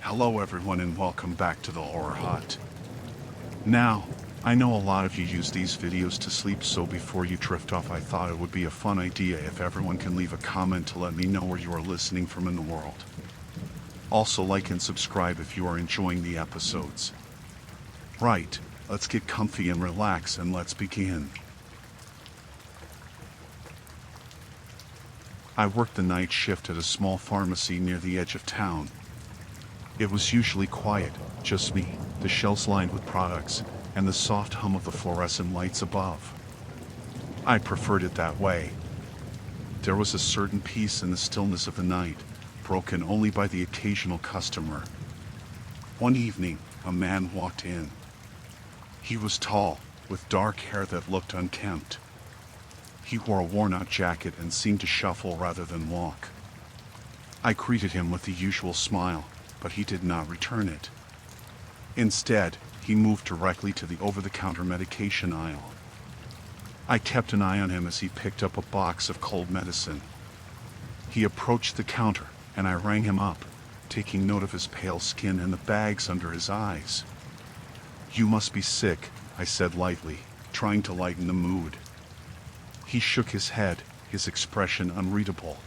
Hello everyone and welcome back to the Horror Hut. Now, I know a lot of you use these videos to sleep, so before you drift off I thought it would be a fun idea if everyone can leave a comment to let me know where you are listening from in the world. Also like and subscribe if you are enjoying the episodes. Right, let's get comfy and relax and let's begin. I worked the night shift at a small pharmacy near the edge of town. It was usually quiet, just me, the shelves lined with products, and the soft hum of the fluorescent lights above. I preferred it that way. There was a certain peace in the stillness of the night, broken only by the occasional customer. One evening, a man walked in. He was tall, with dark hair that looked unkempt. He wore a worn-out jacket and seemed to shuffle rather than walk. I greeted him with the usual smile, but he did not return it. Instead, he moved directly to the over-the-counter medication aisle. I kept an eye on him as he picked up a box of cold medicine. He approached the counter, and I rang him up, taking note of his pale skin and the bags under his eyes. "You must be sick," I said lightly, trying to lighten the mood. He shook his head, his expression unreadable.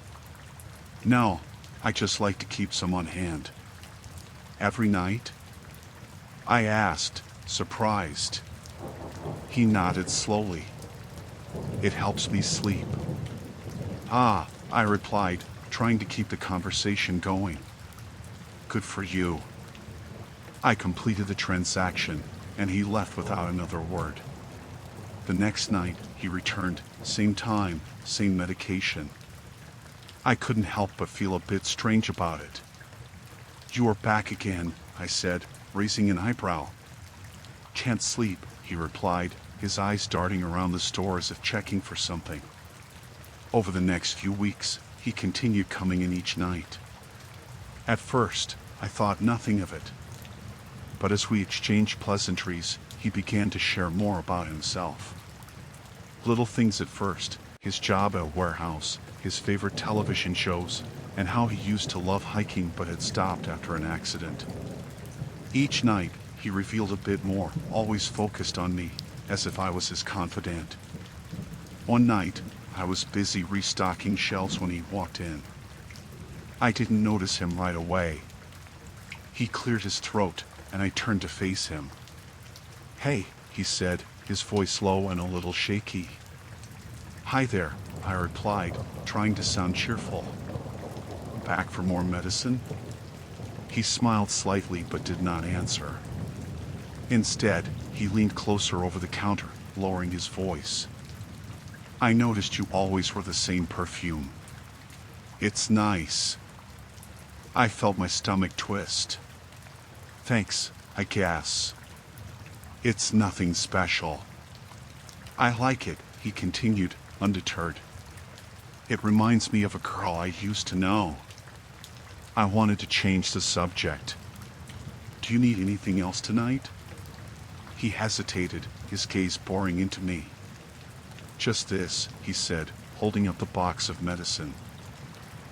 "No, I just like to keep some on hand." "Every night?" I asked, surprised. He nodded slowly. "It helps me sleep." "Ah," I replied, trying to keep the conversation going. "Good for you." I completed the transaction, and he left without another word. The next night, he returned, same time, same medication. I couldn't help but feel a bit strange about it. "You are back again," I said, raising an eyebrow. "Can't sleep," he replied, his eyes darting around the store as if checking for something. Over the next few weeks, he continued coming in each night. At first, I thought nothing of it. But as we exchanged pleasantries, he began to share more about himself. Little things at first, his job at a warehouse, his favorite television shows, and how he used to love hiking but had stopped after an accident. Each night, he revealed a bit more, always focused on me, as if I was his confidant. One night, I was busy restocking shelves when he walked in. I didn't notice him right away. He cleared his throat, and I turned to face him. "Hey," he said, his voice low and a little shaky. "Hi there," I replied, trying to sound cheerful. "Back for more medicine?" He smiled slightly but did not answer. Instead, he leaned closer over the counter, lowering his voice. "I noticed you always wear the same perfume. It's nice." I felt my stomach twist. "Thanks, I guess. It's nothing special." "I like it," he continued, undeterred. "It reminds me of a girl I used to know." I wanted to change the subject. "Do you need anything else tonight?" He hesitated, his gaze boring into me. "Just this," he said, holding up the box of medicine.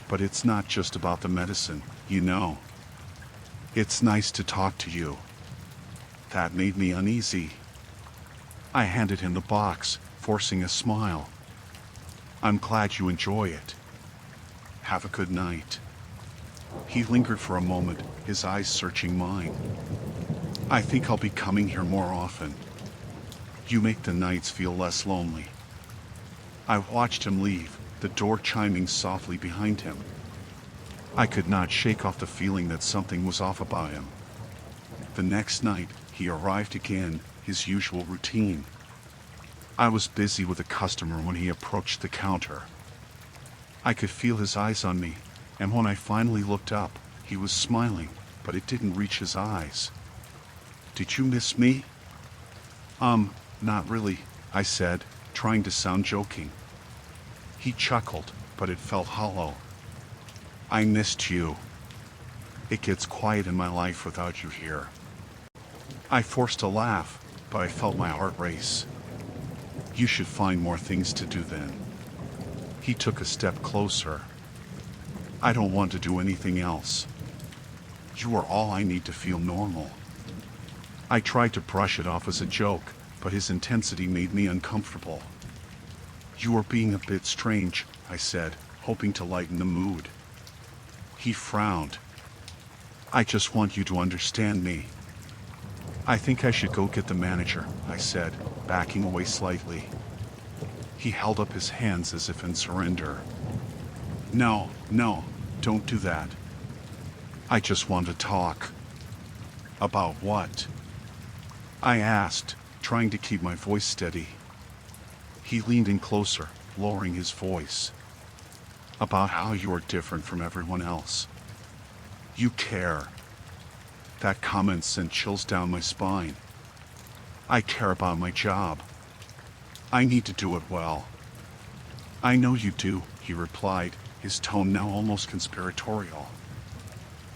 "But it's not just about the medicine, you know. It's nice to talk to you." That made me uneasy. I handed him the box, forcing a smile. "I'm glad you enjoy it. Have a good night." He lingered for a moment, his eyes searching mine. "I think I'll be coming here more often. You make the nights feel less lonely." I watched him leave, the door chiming softly behind him. I could not shake off the feeling that something was off about him. The next night, he arrived again, his usual routine. I was busy with a customer when he approached the counter. I could feel his eyes on me, and when I finally looked up, he was smiling, but it didn't reach his eyes. "Did you miss me?" Not really," I said, trying to sound joking. He chuckled, but it felt hollow. "I missed you. It gets quiet in my life without you here." I forced a laugh, but I felt my heart race. "You should find more things to do then." He took a step closer. "I don't want to do anything else." You are all I need to feel normal. I tried to brush it off as a joke, but his intensity made me uncomfortable. You are being a bit strange, I said, hoping to lighten the mood. He frowned. I just want you to understand me. I think I should go get the manager, I said, backing away slightly. He held up his hands as if in surrender. No, don't do that. I just want to talk. About what? I asked, trying to keep my voice steady. He leaned in closer, lowering his voice. About how you are different from everyone else. You care. That comment sent chills down my spine. I care about my job. I need to do it well. I know you do, he replied, his tone now almost conspiratorial.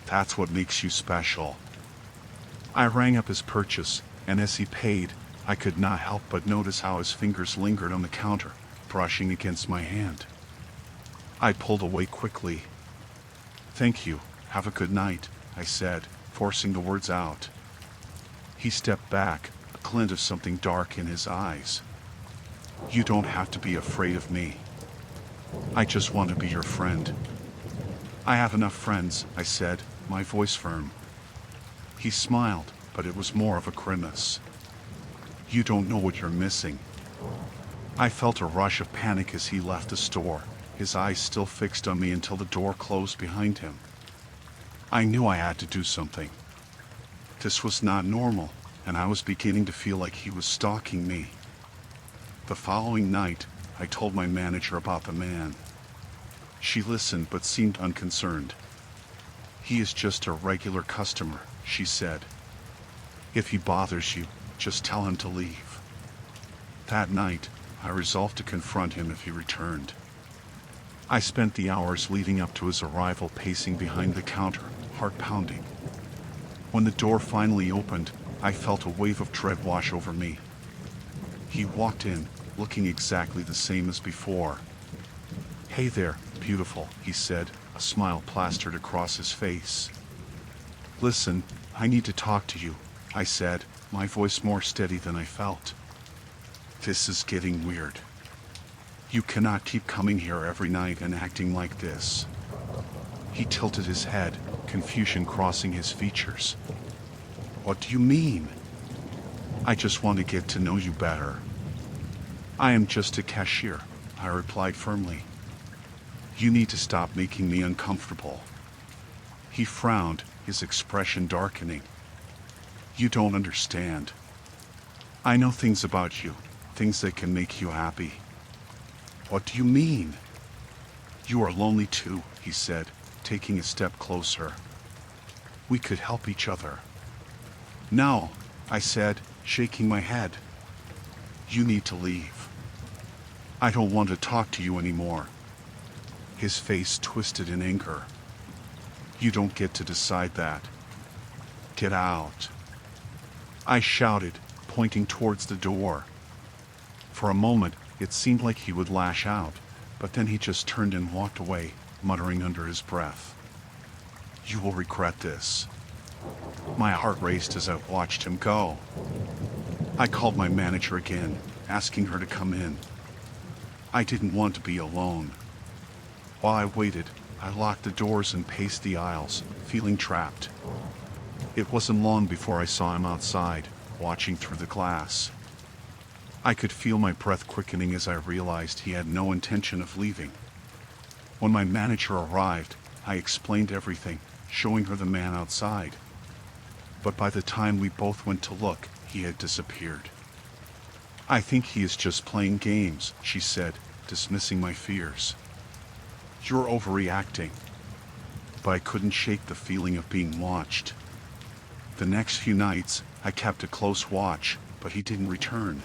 That's what makes you special. I rang up his purchase, and as he paid, I could not help but notice how his fingers lingered on the counter, brushing against my hand. I pulled away quickly. Thank you, have a good night, I said, forcing the words out. He stepped back, a glint of something dark in his eyes. You don't have to be afraid of me. I just want to be your friend. I have enough friends, I said, my voice firm. He smiled, but it was more of a grimace. You don't know what you're missing. I felt a rush of panic as he left the store, his eyes still fixed on me until the door closed behind him. I knew I had to do something. This was not normal, and I was beginning to feel like he was stalking me. The following night, I told my manager about the man. She listened but seemed unconcerned. He is just a regular customer, she said. If he bothers you, just tell him to leave. That night, I resolved to confront him if he returned. I spent the hours leading up to his arrival pacing behind the counter, heart pounding. When the door finally opened, I felt a wave of dread wash over me. He walked in, looking exactly the same as before. Hey there, beautiful, he said, a smile plastered across his face. Listen, I need to talk to you, I said, my voice more steady than I felt. This is getting weird. You cannot keep coming here every night and acting like this. He tilted his head, confusion crossing his features. What do you mean? I just want to get to know you better. I am just a cashier, I replied firmly. You need to stop making me uncomfortable. He frowned, his expression darkening. You don't understand. I know things about you, things that can make you happy. What do you mean? You are lonely too, he said, taking a step closer. We could help each other. No, I said, shaking my head. You need to leave. I don't want to talk to you anymore. His face twisted in anger. You don't get to decide that. Get out. I shouted, pointing towards the door. For a moment, it seemed like he would lash out, but then he just turned and walked away, muttering under his breath. You will regret this. My heart raced as I watched him go. I called my manager again, asking her to come in. I didn't want to be alone. While I waited, I locked the doors and paced the aisles, feeling trapped. It wasn't long before I saw him outside, watching through the glass. I could feel my breath quickening as I realized he had no intention of leaving. When my manager arrived, I explained everything, showing her the man outside. But by the time we both went to look, he had disappeared. I think he is just playing games, she said, dismissing my fears. You're overreacting. But I couldn't shake the feeling of being watched. The next few nights, I kept a close watch, but he didn't return.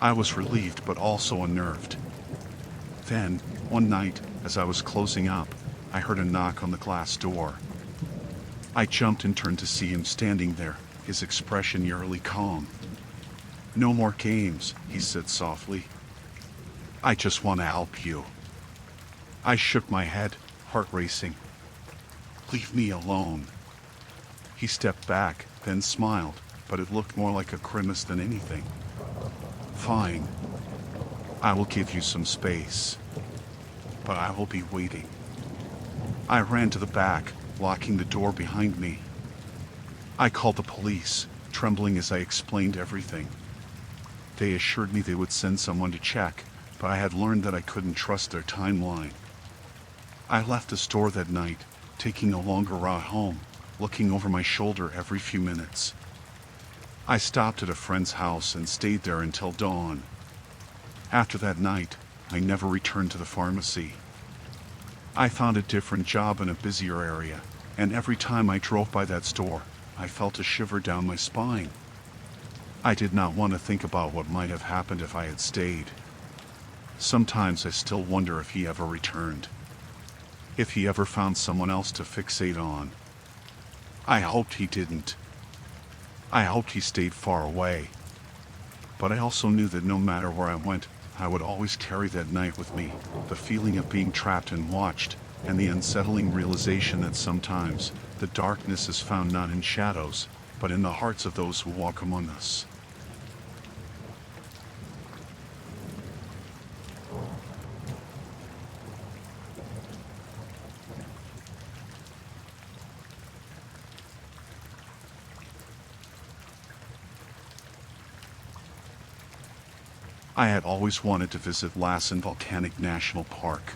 I was relieved but also unnerved. Then, one night, as I was closing up, I heard a knock on the glass door. I jumped and turned to see him standing there, his expression eerily calm. No more games, he said softly. I just want to help you. I shook my head, heart racing. Leave me alone. He stepped back, then smiled, but it looked more like a grimace than anything. Fine. I will give you some space. But I will be waiting. I ran to the back, locking the door behind me. I called the police, trembling as I explained everything. They assured me they would send someone to check, but I had learned that I couldn't trust their timeline. I left the store that night, taking a longer route home, looking over my shoulder every few minutes. I stopped at a friend's house and stayed there until dawn. After that night, I never returned to the pharmacy. I found a different job in a busier area, and every time I drove by that store, I felt a shiver down my spine. I did not want to think about what might have happened if I had stayed. Sometimes I still wonder if he ever returned. If he ever found someone else to fixate on. I hoped he didn't. I hoped he stayed far away. But I also knew that no matter where I went, I would always carry that night with me, the feeling of being trapped and watched, and the unsettling realization that sometimes the darkness is found not in shadows, but in the hearts of those who walk among us. I had always wanted to visit Lassen Volcanic National Park.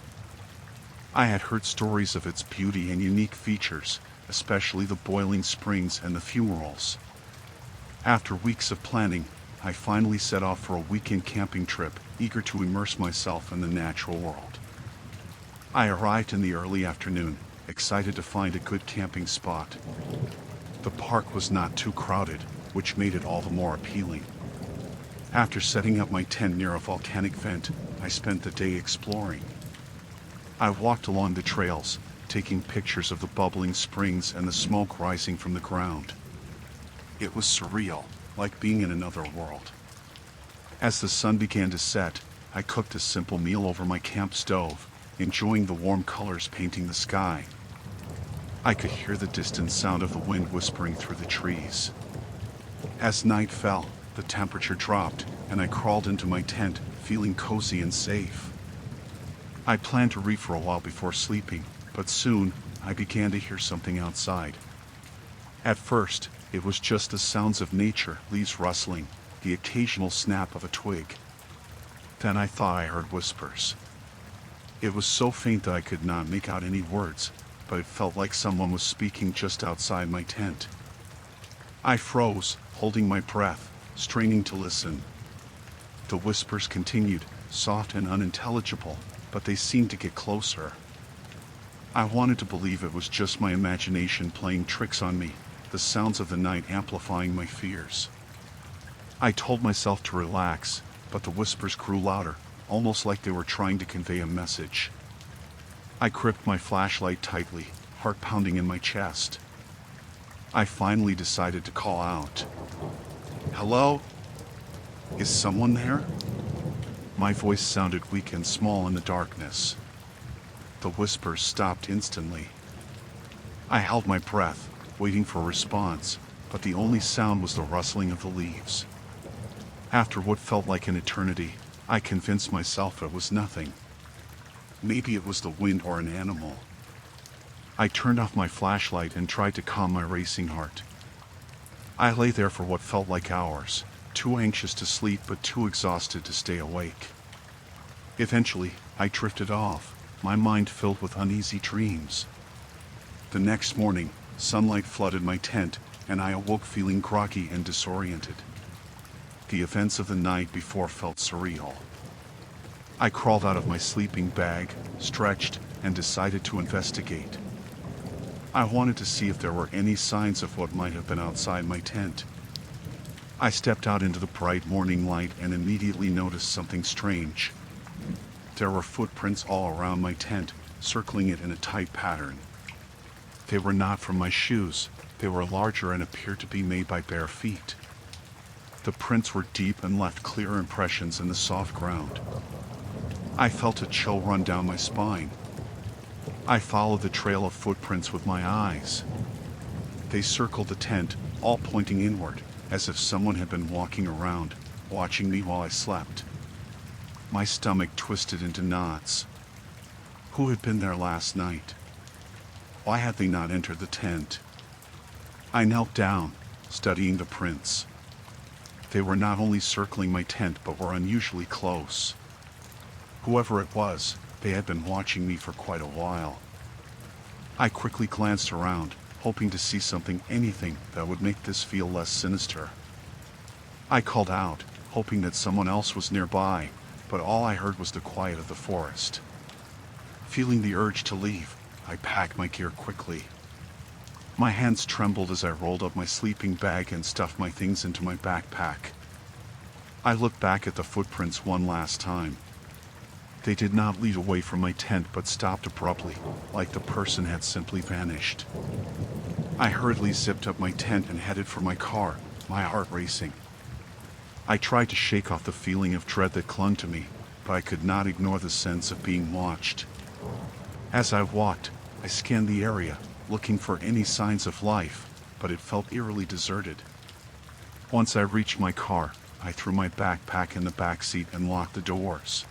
I had heard stories of its beauty and unique features, especially the boiling springs and the fumaroles. After weeks of planning, I finally set off for a weekend camping trip, eager to immerse myself in the natural world. I arrived in the early afternoon, excited to find a good camping spot. The park was not too crowded, which made it all the more appealing. After setting up my tent near a volcanic vent, I spent the day exploring. I walked along the trails, taking pictures of the bubbling springs and the smoke rising from the ground. It was surreal, like being in another world. As the sun began to set, I cooked a simple meal over my camp stove, enjoying the warm colors painting the sky. I could hear the distant sound of the wind whispering through the trees. As night fell, the temperature dropped, and I crawled into my tent, feeling cozy and safe. I planned to read for a while before sleeping, but soon I began to hear something outside. At first, it was just the sounds of nature, leaves rustling, the occasional snap of a twig. Then I thought I heard whispers. It was so faint that I could not make out any words, but it felt like someone was speaking just outside my tent. I froze, holding my breath, straining to listen. The whispers continued, soft and unintelligible, but they seemed to get closer. I wanted to believe it was just my imagination playing tricks on me, the sounds of the night amplifying my fears. I told myself to relax, but the whispers grew louder, almost like they were trying to convey a message. I gripped my flashlight tightly, heart pounding in my chest. I finally decided to call out. "Hello? Is someone there?" My voice sounded weak and small in the darkness. The whispers stopped instantly. I held my breath, waiting for a response, but the only sound was the rustling of the leaves. After what felt like an eternity, I convinced myself it was nothing. Maybe it was the wind or an animal. I turned off my flashlight and tried to calm my racing heart. I lay there for what felt like hours, too anxious to sleep but too exhausted to stay awake. Eventually, I drifted off, my mind filled with uneasy dreams. The next morning, sunlight flooded my tent, and I awoke feeling groggy and disoriented. The events of the night before felt surreal. I crawled out of my sleeping bag, stretched, and decided to investigate. I wanted to see if there were any signs of what might have been outside my tent. I stepped out into the bright morning light and immediately noticed something strange. There were footprints all around my tent, circling it in a tight pattern. They were not from my shoes. They were larger and appeared to be made by bare feet. The prints were deep and left clear impressions in the soft ground. I felt a chill run down my spine. I followed the trail of footprints with my eyes. They circled the tent, all pointing inward, as if someone had been walking around, watching me while I slept. My stomach twisted into knots. Who had been there last night? Why had they not entered the tent? I knelt down, studying the prints. They were not only circling my tent but were unusually close. Whoever it was, they had been watching me for quite a while. I quickly glanced around, hoping to see anything that would make this feel less sinister. I called out, hoping that someone else was nearby, but all I heard was the quiet of the forest. Feeling the urge to leave, I packed my gear quickly. My hands trembled as I rolled up my sleeping bag and stuffed my things into my backpack. I looked back at the footprints one last time. They did not lead away from my tent but stopped abruptly, like the person had simply vanished. I hurriedly zipped up my tent and headed for my car, my heart racing. I tried to shake off the feeling of dread that clung to me, but I could not ignore the sense of being watched. As I walked, I scanned the area, looking for any signs of life, but it felt eerily deserted. Once I reached my car, I threw my backpack in the back seat and locked the doors.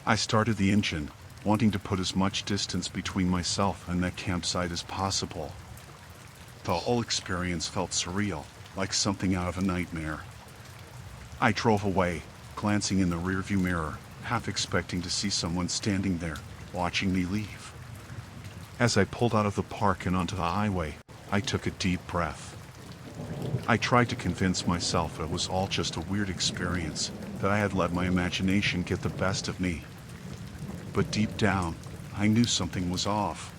I started the engine, wanting to put as much distance between myself and that campsite as possible. The whole experience felt surreal, like something out of a nightmare. I drove away, glancing in the rearview mirror, half expecting to see someone standing there, watching me leave. As I pulled out of the park and onto the highway, I took a deep breath. I tried to convince myself it was all just a weird experience, that I had let my imagination get the best of me. But deep down, I knew something was off.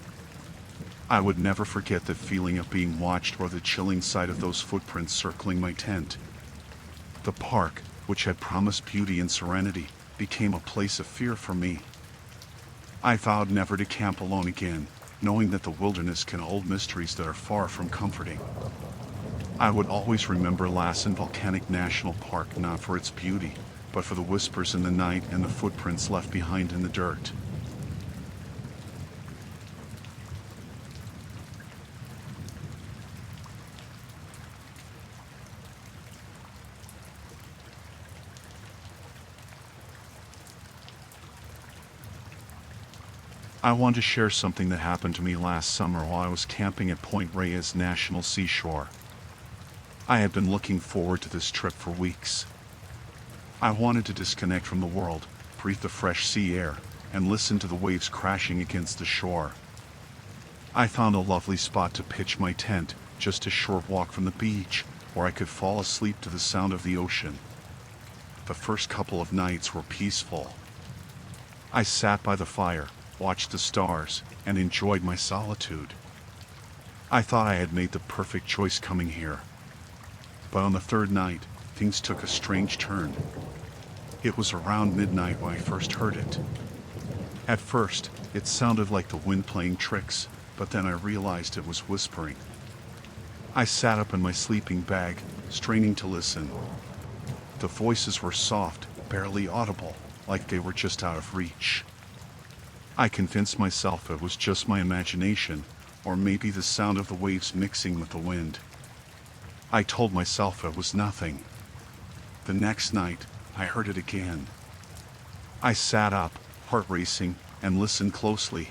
I would never forget the feeling of being watched or the chilling sight of those footprints circling my tent. The park, which had promised beauty and serenity, became a place of fear for me. I vowed never to camp alone again, knowing that the wilderness can hold mysteries that are far from comforting. I would always remember Lassen Volcanic National Park not for its beauty, but for the whispers in the night and the footprints left behind in the dirt. I want to share something that happened to me last summer while I was camping at Point Reyes National Seashore. I had been looking forward to this trip for weeks. I wanted to disconnect from the world, breathe the fresh sea air, and listen to the waves crashing against the shore. I found a lovely spot to pitch my tent, just a short walk from the beach, where I could fall asleep to the sound of the ocean. The first couple of nights were peaceful. I sat by the fire, watched the stars, and enjoyed my solitude. I thought I had made the perfect choice coming here. But on the third night, things took a strange turn. It was around midnight when I first heard it. At first, it sounded like the wind playing tricks, but then I realized it was whispering. I sat up in my sleeping bag, straining to listen. The voices were soft, barely audible, like they were just out of reach. I convinced myself it was just my imagination, or maybe the sound of the waves mixing with the wind. I told myself it was nothing. The next night, I heard it again. I sat up, heart racing, and listened closely.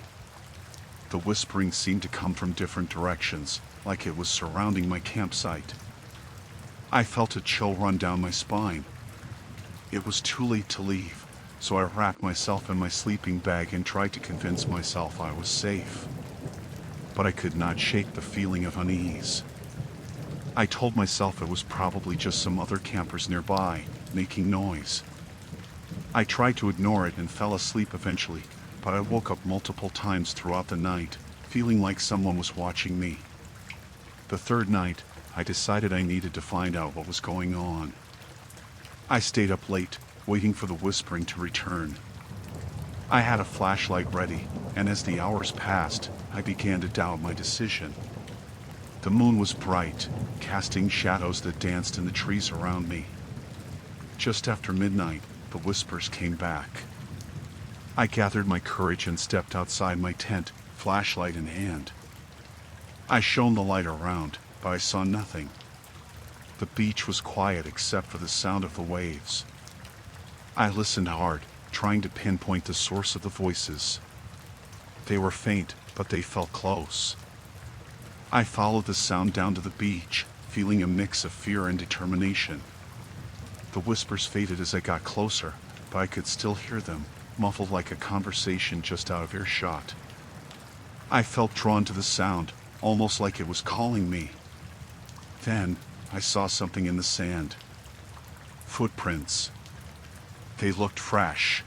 The whispering seemed to come from different directions, like it was surrounding my campsite. I felt a chill run down my spine. It was too late to leave, so I wrapped myself in my sleeping bag and tried to convince myself I was safe. But I could not shake the feeling of unease. I told myself it was probably just some other campers nearby, making noise. I tried to ignore it and fell asleep eventually, but I woke up multiple times throughout the night, feeling like someone was watching me. The third night, I decided I needed to find out what was going on. I stayed up late, waiting for the whispering to return. I had a flashlight ready, and as the hours passed, I began to doubt my decision. The moon was bright, casting shadows that danced in the trees around me. Just after midnight, the whispers came back. I gathered my courage and stepped outside my tent, flashlight in hand. I shone the light around, but I saw nothing. The beach was quiet except for the sound of the waves. I listened hard, trying to pinpoint the source of the voices. They were faint, but they felt close. I followed the sound down to the beach, feeling a mix of fear and determination. The whispers faded as I got closer, but I could still hear them, muffled like a conversation just out of earshot. I felt drawn to the sound, almost like it was calling me. Then, I saw something in the sand. Footprints. They looked fresh.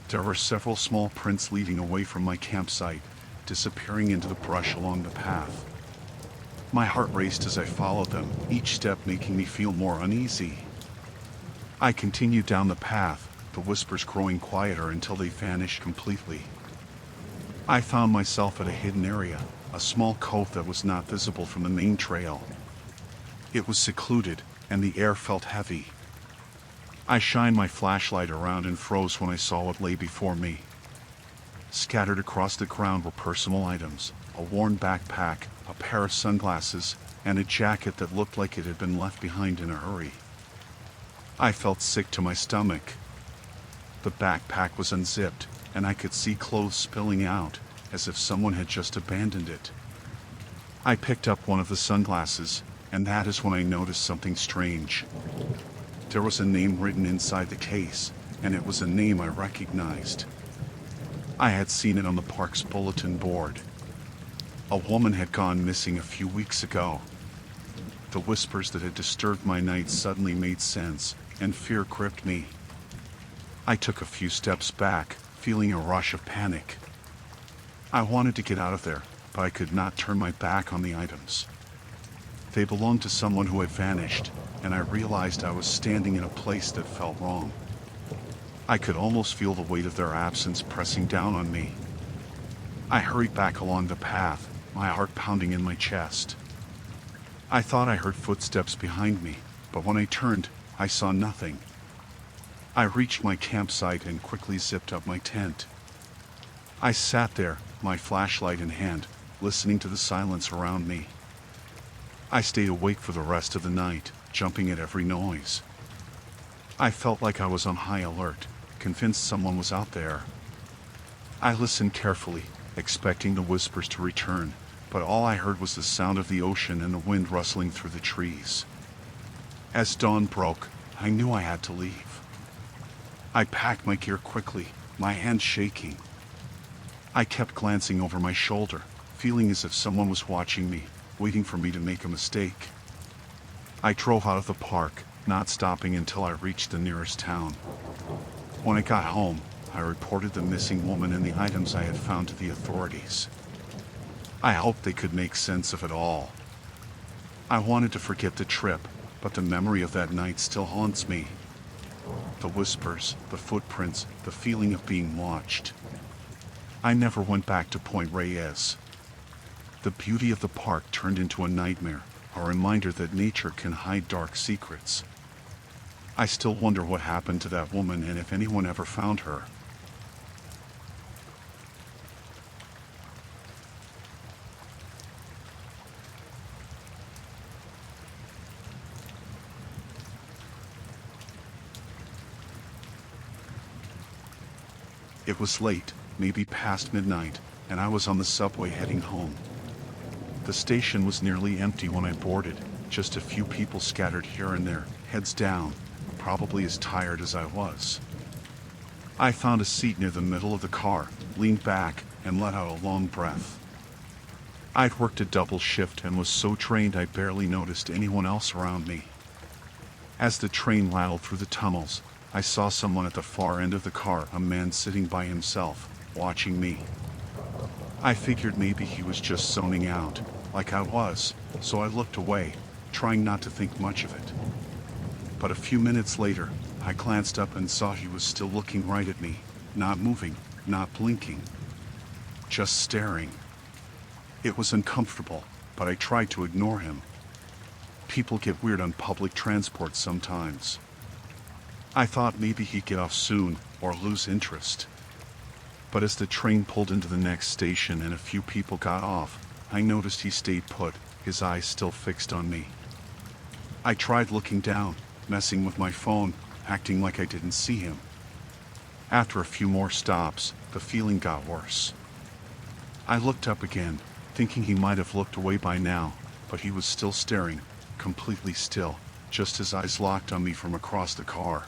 There were several small prints leading away from my campsite, disappearing into the brush along the path. My heart raced as I followed them, each step making me feel more uneasy. I continued down the path, the whispers growing quieter until they vanished completely. I found myself at a hidden area, a small cove that was not visible from the main trail. It was secluded, and the air felt heavy. I shined my flashlight around and froze when I saw what lay before me. Scattered across the ground were personal items, a worn backpack, a pair of sunglasses, and a jacket that looked like it had been left behind in a hurry. I felt sick to my stomach. The backpack was unzipped, and I could see clothes spilling out, as if someone had just abandoned it. I picked up one of the sunglasses, and that is when I noticed something strange. There was a name written inside the case, and it was a name I recognized. I had seen it on the park's bulletin board. A woman had gone missing a few weeks ago. The whispers that had disturbed my night suddenly made sense, and fear gripped me. I took a few steps back, feeling a rush of panic. I wanted to get out of there, but I could not turn my back on the items. They belonged to someone who had vanished, and I realized I was standing in a place that felt wrong. I could almost feel the weight of their absence pressing down on me. I hurried back along the path, my heart pounding in my chest. I thought I heard footsteps behind me, but when I turned, I saw nothing. I reached my campsite and quickly zipped up my tent. I sat there, my flashlight in hand, listening to the silence around me. I stayed awake for the rest of the night, jumping at every noise. I felt like I was on high alert, convinced someone was out there. I listened carefully, expecting the whispers to return, but all I heard was the sound of the ocean and the wind rustling through the trees. As dawn broke, I knew I had to leave. I packed my gear quickly, my hands shaking. I kept glancing over my shoulder, feeling as if someone was watching me, waiting for me to make a mistake. I drove out of the park, not stopping until I reached the nearest town. When I got home, I reported the missing woman and the items I had found to the authorities. I hoped they could make sense of it all. I wanted to forget the trip, but the memory of that night still haunts me. The whispers, the footprints, the feeling of being watched. I never went back to Point Reyes. The beauty of the park turned into a nightmare, a reminder that nature can hide dark secrets. I still wonder what happened to that woman and if anyone ever found her. It was late, maybe past midnight, and I was on the subway heading home. The station was nearly empty when I boarded, just a few people scattered here and there, heads down, probably as tired as I was. I found a seat near the middle of the car, leaned back, and let out a long breath. I'd worked a double shift and was so drained I barely noticed anyone else around me. As the train rattled through the tunnels, I saw someone at the far end of the car, a man sitting by himself, watching me. I figured maybe he was just zoning out, like I was, so I looked away, trying not to think much of it. But a few minutes later, I glanced up and saw he was still looking right at me, not moving, not blinking, just staring. It was uncomfortable, but I tried to ignore him. People get weird on public transport sometimes. I thought maybe he'd get off soon or lose interest. But as the train pulled into the next station and a few people got off, I noticed he stayed put, his eyes still fixed on me. I tried looking down, messing with my phone, acting like I didn't see him. After a few more stops, the feeling got worse. I looked up again, thinking he might have looked away by now, but he was still staring, completely still, just his eyes locked on me from across the car.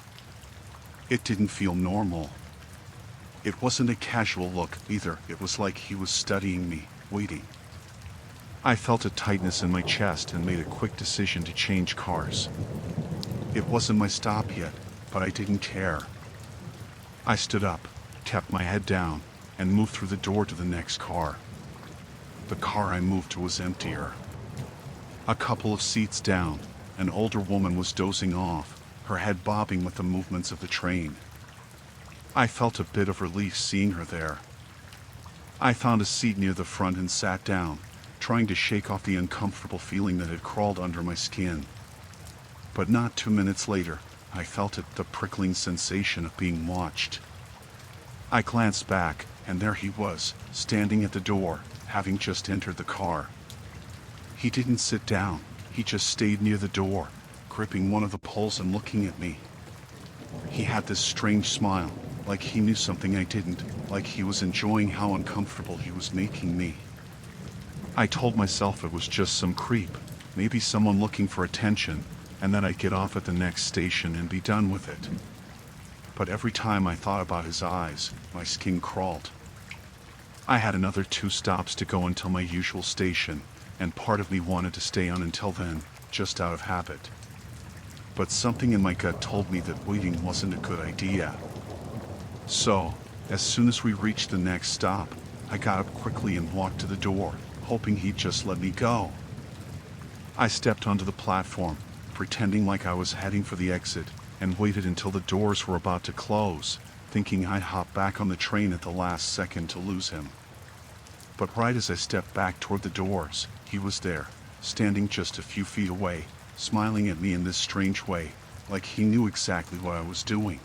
It didn't feel normal. It wasn't a casual look either, it was like he was studying me, waiting. I felt a tightness in my chest and made a quick decision to change cars. It wasn't my stop yet, but I didn't care. I stood up, kept my head down, and moved through the door to the next car. The car I moved to was emptier. A couple of seats down, an older woman was dozing off, her head bobbing with the movements of the train. I felt a bit of relief seeing her there. I found a seat near the front and sat down, trying to shake off the uncomfortable feeling that had crawled under my skin. But not 2 minutes later, I felt it, the prickling sensation of being watched. I glanced back, and there he was, standing at the door, having just entered the car. He didn't sit down, he just stayed near the door, gripping one of the poles and looking at me. He had this strange smile, like he knew something I didn't, like he was enjoying how uncomfortable he was making me. I told myself it was just some creep, maybe someone looking for attention, and then I'd get off at the next station and be done with it. But every time I thought about his eyes, my skin crawled. I had another 2 stops to go until my usual station, and part of me wanted to stay on until then, just out of habit. But something in my gut told me that waiting wasn't a good idea. So, as soon as we reached the next stop, I got up quickly and walked to the door, hoping he'd just let me go. I stepped onto the platform, pretending like I was heading for the exit, and waited until the doors were about to close, thinking I'd hop back on the train at the last second to lose him. But right as I stepped back toward the doors, he was there, standing just a few feet away, smiling at me in this strange way, like he knew exactly what I was doing.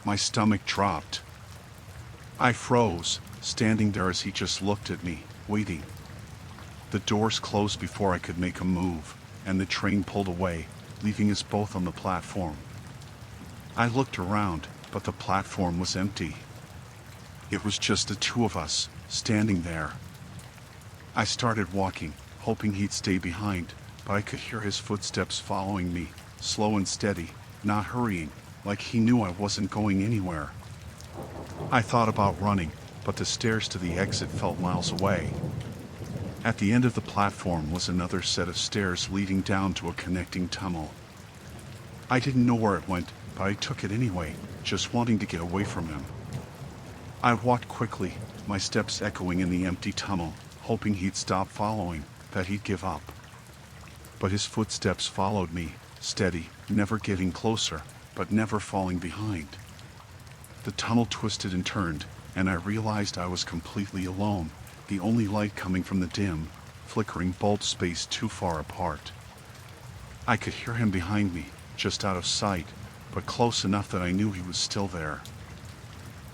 My stomach dropped. I froze, standing there as he just looked at me, waiting. The doors closed before I could make a move, and the train pulled away, leaving us both on the platform. I looked around, but the platform was empty. It was just the 2 of us, standing there. I started walking, hoping he'd stay behind, but I could hear his footsteps following me, slow and steady, not hurrying, like he knew I wasn't going anywhere. I thought about running, but the stairs to the exit felt miles away. At the end of the platform was another set of stairs leading down to a connecting tunnel. I didn't know where it went, but I took it anyway, just wanting to get away from him. I walked quickly, my steps echoing in the empty tunnel, hoping he'd stop following, that he'd give up. But his footsteps followed me, steady, never getting closer, but never falling behind. The tunnel twisted and turned, and I realized I was completely alone, the only light coming from the dim, flickering bulb space too far apart. I could hear him behind me, just out of sight, but close enough that I knew he was still there.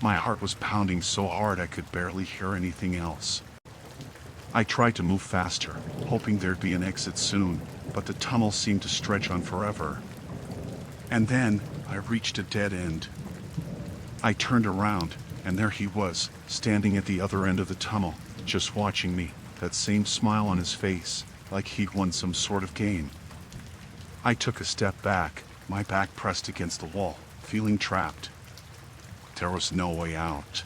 My heart was pounding so hard I could barely hear anything else. I tried to move faster, hoping there'd be an exit soon, but the tunnel seemed to stretch on forever. And then, I reached a dead end. I turned around, and there he was, standing at the other end of the tunnel, just watching me, that same smile on his face, like he'd won some sort of game. I took a step back, my back pressed against the wall, feeling trapped. There was no way out.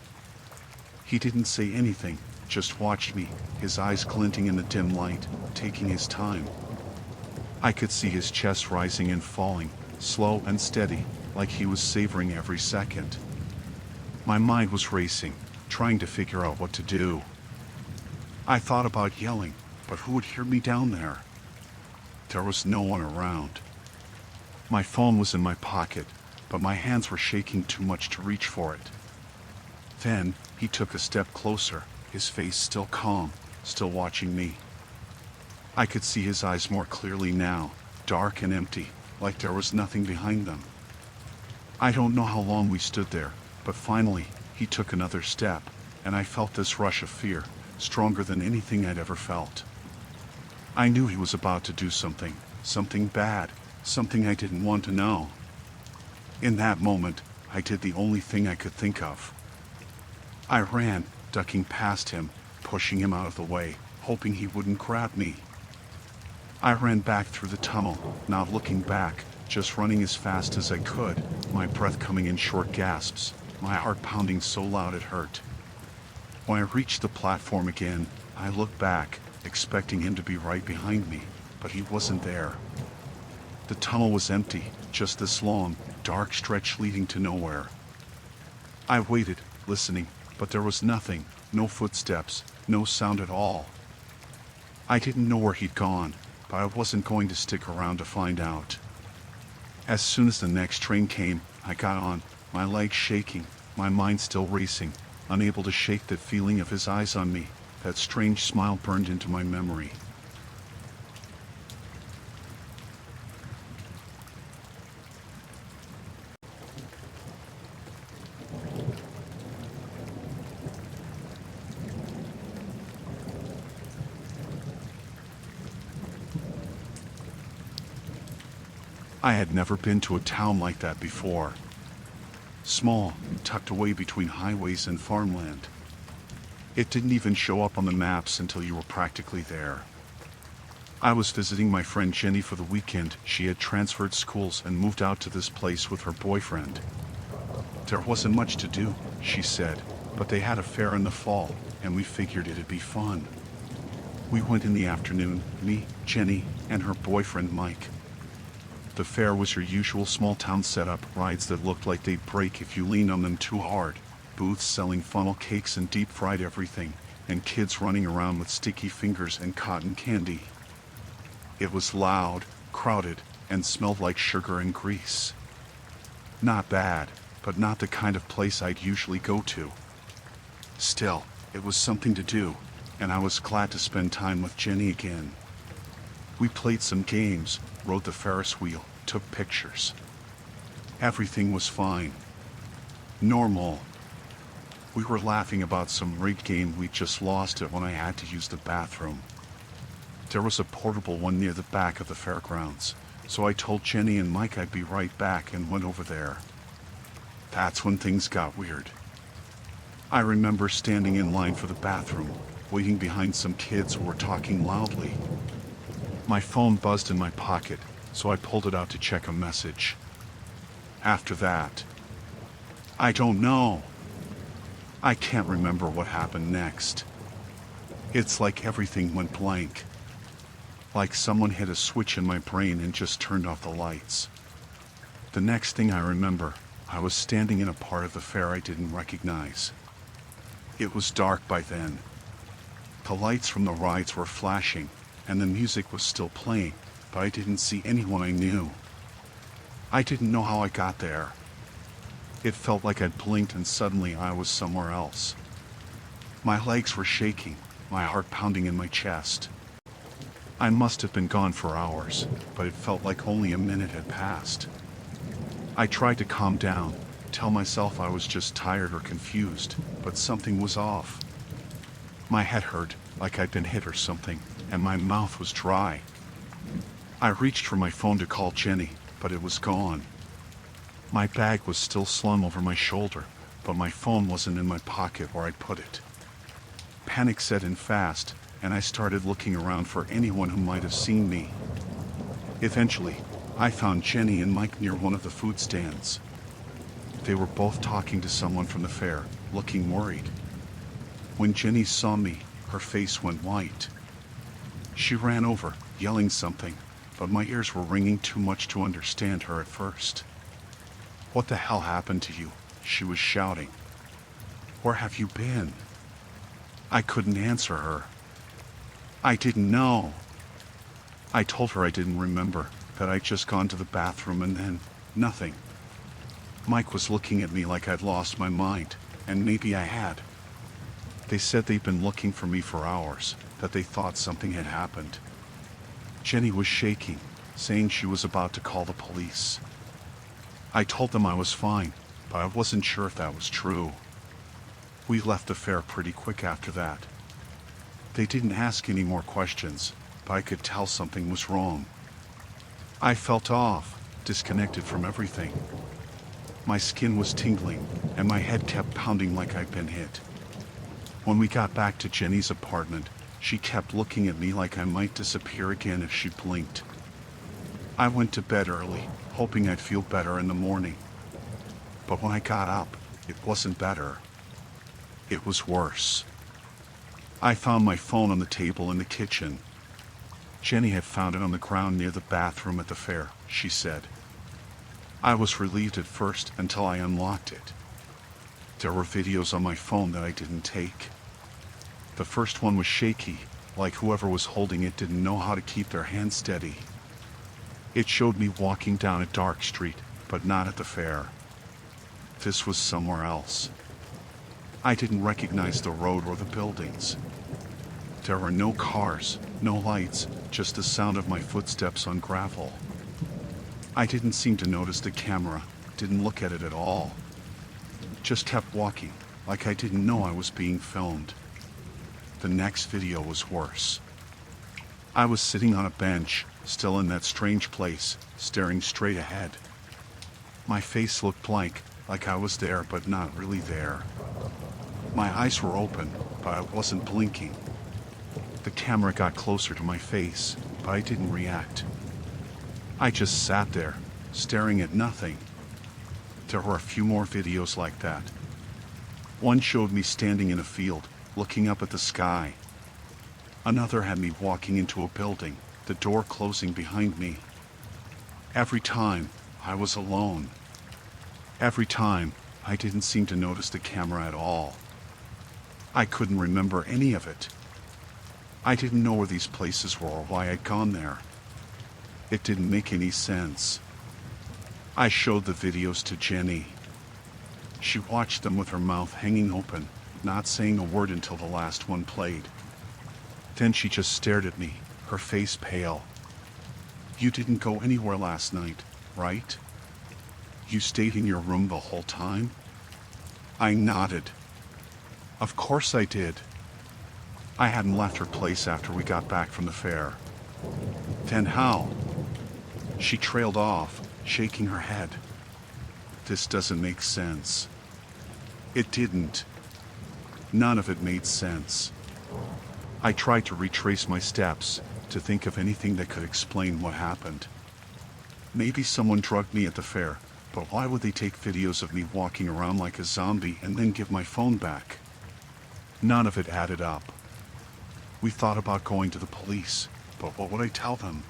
He didn't say anything, just watched me, his eyes glinting in the dim light, taking his time. I could see his chest rising and falling, slow and steady, like he was savoring every second. My mind was racing, trying to figure out what to do. I thought about yelling, but who would hear me down there? There was no one around. My phone was in my pocket, but my hands were shaking too much to reach for it. Then, he took a step closer, his face still calm, still watching me. I could see his eyes more clearly now, dark and empty, like there was nothing behind them. I don't know how long we stood there, but finally, he took another step, and I felt this rush of fear, stronger than anything I'd ever felt. I knew he was about to do something, something bad, something I didn't want to know. In that moment, I did the only thing I could think of. I ran, ducking past him, pushing him out of the way, hoping he wouldn't grab me. I ran back through the tunnel, not looking back, just running as fast as I could, my breath coming in short gasps, my heart pounding so loud it hurt. When I reached the platform again, I looked back, expecting him to be right behind me, but he wasn't there. The tunnel was empty, just this long, dark stretch leading to nowhere. I waited, listening, but there was nothing, no footsteps, no sound at all. I didn't know where he'd gone, but I wasn't going to stick around to find out. As soon as the next train came, I got on, my legs shaking, my mind still racing, unable to shake that feeling of his eyes on me. That strange smile burned into my memory. I had never been to a town like that before. Small, tucked away between highways and farmland. It didn't even show up on the maps until you were practically there. I was visiting my friend Jenny for the weekend. She had transferred schools and moved out to this place with her boyfriend. There wasn't much to do, she said, but they had a fair in the fall, and we figured it'd be fun. We went in the afternoon, me, Jenny, and her boyfriend Mike. The fair was your usual small-town setup, rides that looked like they'd break if you leaned on them too hard, booths selling funnel cakes and deep-fried everything, and kids running around with sticky fingers and cotton candy. It was loud, crowded, and smelled like sugar and grease. Not bad, but not the kind of place I'd usually go to. Still, it was something to do, and I was glad to spend time with Jenny again. We played some games, rode the Ferris wheel, took pictures. Everything was fine. Normal. We were laughing about some rigged game we just lost it when I had to use the bathroom. There was a portable one near the back of the fairgrounds, so I told Jenny and Mike I'd be right back and went over there. That's when things got weird. I remember standing in line for the bathroom, waiting behind some kids who were talking loudly. My phone buzzed in my pocket, so I pulled it out to check a message. After that, I don't know. I can't remember what happened next. It's like everything went blank. Like someone hit a switch in my brain and just turned off the lights. The next thing I remember, I was standing in a part of the fair I didn't recognize. It was dark by then. The lights from the rides were flashing, and the music was still playing, but I didn't see anyone I knew. I didn't know how I got there. It felt like I'd blinked and suddenly I was somewhere else. My legs were shaking, my heart pounding in my chest. I must have been gone for hours, but it felt like only a minute had passed. I tried to calm down, tell myself I was just tired or confused, but something was off. My head hurt, like I'd been hit or something, and my mouth was dry. I reached for my phone to call Jenny, but it was gone. My bag was still slung over my shoulder, but my phone wasn't in my pocket where I'd put it. Panic set in fast, and I started looking around for anyone who might have seen me. Eventually, I found Jenny and Mike near one of the food stands. They were both talking to someone from the fair, looking worried. When Jenny saw me, her face went white. She ran over, yelling something, but my ears were ringing too much to understand her at first. "What the hell happened to you?" she was shouting. "Where have you been?" I couldn't answer her. I didn't know. I told her I didn't remember, that I'd just gone to the bathroom and then, nothing. Mike was looking at me like I'd lost my mind, and maybe I had. They said they'd been looking for me for hours, that they thought something had happened. Jenny was shaking, saying she was about to call the police. I told them I was fine, but I wasn't sure if that was true. We left the fair pretty quick after that. They didn't ask any more questions, but I could tell something was wrong. I felt off, disconnected from everything. My skin was tingling, and my head kept pounding like I'd been hit. When we got back to Jenny's apartment, she kept looking at me like I might disappear again if she blinked. I went to bed early, hoping I'd feel better in the morning. But when I got up, it wasn't better. It was worse. I found my phone on the table in the kitchen. Jenny had found it on the ground near the bathroom at the fair, she said. I was relieved at first until I unlocked it. There were videos on my phone that I didn't take. The first one was shaky, like whoever was holding it didn't know how to keep their hand steady. It showed me walking down a dark street, but not at the fair. This was somewhere else. I didn't recognize the road or the buildings. There were no cars, no lights, just the sound of my footsteps on gravel. I didn't seem to notice the camera, didn't look at it at all. Just kept walking, like I didn't know I was being filmed. The next video was worse. I was sitting on a bench, still in that strange place, staring straight ahead. My face looked blank, like I was there but not really there. My eyes were open, but I wasn't blinking. The camera got closer to my face, but I didn't react. I just sat there, staring at nothing. There were a few more videos like that. One showed me standing in a field, looking up at the sky. Another had me walking into a building, the door closing behind me. Every time, I was alone. Every time, I didn't seem to notice the camera at all. I couldn't remember any of it. I didn't know where these places were or why I'd gone there. It didn't make any sense. I showed the videos to Jenny. She watched them with her mouth hanging open, not saying a word until the last one played. Then she just stared at me, her face pale. You didn't go anywhere last night, right? You stayed in your room the whole time? I nodded. Of course I did. I hadn't left her place after we got back from the fair. Then how? She trailed off, shaking her head. This doesn't make sense. It didn't. None of it made sense. I tried to retrace my steps, to think of anything that could explain what happened. Maybe someone drugged me at the fair, but why would they take videos of me walking around like a zombie and then give my phone back? None of it added up. We thought about going to the police, but what would I tell them?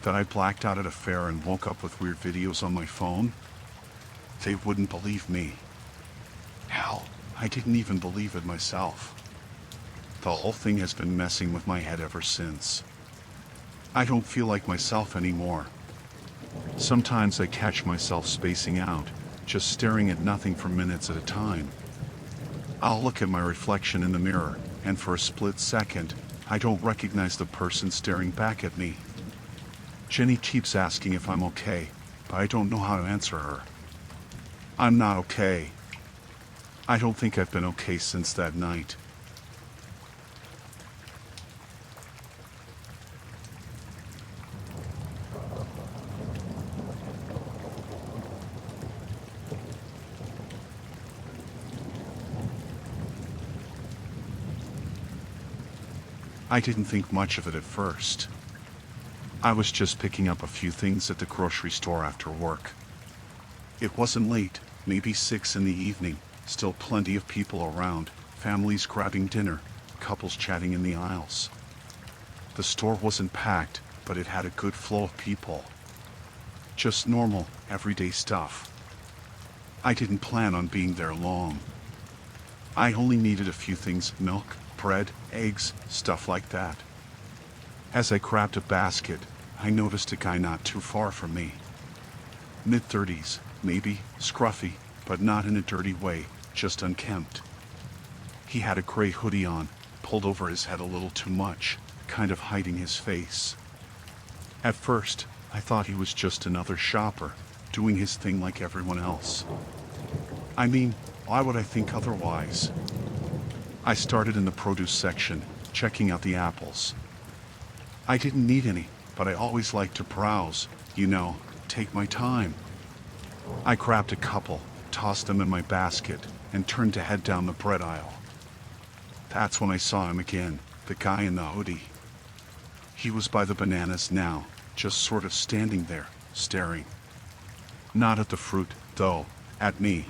That I blacked out at a fair and woke up with weird videos on my phone? They wouldn't believe me. Hell, I didn't even believe it myself. The whole thing has been messing with my head ever since. I don't feel like myself anymore. Sometimes I catch myself spacing out, just staring at nothing for minutes at a time. I'll look at my reflection in the mirror, and for a split second, I don't recognize the person staring back at me. Jenny keeps asking if I'm okay, but I don't know how to answer her. I'm not okay. I don't think I've been okay since that night. I didn't think much of it at first. I was just picking up a few things at the grocery store after work. It wasn't late, maybe 6 in the evening, still plenty of people around, families grabbing dinner, couples chatting in the aisles. The store wasn't packed, but it had a good flow of people. Just normal, everyday stuff. I didn't plan on being there long. I only needed a few things: milk, bread, eggs, stuff like that. As I grabbed a basket, I noticed a guy not too far from me. Mid-30s, maybe, scruffy, but not in a dirty way, just unkempt. He had a gray hoodie on, pulled over his head a little too much, kind of hiding his face. At first, I thought he was just another shopper, doing his thing like everyone else. I mean, why would I think otherwise? I started in the produce section, checking out the apples. I didn't need any, but I always like to browse, take my time. I grabbed a couple, tossed them in my basket, and turned to head down the bread aisle. That's when I saw him again, the guy in the hoodie. He was by the bananas now, just sort of standing there, staring. Not at the fruit, though, at me.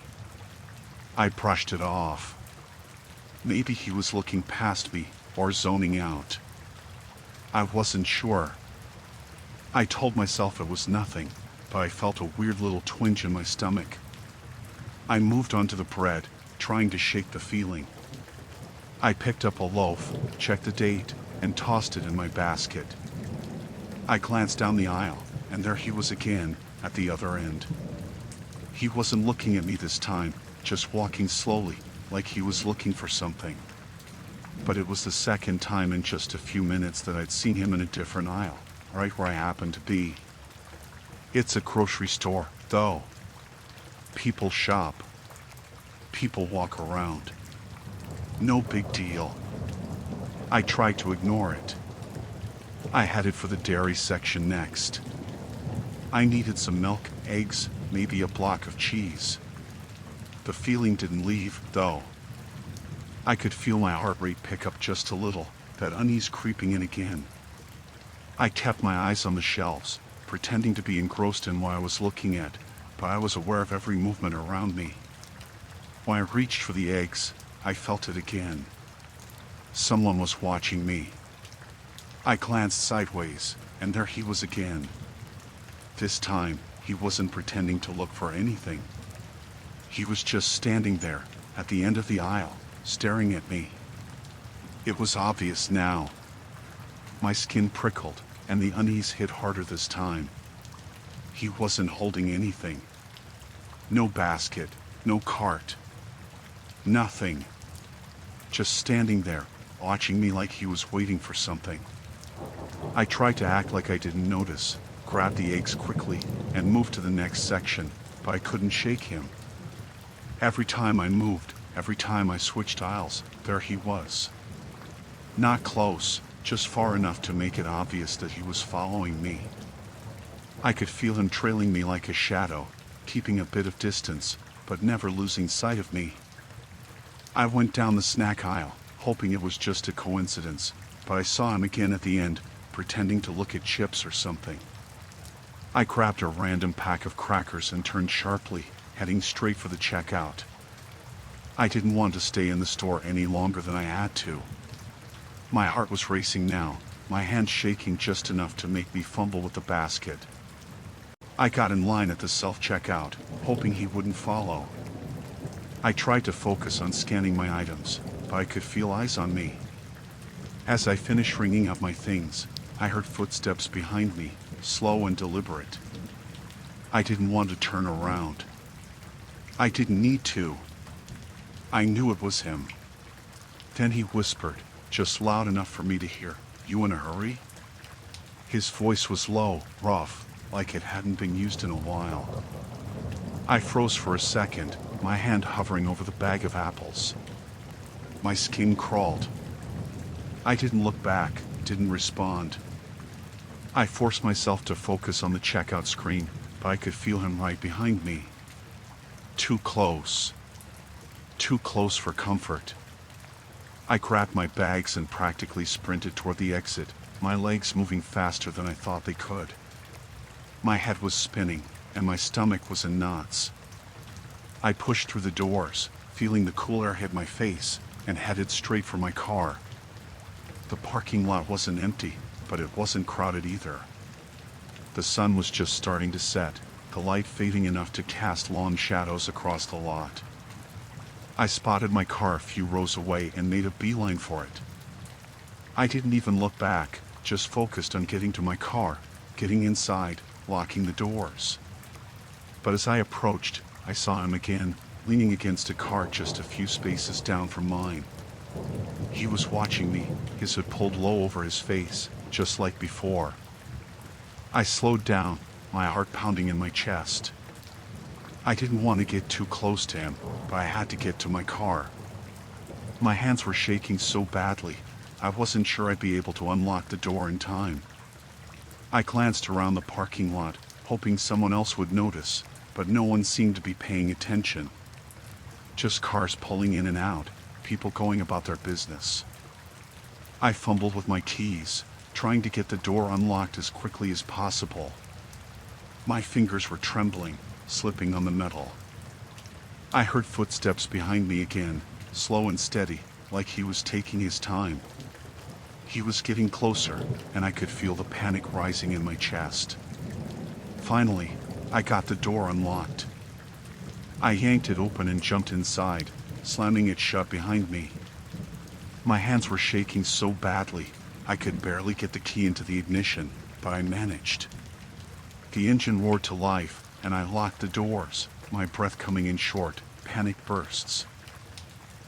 I brushed it off. Maybe he was looking past me, or zoning out. I wasn't sure. I told myself it was nothing, but I felt a weird little twinge in my stomach. I moved onto the bread, trying to shake the feeling. I picked up a loaf, checked the date, and tossed it in my basket. I glanced down the aisle, and there he was again, at the other end. He wasn't looking at me this time, just walking slowly, like he was looking for something. But it was the second time in just a few minutes that I'd seen him in a different aisle, right where I happened to be. It's a grocery store, though. People shop. People walk around. No big deal. I tried to ignore it. I headed for the dairy section next. I needed some milk, eggs, maybe a block of cheese. The feeling didn't leave, though. I could feel my heart rate pick up just a little, that unease creeping in again. I kept my eyes on the shelves, pretending to be engrossed in what I was looking at, but I was aware of every movement around me. When I reached for the eggs, I felt it again. Someone was watching me. I glanced sideways, and there he was again. This time, he wasn't pretending to look for anything. He was just standing there, at the end of the aisle, staring at me. It was obvious now. My skin prickled, and the unease hit harder this time. He wasn't holding anything. No basket, no cart. Nothing. Just standing there, watching me like he was waiting for something. I tried to act like I didn't notice, grabbed the eggs quickly, and moved to the next section, but I couldn't shake him. Every time I moved, every time I switched aisles, there he was. Not close, just far enough to make it obvious that he was following me. I could feel him trailing me like a shadow, keeping a bit of distance, but never losing sight of me. I went down the snack aisle, hoping it was just a coincidence, but I saw him again at the end, pretending to look at chips or something. I grabbed a random pack of crackers and turned sharply, heading straight for the checkout. I didn't want to stay in the store any longer than I had to. My heart was racing now, my hands shaking just enough to make me fumble with the basket. I got in line at the self-checkout, hoping he wouldn't follow. I tried to focus on scanning my items, but I could feel eyes on me. As I finished ringing up my things, I heard footsteps behind me, slow and deliberate. I didn't want to turn around. I didn't need to. I knew it was him. Then he whispered, just loud enough for me to hear, "You in a hurry?" His voice was low, rough, like it hadn't been used in a while. I froze for a second, my hand hovering over the bag of apples. My skin crawled. I didn't look back, didn't respond. I forced myself to focus on the checkout screen, but I could feel him right behind me. Too close. Too close for comfort. I grabbed my bags and practically sprinted toward the exit, my legs moving faster than I thought they could. My head was spinning, and my stomach was in knots. I pushed through the doors, feeling the cool air hit my face, and headed straight for my car. The parking lot wasn't empty, but it wasn't crowded either. The sun was just starting to set, the light fading enough to cast long shadows across the lot. I spotted my car a few rows away and made a beeline for it. I didn't even look back, just focused on getting to my car, getting inside, locking the doors. But as I approached, I saw him again, leaning against a car just a few spaces down from mine. He was watching me, his hood pulled low over his face, just like before. I slowed down, my heart pounding in my chest. I didn't want to get too close to him, but I had to get to my car. My hands were shaking so badly, I wasn't sure I'd be able to unlock the door in time. I glanced around the parking lot, hoping someone else would notice, but no one seemed to be paying attention. Just cars pulling in and out, people going about their business. I fumbled with my keys, trying to get the door unlocked as quickly as possible. My fingers were trembling, slipping on the metal. I heard footsteps behind me again, slow and steady, like he was taking his time. He was getting closer, and I could feel the panic rising in my chest. Finally, I got the door unlocked. I yanked it open and jumped inside, slamming it shut behind me. My hands were shaking so badly, I could barely get the key into the ignition, but I managed. The engine roared to life, and I locked the doors, my breath coming in short, panic bursts.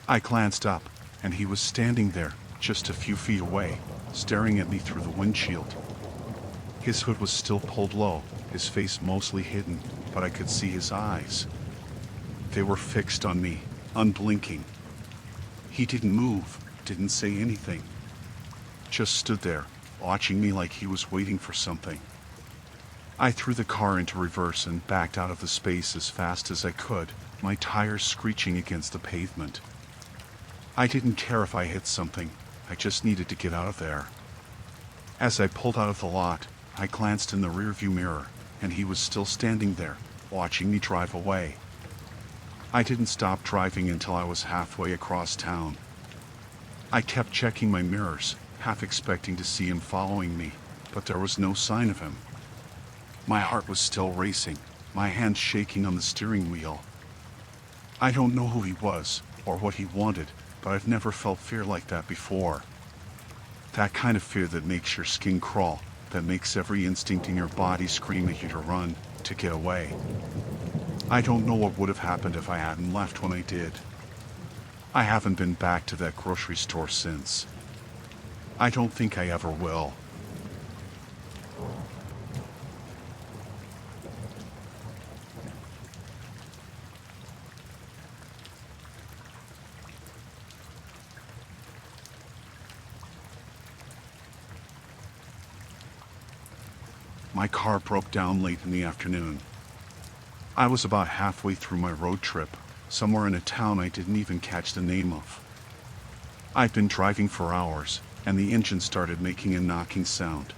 I glanced up, and he was standing there, just a few feet away, staring at me through the windshield. His hood was still pulled low, his face mostly hidden, but I could see his eyes. They were fixed on me, unblinking. He didn't move, didn't say anything. Just stood there, watching me like he was waiting for something. I threw the car into reverse and backed out of the space as fast as I could, my tires screeching against the pavement. I didn't care if I hit something, I just needed to get out of there. As I pulled out of the lot, I glanced in the rearview mirror, and he was still standing there, watching me drive away. I didn't stop driving until I was halfway across town. I kept checking my mirrors, half expecting to see him following me, but there was no sign of him. My heart was still racing, my hands shaking on the steering wheel. I don't know who he was, or what he wanted, but I've never felt fear like that before. That kind of fear that makes your skin crawl, that makes every instinct in your body scream at you to run, to get away. I don't know what would have happened if I hadn't left when I did. I haven't been back to that grocery store since. I don't think I ever will. My car broke down late in the afternoon. I was about halfway through my road trip, somewhere in a town I didn't even catch the name of. I'd been driving for hours, and the engine started making a knocking sound.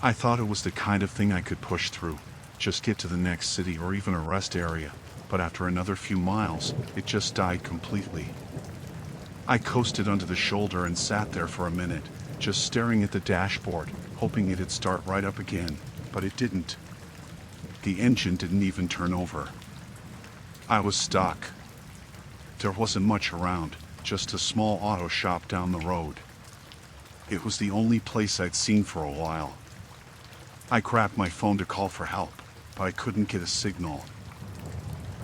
I thought it was the kind of thing I could push through, just get to the next city or even a rest area, but after another few miles, it just died completely. I coasted onto the shoulder and sat there for a minute, just staring at the dashboard, hoping it'd start right up again, but it didn't. The engine didn't even turn over. I was stuck. There wasn't much around, just a small auto shop down the road. It was the only place I'd seen for a while. I grabbed my phone to call for help, but I couldn't get a signal.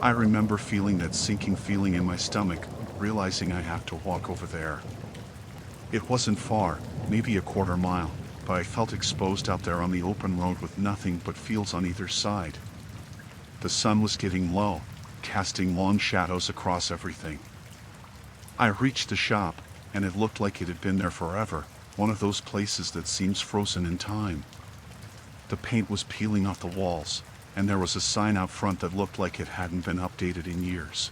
I remember feeling that sinking feeling in my stomach, realizing I'd have to walk over there. It wasn't far, maybe a quarter mile, but I felt exposed out there on the open road with nothing but fields on either side. The sun was getting low, casting long shadows across everything. I reached the shop, and it looked like it had been there forever, one of those places that seems frozen in time. The paint was peeling off the walls, and there was a sign out front that looked like it hadn't been updated in years.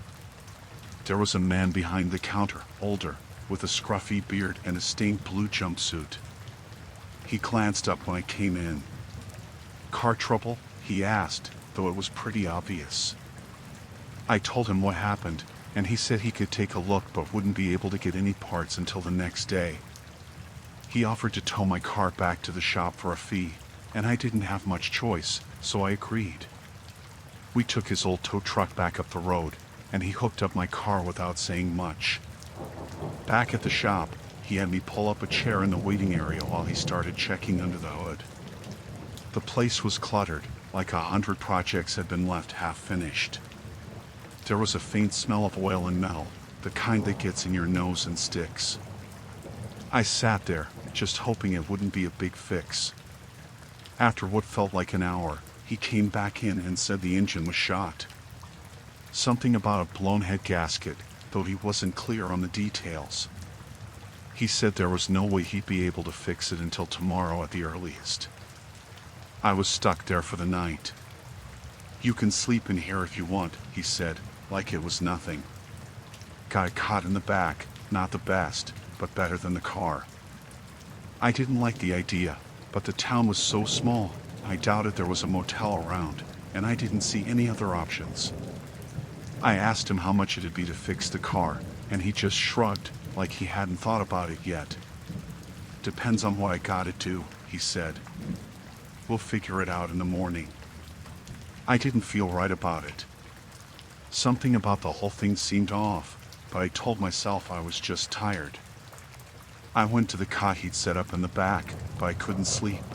There was a man behind the counter, older, with a scruffy beard and a stained blue jumpsuit. He glanced up when I came in. "Car trouble?" he asked, though it was pretty obvious. I told him what happened, and he said he could take a look but wouldn't be able to get any parts until the next day. He offered to tow my car back to the shop for a fee, and I didn't have much choice, so I agreed. We took his old tow truck back up the road, and he hooked up my car without saying much. Back at the shop, he had me pull up a chair in the waiting area while he started checking under the hood. The place was cluttered, like 100 projects had been left half-finished. There was a faint smell of oil and metal, the kind that gets in your nose and sticks. I sat there, just hoping it wouldn't be a big fix. After what felt like an hour, he came back in and said the engine was shot. Something about a blown head gasket, though he wasn't clear on the details. He said there was no way he'd be able to fix it until tomorrow at the earliest. I was stuck there for the night. "You can sleep in here if you want," he said, like it was nothing. Got a cot in the back, not the best, but better than the car. I didn't like the idea, but the town was so small, I doubted there was a motel around, and I didn't see any other options. I asked him how much it'd be to fix the car, and he just shrugged, like he hadn't thought about it yet. "Depends on what I gotta do," he said. "We'll figure it out in the morning." I didn't feel right about it. Something about the whole thing seemed off, but I told myself I was just tired. I went to the cot he'd set up in the back, but I couldn't sleep.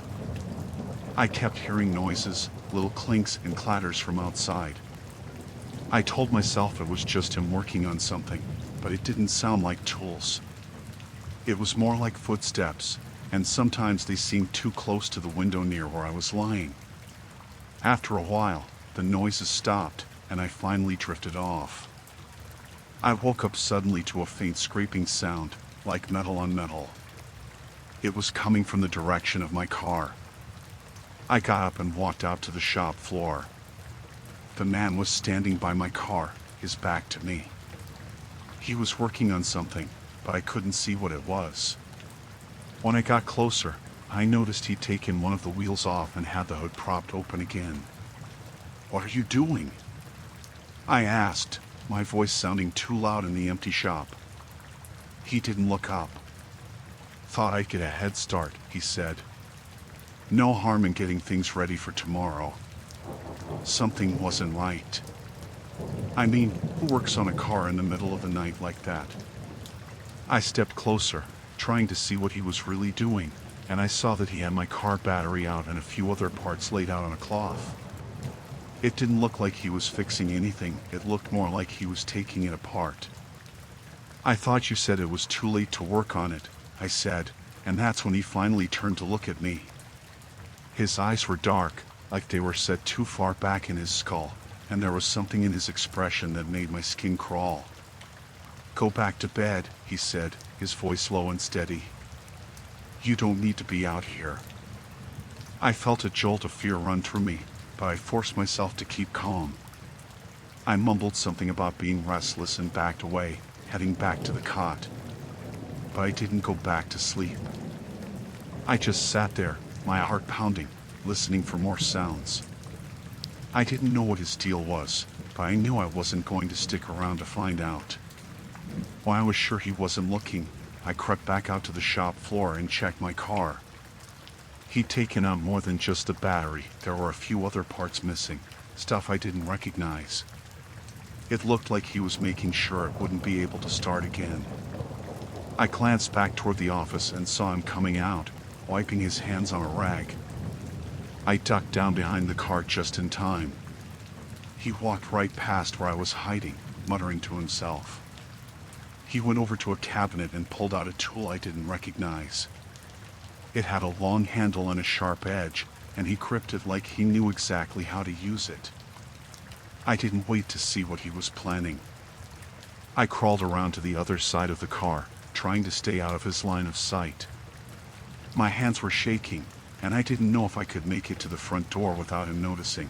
I kept hearing noises, little clinks and clatters from outside. I told myself it was just him working on something, but it didn't sound like tools. It was more like footsteps, and sometimes they seemed too close to the window near where I was lying. After a while, the noises stopped, and I finally drifted off. I woke up suddenly to a faint scraping sound, like metal on metal. It was coming from the direction of my car. I got up and walked out to the shop floor. The man was standing by my car, his back to me. He was working on something, but I couldn't see what it was. When I got closer, I noticed he'd taken one of the wheels off and had the hood propped open again. "What are you doing?" I asked, my voice sounding too loud in the empty shop. He didn't look up. "Thought I'd get a head start," he said. "No harm in getting things ready for tomorrow." Something wasn't right. I mean, who works on a car in the middle of the night like that? I stepped closer, trying to see what he was really doing, and I saw that he had my car battery out and a few other parts laid out on a cloth. It didn't look like he was fixing anything, it looked more like he was taking it apart. "I thought you said it was too late to work on it," I said, and that's when he finally turned to look at me. His eyes were dark, like they were set too far back in his skull, and there was something in his expression that made my skin crawl. "Go back to bed," he said, his voice low and steady. "You don't need to be out here." I felt a jolt of fear run through me, but I forced myself to keep calm. I mumbled something about being restless and backed away, heading back to the cot. But I didn't go back to sleep. I just sat there, my heart pounding, listening for more sounds. I didn't know what his deal was, but I knew I wasn't going to stick around to find out. When I was sure he wasn't looking, I crept back out to the shop floor and checked my car. He'd taken out more than just the battery. There were a few other parts missing, stuff I didn't recognize. It looked like he was making sure it wouldn't be able to start again. I glanced back toward the office and saw him coming out, wiping his hands on a rag. I ducked down behind the car just in time. He walked right past where I was hiding, muttering to himself. He went over to a cabinet and pulled out a tool I didn't recognize. It had a long handle and a sharp edge, and he gripped it like he knew exactly how to use it. I didn't wait to see what he was planning. I crawled around to the other side of the car, trying to stay out of his line of sight. My hands were shaking, and I didn't know if I could make it to the front door without him noticing.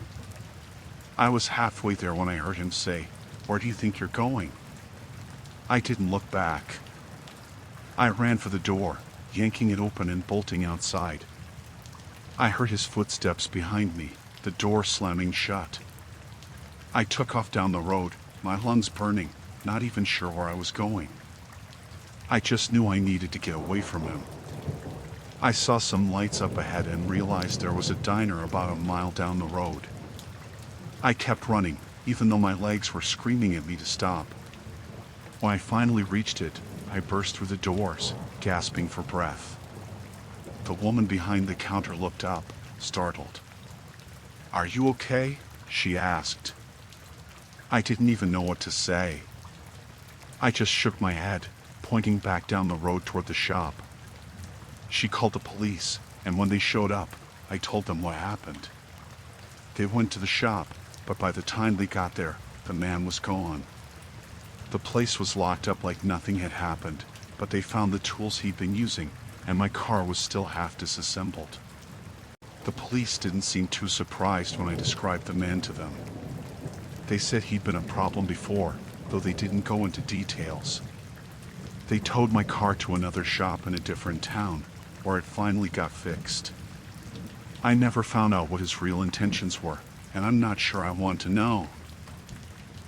I was halfway there when I heard him say, "Where do you think you're going?" I didn't look back. I ran for the door, yanking it open and bolting outside. I heard his footsteps behind me, the door slamming shut. I took off down the road, my lungs burning, not even sure where I was going. I just knew I needed to get away from him. I saw some lights up ahead and realized there was a diner about a mile down the road. I kept running, even though my legs were screaming at me to stop. When I finally reached it, I burst through the doors, gasping for breath. The woman behind the counter looked up, startled. "Are you okay?" she asked. I didn't even know what to say. I just shook my head, pointing back down the road toward the shop. She called the police, and when they showed up, I told them what happened. They went to the shop, but by the time they got there, the man was gone. The place was locked up like nothing had happened, but they found the tools he'd been using, and my car was still half disassembled. The police didn't seem too surprised when I described the man to them. They said he'd been a problem before, though they didn't go into details. They towed my car to another shop in a different town, where it finally got fixed. I never found out what his real intentions were, and I'm not sure I want to know.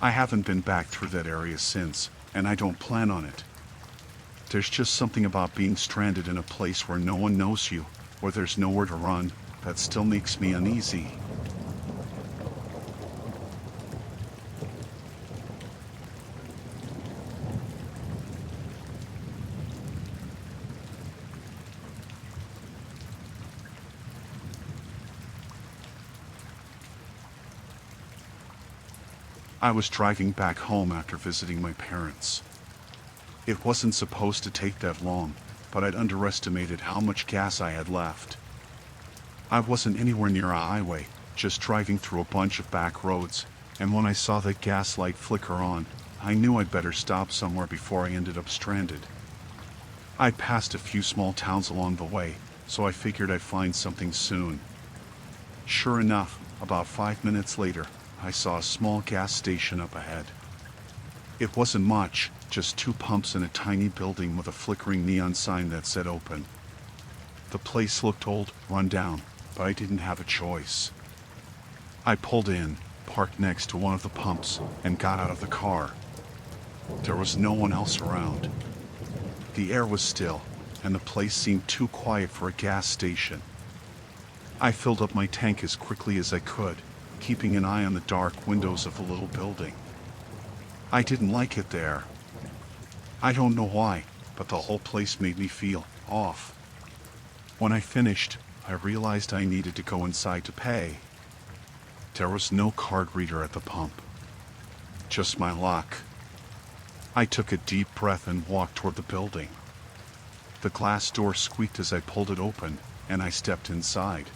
I haven't been back through that area since, and I don't plan on it. There's just something about being stranded in a place where no one knows you, where there's nowhere to run, that still makes me uneasy. I was driving back home after visiting my parents. It wasn't supposed to take that long, but I'd underestimated how much gas I had left. I wasn't anywhere near a highway, just driving through a bunch of back roads, and when I saw that gas light flicker on, I knew I'd better stop somewhere before I ended up stranded. I'd passed a few small towns along the way, so I figured I'd find something soon. Sure enough, about 5 minutes later, I saw a small gas station up ahead. It wasn't much, just 2 pumps in a tiny building with a flickering neon sign that said open. The place looked old, run down, but I didn't have a choice. I pulled in, parked next to one of the pumps, and got out of the car. There was no one else around. The air was still, and the place seemed too quiet for a gas station. I filled up my tank as quickly as I could, keeping an eye on the dark windows of the little building. I didn't like it there. I don't know why, but the whole place made me feel off. When I finished, I realized I needed to go inside to pay. There was no card reader at the pump. Just my luck. I took a deep breath and walked toward the building. The glass door squeaked as I pulled it open, and I stepped inside.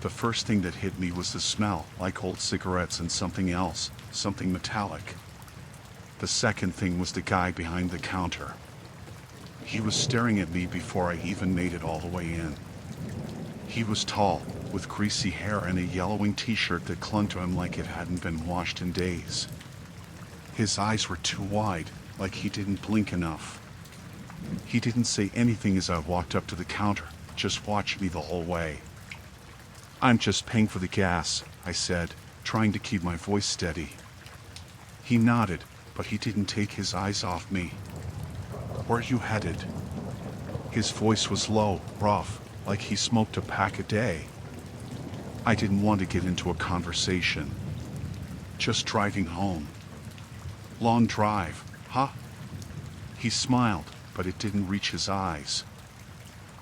The first thing that hit me was the smell, like old cigarettes and something else, something metallic. The second thing was the guy behind the counter. He was staring at me before I even made it all the way in. He was tall, with greasy hair and a yellowing t-shirt that clung to him like it hadn't been washed in days. His eyes were too wide, like he didn't blink enough. He didn't say anything as I walked up to the counter, just watched me the whole way. "I'm just paying for the gas," I said, trying to keep my voice steady. He nodded, but he didn't take his eyes off me. "Where are you headed?" His voice was low, rough, like he smoked a pack a day. I didn't want to get into a conversation. "Just driving home." "Long drive, huh?" He smiled, but it didn't reach his eyes.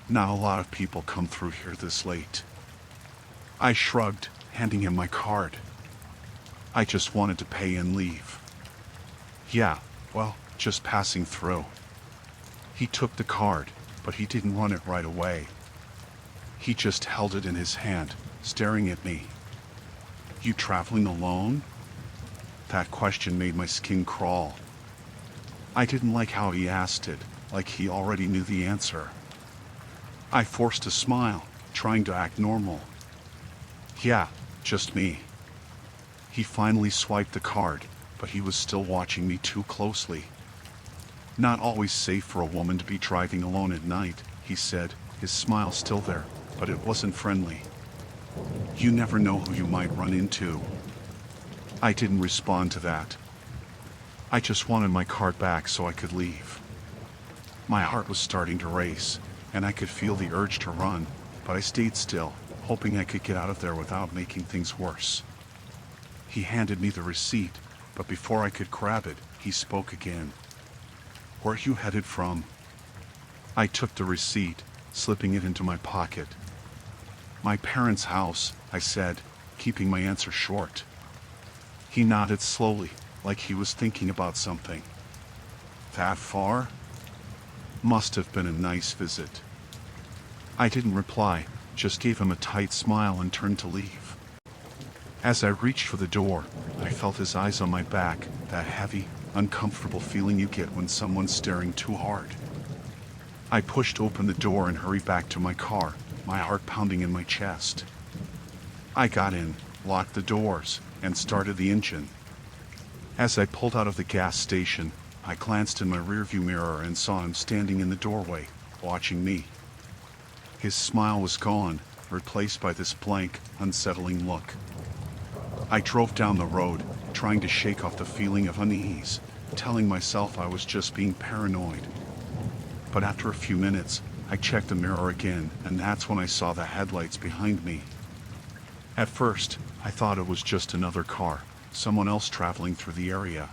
"Not a lot of people come through here this late." I shrugged, handing him my card. "I just wanted to pay and leave." "Yeah, well, just passing through." He took the card, but he didn't run it right away. He just held it in his hand, staring at me. "You traveling alone?" That question made my skin crawl. I didn't like how he asked it, like he already knew the answer. I forced a smile, trying to act normal. "Yeah, just me." He finally swiped the card, but he was still watching me too closely. "Not always safe for a woman to be driving alone at night," he said, his smile still there, but it wasn't friendly. "You never know who you might run into." I didn't respond to that. I just wanted my card back so I could leave. My heart was starting to race, and I could feel the urge to run, but I stayed still, hoping I could get out of there without making things worse. He handed me the receipt, but before I could grab it, he spoke again. "Where are you headed from?" I took the receipt, slipping it into my pocket. "My parents' house," I said, keeping my answer short. He nodded slowly, like he was thinking about something. "That far?" Must have been a nice visit. I didn't reply, just gave him a tight smile and turned to leave. As I reached for the door, I felt his eyes on my back, that heavy, uncomfortable feeling you get when someone's staring too hard. I pushed open the door and hurried back to my car, my heart pounding in my chest. I got in, locked the doors, and started the engine. As I pulled out of the gas station, I glanced in my rearview mirror and saw him standing in the doorway, watching me. His smile was gone, replaced by this blank, unsettling look. I drove down the road, trying to shake off the feeling of unease, telling myself I was just being paranoid. But after a few minutes, I checked the mirror again, and that's when I saw the headlights behind me. At first, I thought it was just another car, someone else traveling through the area.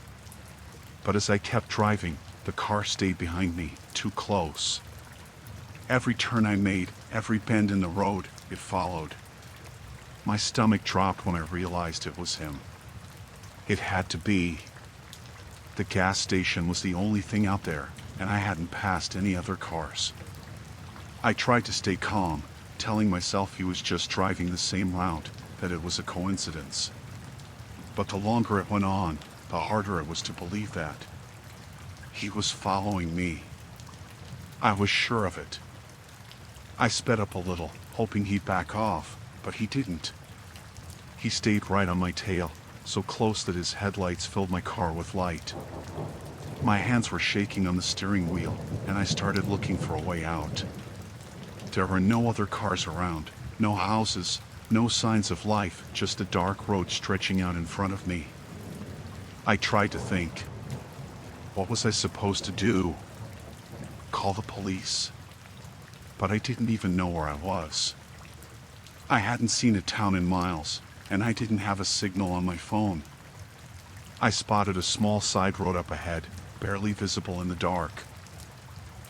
But as I kept driving, the car stayed behind me, too close. Every turn I made, every bend in the road, it followed. My stomach dropped when I realized it was him. It had to be. The gas station was the only thing out there, and I hadn't passed any other cars. I tried to stay calm, telling myself he was just driving the same route, that it was a coincidence. But the longer it went on, the harder it was to believe that. He was following me. I was sure of it. I sped up a little, hoping he'd back off, but he didn't. He stayed right on my tail, so close that his headlights filled my car with light. My hands were shaking on the steering wheel, and I started looking for a way out. There were no other cars around, no houses, no signs of life, just a dark road stretching out in front of me. I tried to think. What was I supposed to do? Call the police? But I didn't even know where I was. I hadn't seen a town in miles, and I didn't have a signal on my phone. I spotted a small side road up ahead, barely visible in the dark.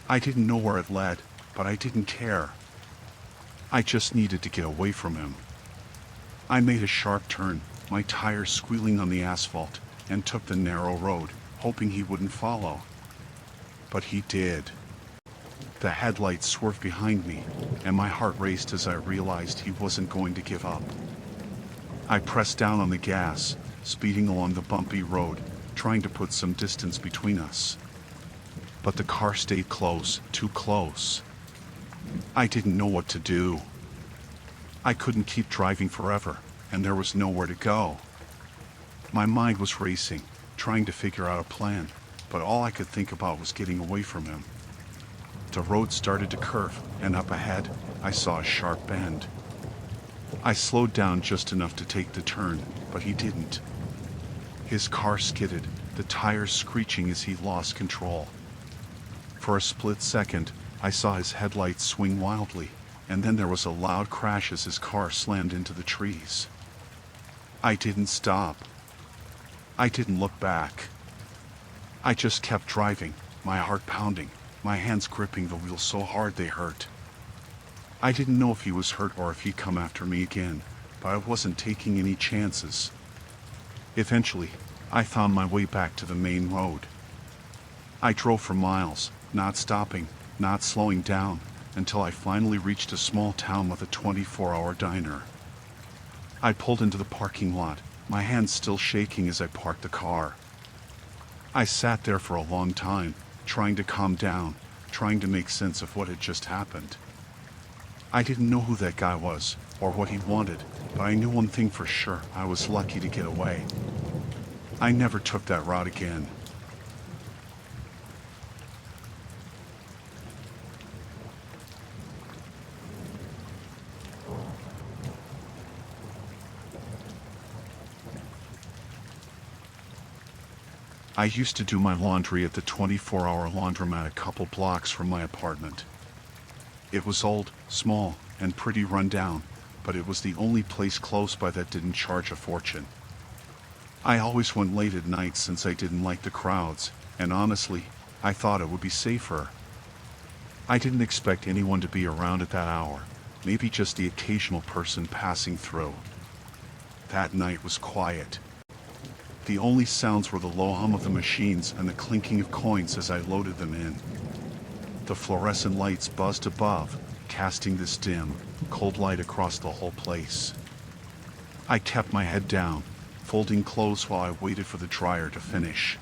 I didn't know where it led, but I didn't care. I just needed to get away from him. I made a sharp turn, my tires squealing on the asphalt, and took the narrow road, hoping he wouldn't follow. But he did. The headlights swerved behind me, and my heart raced as I realized he wasn't going to give up. I pressed down on the gas, speeding along the bumpy road, trying to put some distance between us. But the car stayed close, too close. I didn't know what to do. I couldn't keep driving forever, and there was nowhere to go. My mind was racing, trying to figure out a plan, but all I could think about was getting away from him. The road started to curve, and up ahead, I saw a sharp bend. I slowed down just enough to take the turn, but he didn't. His car skidded, the tires screeching as he lost control. For a split second, I saw his headlights swing wildly, and then there was a loud crash as his car slammed into the trees. I didn't stop. I didn't look back. I just kept driving, my heart pounding, my hands gripping the wheel so hard they hurt. I didn't know if he was hurt or if he'd come after me again, but I wasn't taking any chances. Eventually, I found my way back to the main road. I drove for miles, not stopping, not slowing down, until I finally reached a small town with a 24-hour diner. I pulled into the parking lot, my hands still shaking as I parked the car. I sat there for a long time, trying to calm down, trying to make sense of what had just happened. I didn't know who that guy was, or what he wanted, but I knew one thing for sure: I was lucky to get away. I never took that route again. I used to do my laundry at the 24-hour laundromat a couple blocks from my apartment. It was old, small, and pretty run down, but it was the only place close by that didn't charge a fortune. I always went late at night since I didn't like the crowds, and honestly, I thought it would be safer. I didn't expect anyone to be around at that hour, maybe just the occasional person passing through. That night was quiet. The only sounds were the low hum of the machines and the clinking of coins as I loaded them in. The fluorescent lights buzzed above, casting this dim, cold light across the whole place. I kept my head down, folding clothes while I waited for the dryer to finish.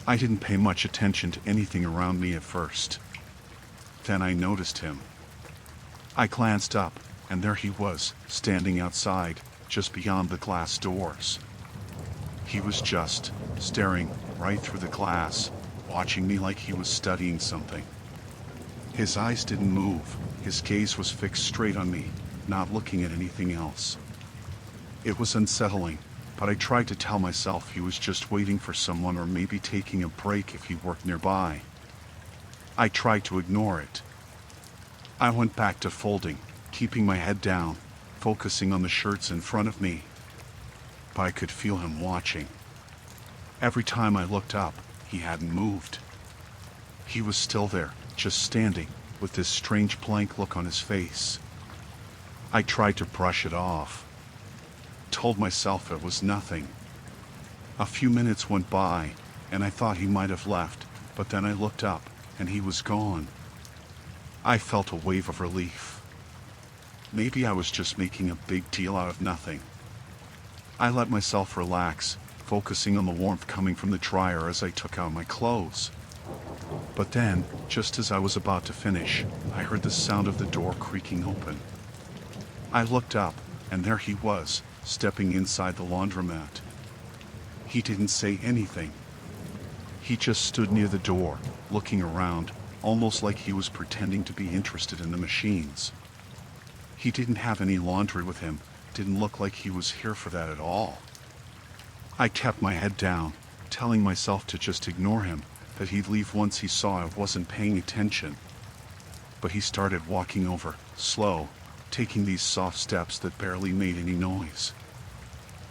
I didn't pay much attention to anything around me at first. Then I noticed him. I glanced up, and there he was, standing outside, just beyond the glass doors. He was just staring right through the glass, watching me like he was studying something. His eyes didn't move, his gaze was fixed straight on me, not looking at anything else. It was unsettling, but I tried to tell myself he was just waiting for someone or maybe taking a break if he worked nearby. I tried to ignore it. I went back to folding, keeping my head down, focusing on the shirts in front of me. But I could feel him watching. Every time I looked up, he hadn't moved. He was still there, just standing, with this strange blank look on his face. I tried to brush it off. Told myself it was nothing. A few minutes went by, and I thought he might have left, but then I looked up, and he was gone. I felt a wave of relief. Maybe I was just making a big deal out of nothing. I let myself relax, focusing on the warmth coming from the dryer as I took out my clothes. But then, just as I was about to finish, I heard the sound of the door creaking open. I looked up, and there he was, stepping inside the laundromat. He didn't say anything. He just stood near the door, looking around, almost like he was pretending to be interested in the machines. He didn't have any laundry with him, didn't look like he was here for that at all. I kept my head down, telling myself to just ignore him, that he'd leave once he saw I wasn't paying attention. But he started walking over, slow, taking these soft steps that barely made any noise.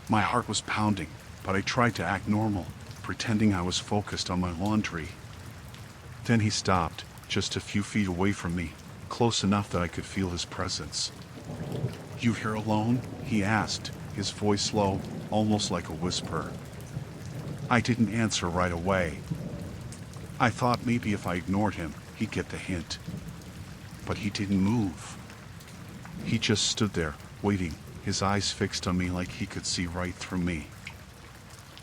My heart was pounding, but I tried to act normal, pretending I was focused on my laundry. Then he stopped, just a few feet away from me, close enough that I could feel his presence. "You here alone?" he asked, his voice low, almost like a whisper. I didn't answer right away. I thought maybe if I ignored him, he'd get the hint. But he didn't move. He just stood there, waiting, his eyes fixed on me like he could see right through me.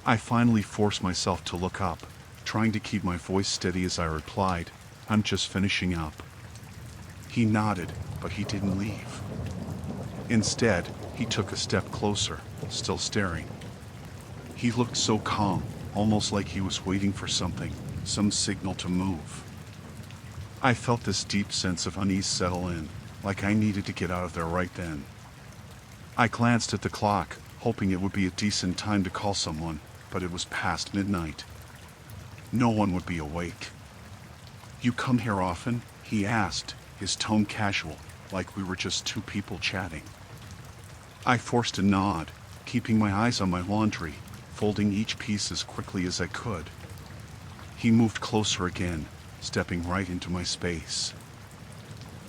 I finally forced myself to look up, trying to keep my voice steady as I replied, "I'm just finishing up." He nodded, but he didn't leave. Instead, he took a step closer, still staring. He looked so calm, almost like he was waiting for something, some signal to move. I felt this deep sense of unease settle in, like I needed to get out of there right then. I glanced at the clock, hoping it would be a decent time to call someone, but it was past midnight. No one would be awake. "You come here often?" he asked, his tone casual, like we were just two people chatting. I forced a nod, keeping my eyes on my laundry, folding each piece as quickly as I could. He moved closer again, stepping right into my space.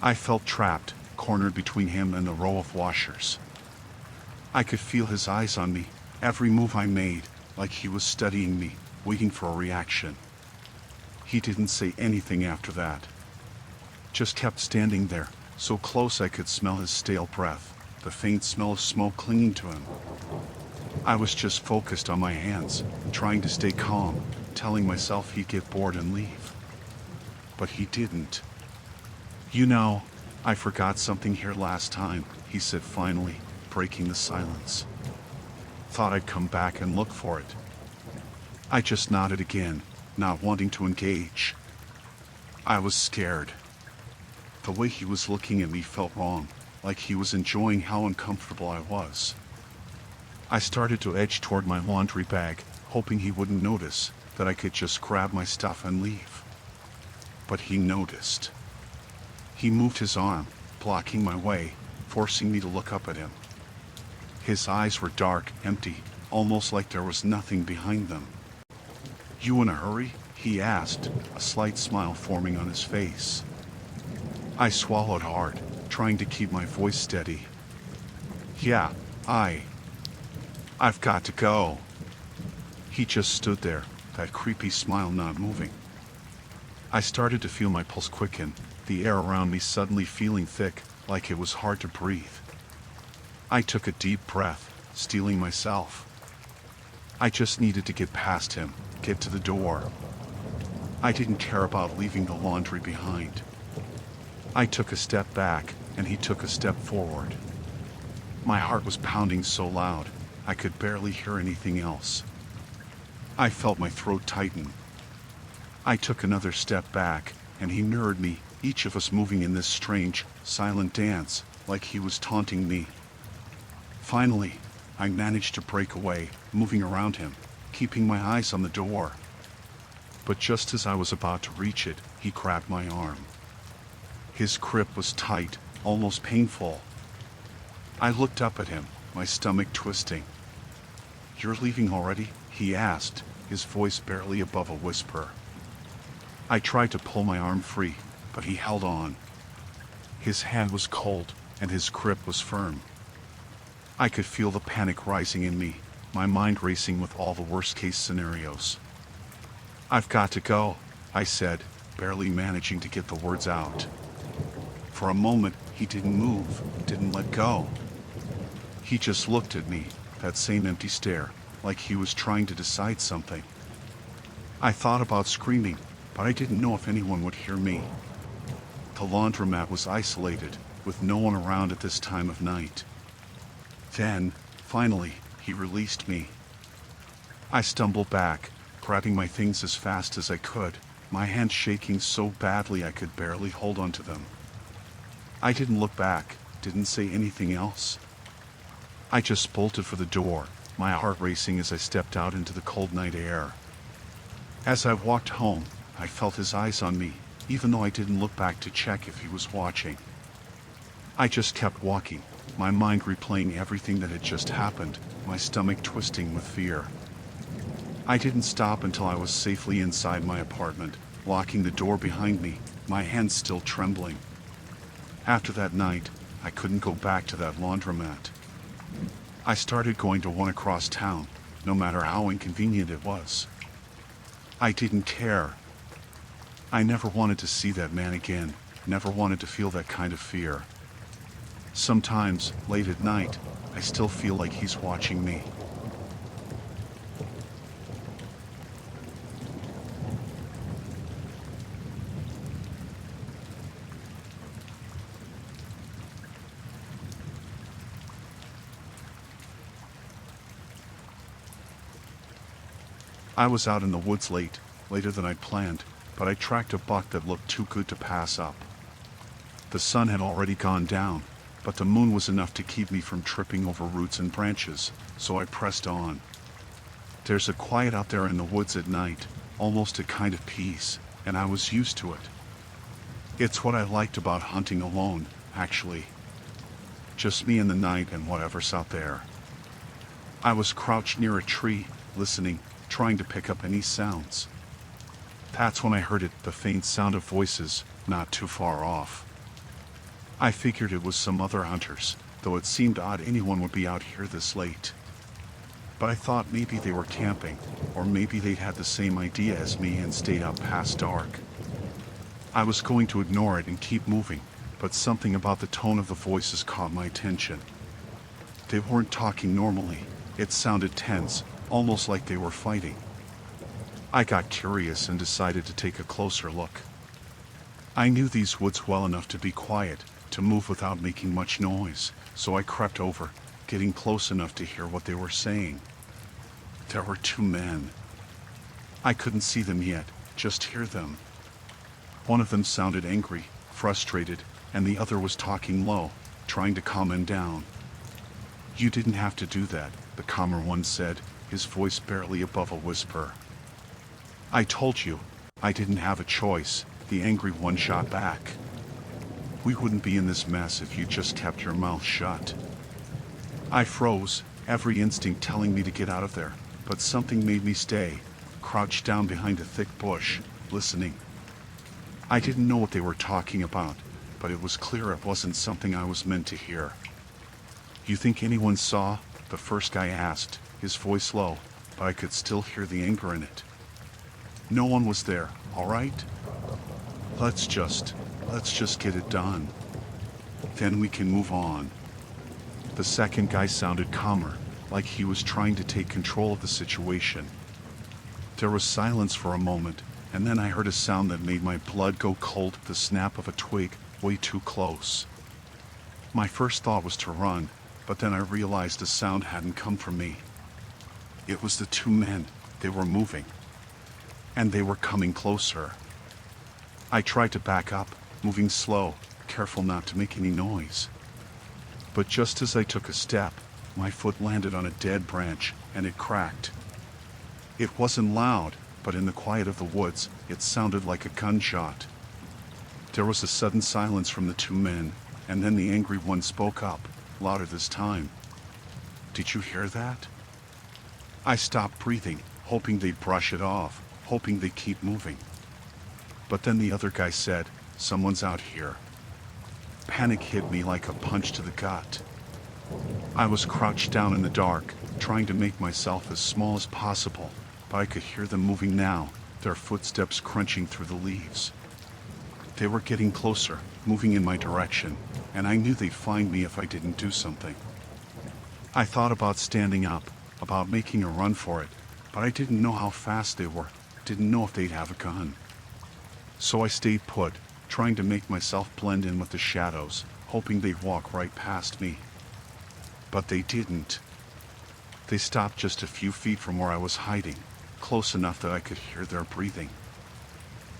I felt trapped, cornered between him and the row of washers. I could feel his eyes on me, every move I made, like he was studying me, waiting for a reaction. He didn't say anything after that. Just kept standing there, so close I could smell his stale breath, the faint smell of smoke clinging to him. I was just focused on my hands, trying to stay calm, telling myself he'd get bored and leave. But he didn't. "You know, I forgot something here last time," he said finally, breaking the silence. "Thought I'd come back and look for it." I just nodded again, not wanting to engage. I was scared. The way he was looking at me felt wrong, like he was enjoying how uncomfortable I was. I started to edge toward my laundry bag, hoping he wouldn't notice, that I could just grab my stuff and leave. But he noticed. He moved his arm, blocking my way, forcing me to look up at him. His eyes were dark, empty, almost like there was nothing behind them. "You in a hurry?" he asked, a slight smile forming on his face. I swallowed hard, trying to keep my voice steady. "Yeah, I've got to go." He just stood there, that creepy smile not moving. I started to feel my pulse quicken, the air around me suddenly feeling thick, like it was hard to breathe. I took a deep breath, steeling myself. I just needed to get past him, get to the door, I didn't care about leaving the laundry behind. I took a step back, and he took a step forward. My heart was pounding so loud, I could barely hear anything else. I felt my throat tighten. I took another step back, and he mirrored me, each of us moving in this strange, silent dance, like he was taunting me. Finally, I managed to break away, moving around him, keeping my eyes on the door. But just as I was about to reach it, he grabbed my arm. His grip was tight, almost painful. I looked up at him, my stomach twisting. "You're leaving already?" he asked, his voice barely above a whisper. I tried to pull my arm free, but he held on. His hand was cold, and his grip was firm. I could feel the panic rising in me, my mind racing with all the worst-case scenarios. "I've got to go," I said, barely managing to get the words out. For a moment, he didn't move, didn't let go. He just looked at me, that same empty stare, like he was trying to decide something. I thought about screaming, but I didn't know if anyone would hear me. The laundromat was isolated, with no one around at this time of night. Then, finally, he released me. I stumbled back, grabbing my things as fast as I could, my hands shaking so badly I could barely hold onto them. I didn't look back, didn't say anything else. I just bolted for the door, my heart racing as I stepped out into the cold night air. As I walked home, I felt his eyes on me, even though I didn't look back to check if he was watching. I just kept walking, my mind replaying everything that had just happened, my stomach twisting with fear. I didn't stop until I was safely inside my apartment, locking the door behind me, my hands still trembling. After that night, I couldn't go back to that laundromat. I started going to one across town, no matter how inconvenient it was. I didn't care. I never wanted to see that man again, never wanted to feel that kind of fear. Sometimes, late at night, I still feel like he's watching me. I was out in the woods later than I'd planned, but I tracked a buck that looked too good to pass up. The sun had already gone down, but the moon was enough to keep me from tripping over roots and branches, so I pressed on. There's a quiet out there in the woods at night, almost a kind of peace, and I was used to it. It's what I liked about hunting alone, actually. Just me in the night and whatever's out there. I was crouched near a tree, listening, trying to pick up any sounds. That's when I heard it, the faint sound of voices, not too far off. I figured it was some other hunters, though it seemed odd anyone would be out here this late. But I thought maybe they were camping, or maybe they'd had the same idea as me and stayed up past dark. I was going to ignore it and keep moving, but something about the tone of the voices caught my attention. They weren't talking normally. It sounded tense, almost like they were fighting. I got curious and decided to take a closer look. I knew these woods well enough to be quiet, to move without making much noise, so I crept over, getting close enough to hear what they were saying. There were two men. I couldn't see them yet, just hear them. One of them sounded angry, frustrated, and the other was talking low, trying to calm him down. "You didn't have to do that," the calmer one said, his voice barely above a whisper. "I told you, I didn't have a choice," the angry one shot back. "We wouldn't be in this mess if you just kept your mouth shut." I froze, every instinct telling me to get out of there, but something made me stay, crouched down behind a thick bush, listening. I didn't know what they were talking about, but it was clear it wasn't something I was meant to hear. "You think anyone saw?" the first guy asked, his voice low, but I could still hear the anger in it. "No one was there, all right? Let's just get it done. Then we can move on." The second guy sounded calmer, like he was trying to take control of the situation. There was silence for a moment, and then I heard a sound that made my blood go cold, the snap of a twig, way too close. My first thought was to run, but then I realized the sound hadn't come from me. It was the two men. They were moving. And they were coming closer. I tried to back up, moving slow, careful not to make any noise. But just as I took a step, my foot landed on a dead branch, and it cracked. It wasn't loud, but in the quiet of the woods, it sounded like a gunshot. There was a sudden silence from the two men, and then the angry one spoke up, louder this time. "Did you hear that?" I stopped breathing, hoping they'd brush it off, hoping they'd keep moving. But then the other guy said, "Someone's out here." Panic hit me like a punch to the gut. I was crouched down in the dark, trying to make myself as small as possible, but I could hear them moving now, their footsteps crunching through the leaves. They were getting closer, moving in my direction, and I knew they'd find me if I didn't do something. I thought about standing up, about making a run for it, but I didn't know how fast they were, didn't know if they'd have a gun. So I stayed put, trying to make myself blend in with the shadows, hoping they'd walk right past me. But they didn't. They stopped just a few feet from where I was hiding, close enough that I could hear their breathing.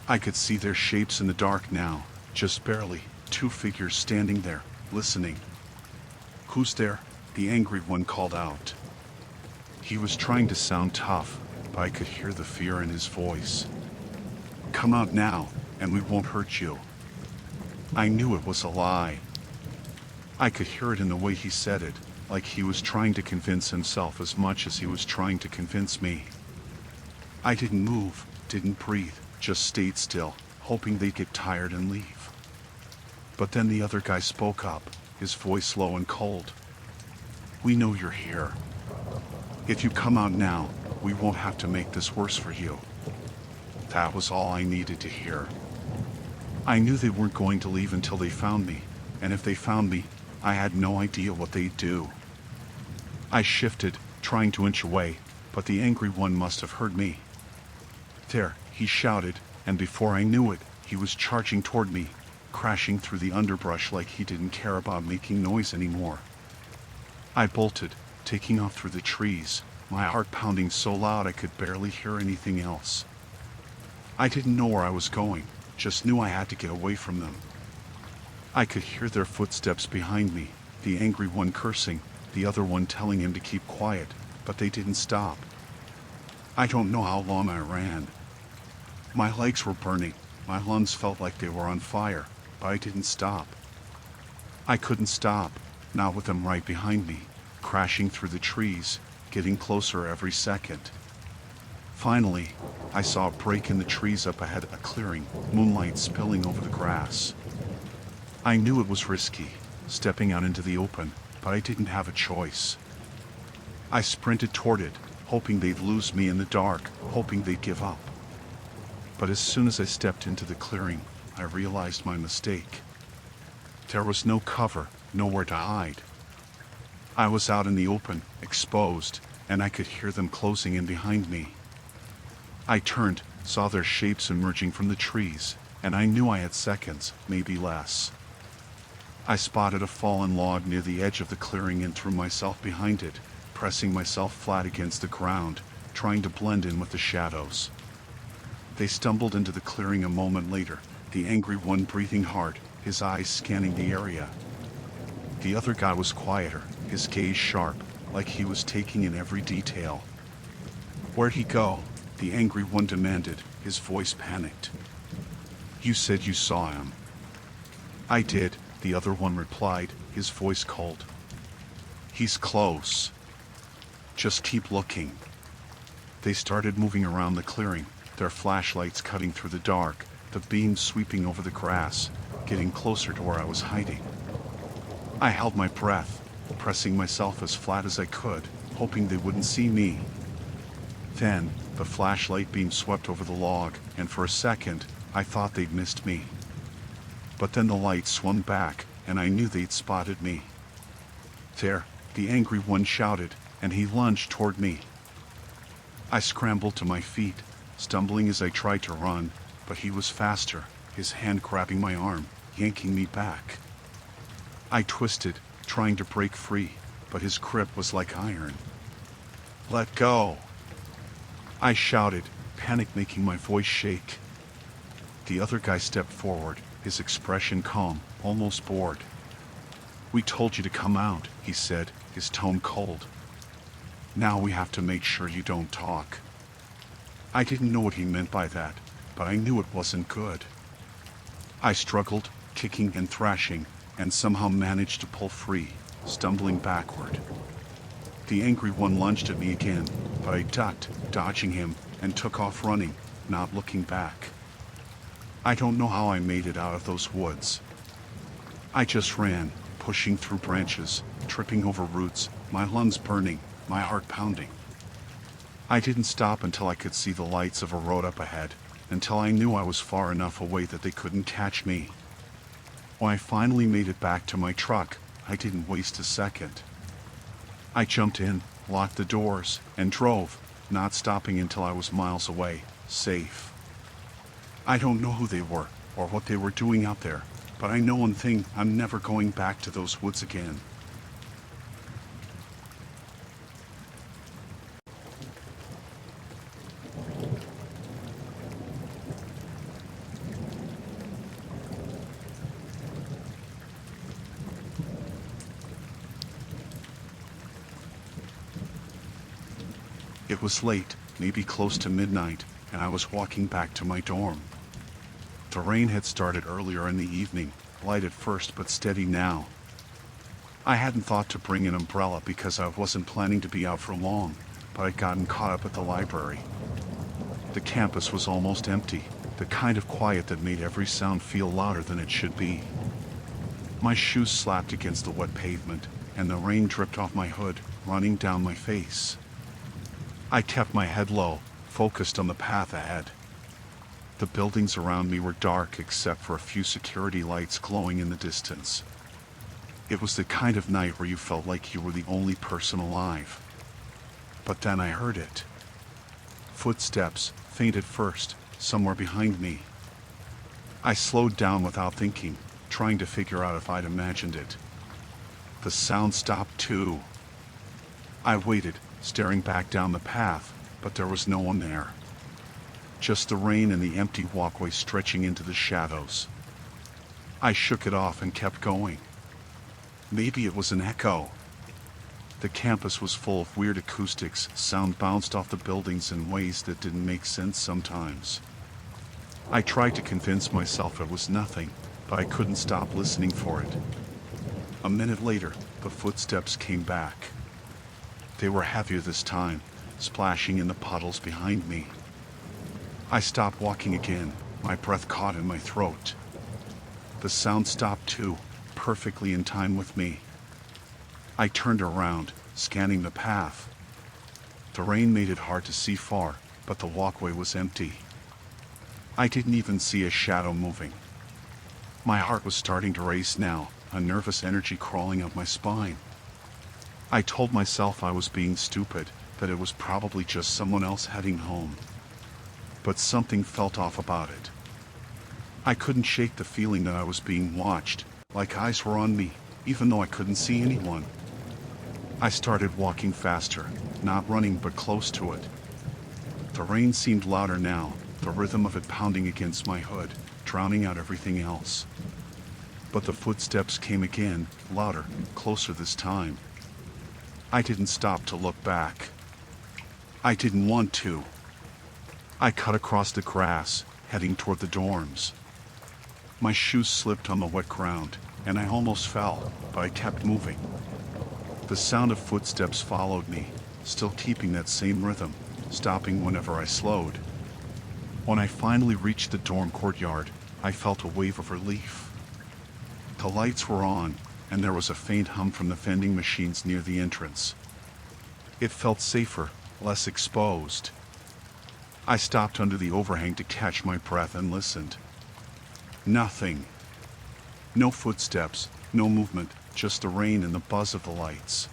I could see their shapes in the dark now, just barely, two figures standing there, listening. "Who's there?" the angry one called out. He was trying to sound tough, but I could hear the fear in his voice. "Come out now, and we won't hurt you." I knew it was a lie. I could hear it in the way he said it, like he was trying to convince himself as much as he was trying to convince me. I didn't move, didn't breathe, just stayed still, hoping they'd get tired and leave. But then the other guy spoke up, his voice low and cold. "We know you're here. If you come out now, we won't have to make this worse for you." That was all I needed to hear. I knew they weren't going to leave until they found me, and if they found me, I had no idea what they'd do. I shifted, trying to inch away, but the angry one must have heard me. "There," he shouted, and before I knew it, he was charging toward me, crashing through the underbrush like he didn't care about making noise anymore. I bolted, taking off through the trees, my heart pounding so loud I could barely hear anything else. I didn't know where I was going, just knew I had to get away from them. I could hear their footsteps behind me, the angry one cursing, the other one telling him to keep quiet, but they didn't stop. I don't know how long I ran. My legs were burning, my lungs felt like they were on fire, but I didn't stop. I couldn't stop, not with them right behind me, crashing through the trees, getting closer every second. Finally, I saw a break in the trees up ahead, a clearing, moonlight spilling over the grass. I knew it was risky, stepping out into the open, but I didn't have a choice. I sprinted toward it, hoping they'd lose me in the dark, hoping they'd give up. But as soon as I stepped into the clearing, I realized my mistake. There was no cover, nowhere to hide. I was out in the open, exposed, and I could hear them closing in behind me. I turned, saw their shapes emerging from the trees, and I knew I had seconds, maybe less. I spotted a fallen log near the edge of the clearing and threw myself behind it, pressing myself flat against the ground, trying to blend in with the shadows. They stumbled into the clearing a moment later, the angry one breathing hard, his eyes scanning the area. The other guy was quieter, his gaze sharp, like he was taking in every detail. "Where'd he go?" the angry one demanded, his voice panicked. "You said you saw him." "I did," the other one replied, his voice cold. "He's close. Just keep looking." They started moving around the clearing, their flashlights cutting through the dark, the beams sweeping over the grass, getting closer to where I was hiding. I held my breath, pressing myself as flat as I could, hoping they wouldn't see me. Then, the flashlight beam swept over the log, and for a second, I thought they'd missed me. But then the light swung back, and I knew they'd spotted me. "There," the angry one shouted, and he lunged toward me. I scrambled to my feet, stumbling as I tried to run, but he was faster, his hand grabbing my arm, yanking me back. I twisted, trying to break free, but his grip was like iron. "Let go!" I shouted, panic making my voice shake. The other guy stepped forward, his expression calm, almost bored. "We told you to come out," he said, his tone cold. "Now we have to make sure you don't talk." I didn't know what he meant by that, but I knew it wasn't good. I struggled, kicking and thrashing, and somehow managed to pull free, stumbling backward. The angry one lunged at me again, but I ducked, dodging him, and took off running, not looking back. I don't know how I made it out of those woods. I just ran, pushing through branches, tripping over roots, my lungs burning, my heart pounding. I didn't stop until I could see the lights of a road up ahead, until I knew I was far enough away that they couldn't catch me. When I finally made it back to my truck, I didn't waste a second. I jumped in, locked the doors, and drove, not stopping until I was miles away, safe. I don't know who they were, or what they were doing out there, but I know one thing: I'm never going back to those woods again. It was late, maybe close to midnight, and I was walking back to my dorm. The rain had started earlier in the evening, light at first but steady now. I hadn't thought to bring an umbrella because I wasn't planning to be out for long, but I'd gotten caught up at the library. The campus was almost empty, the kind of quiet that made every sound feel louder than it should be. My shoes slapped against the wet pavement, and the rain dripped off my hood, running down my face. I kept my head low, focused on the path ahead. The buildings around me were dark except for a few security lights glowing in the distance. It was the kind of night where you felt like you were the only person alive. But then I heard it. Footsteps, faint at first, somewhere behind me. I slowed down without thinking, trying to figure out if I'd imagined it. The sound stopped too. I waited, staring back down the path, but there was no one there. Just the rain and the empty walkway stretching into the shadows. I shook it off and kept going. Maybe it was an echo. The campus was full of weird acoustics, sound bounced off the buildings in ways that didn't make sense sometimes. I tried to convince myself it was nothing, but I couldn't stop listening for it. A minute later, the footsteps came back. They were heavier this time, splashing in the puddles behind me. I stopped walking again, my breath caught in my throat. The sound stopped too, perfectly in time with me. I turned around, scanning the path. The rain made it hard to see far, but the walkway was empty. I didn't even see a shadow moving. My heart was starting to race now, a nervous energy crawling up my spine. I told myself I was being stupid, that it was probably just someone else heading home. But something felt off about it. I couldn't shake the feeling that I was being watched, like eyes were on me, even though I couldn't see anyone. I started walking faster, not running but close to it. The rain seemed louder now, the rhythm of it pounding against my hood, drowning out everything else. But the footsteps came again, louder, closer this time. I didn't stop to look back. I didn't want to. I cut across the grass, heading toward the dorms. My shoes slipped on the wet ground, and I almost fell, but I kept moving. The sound of footsteps followed me, still keeping that same rhythm, stopping whenever I slowed. When I finally reached the dorm courtyard, I felt a wave of relief. The lights were on, and there was a faint hum from the vending machines near the entrance. It felt safer, less exposed. I stopped under the overhang to catch my breath and listened. Nothing. No footsteps, no movement, just the rain and the buzz of the lights.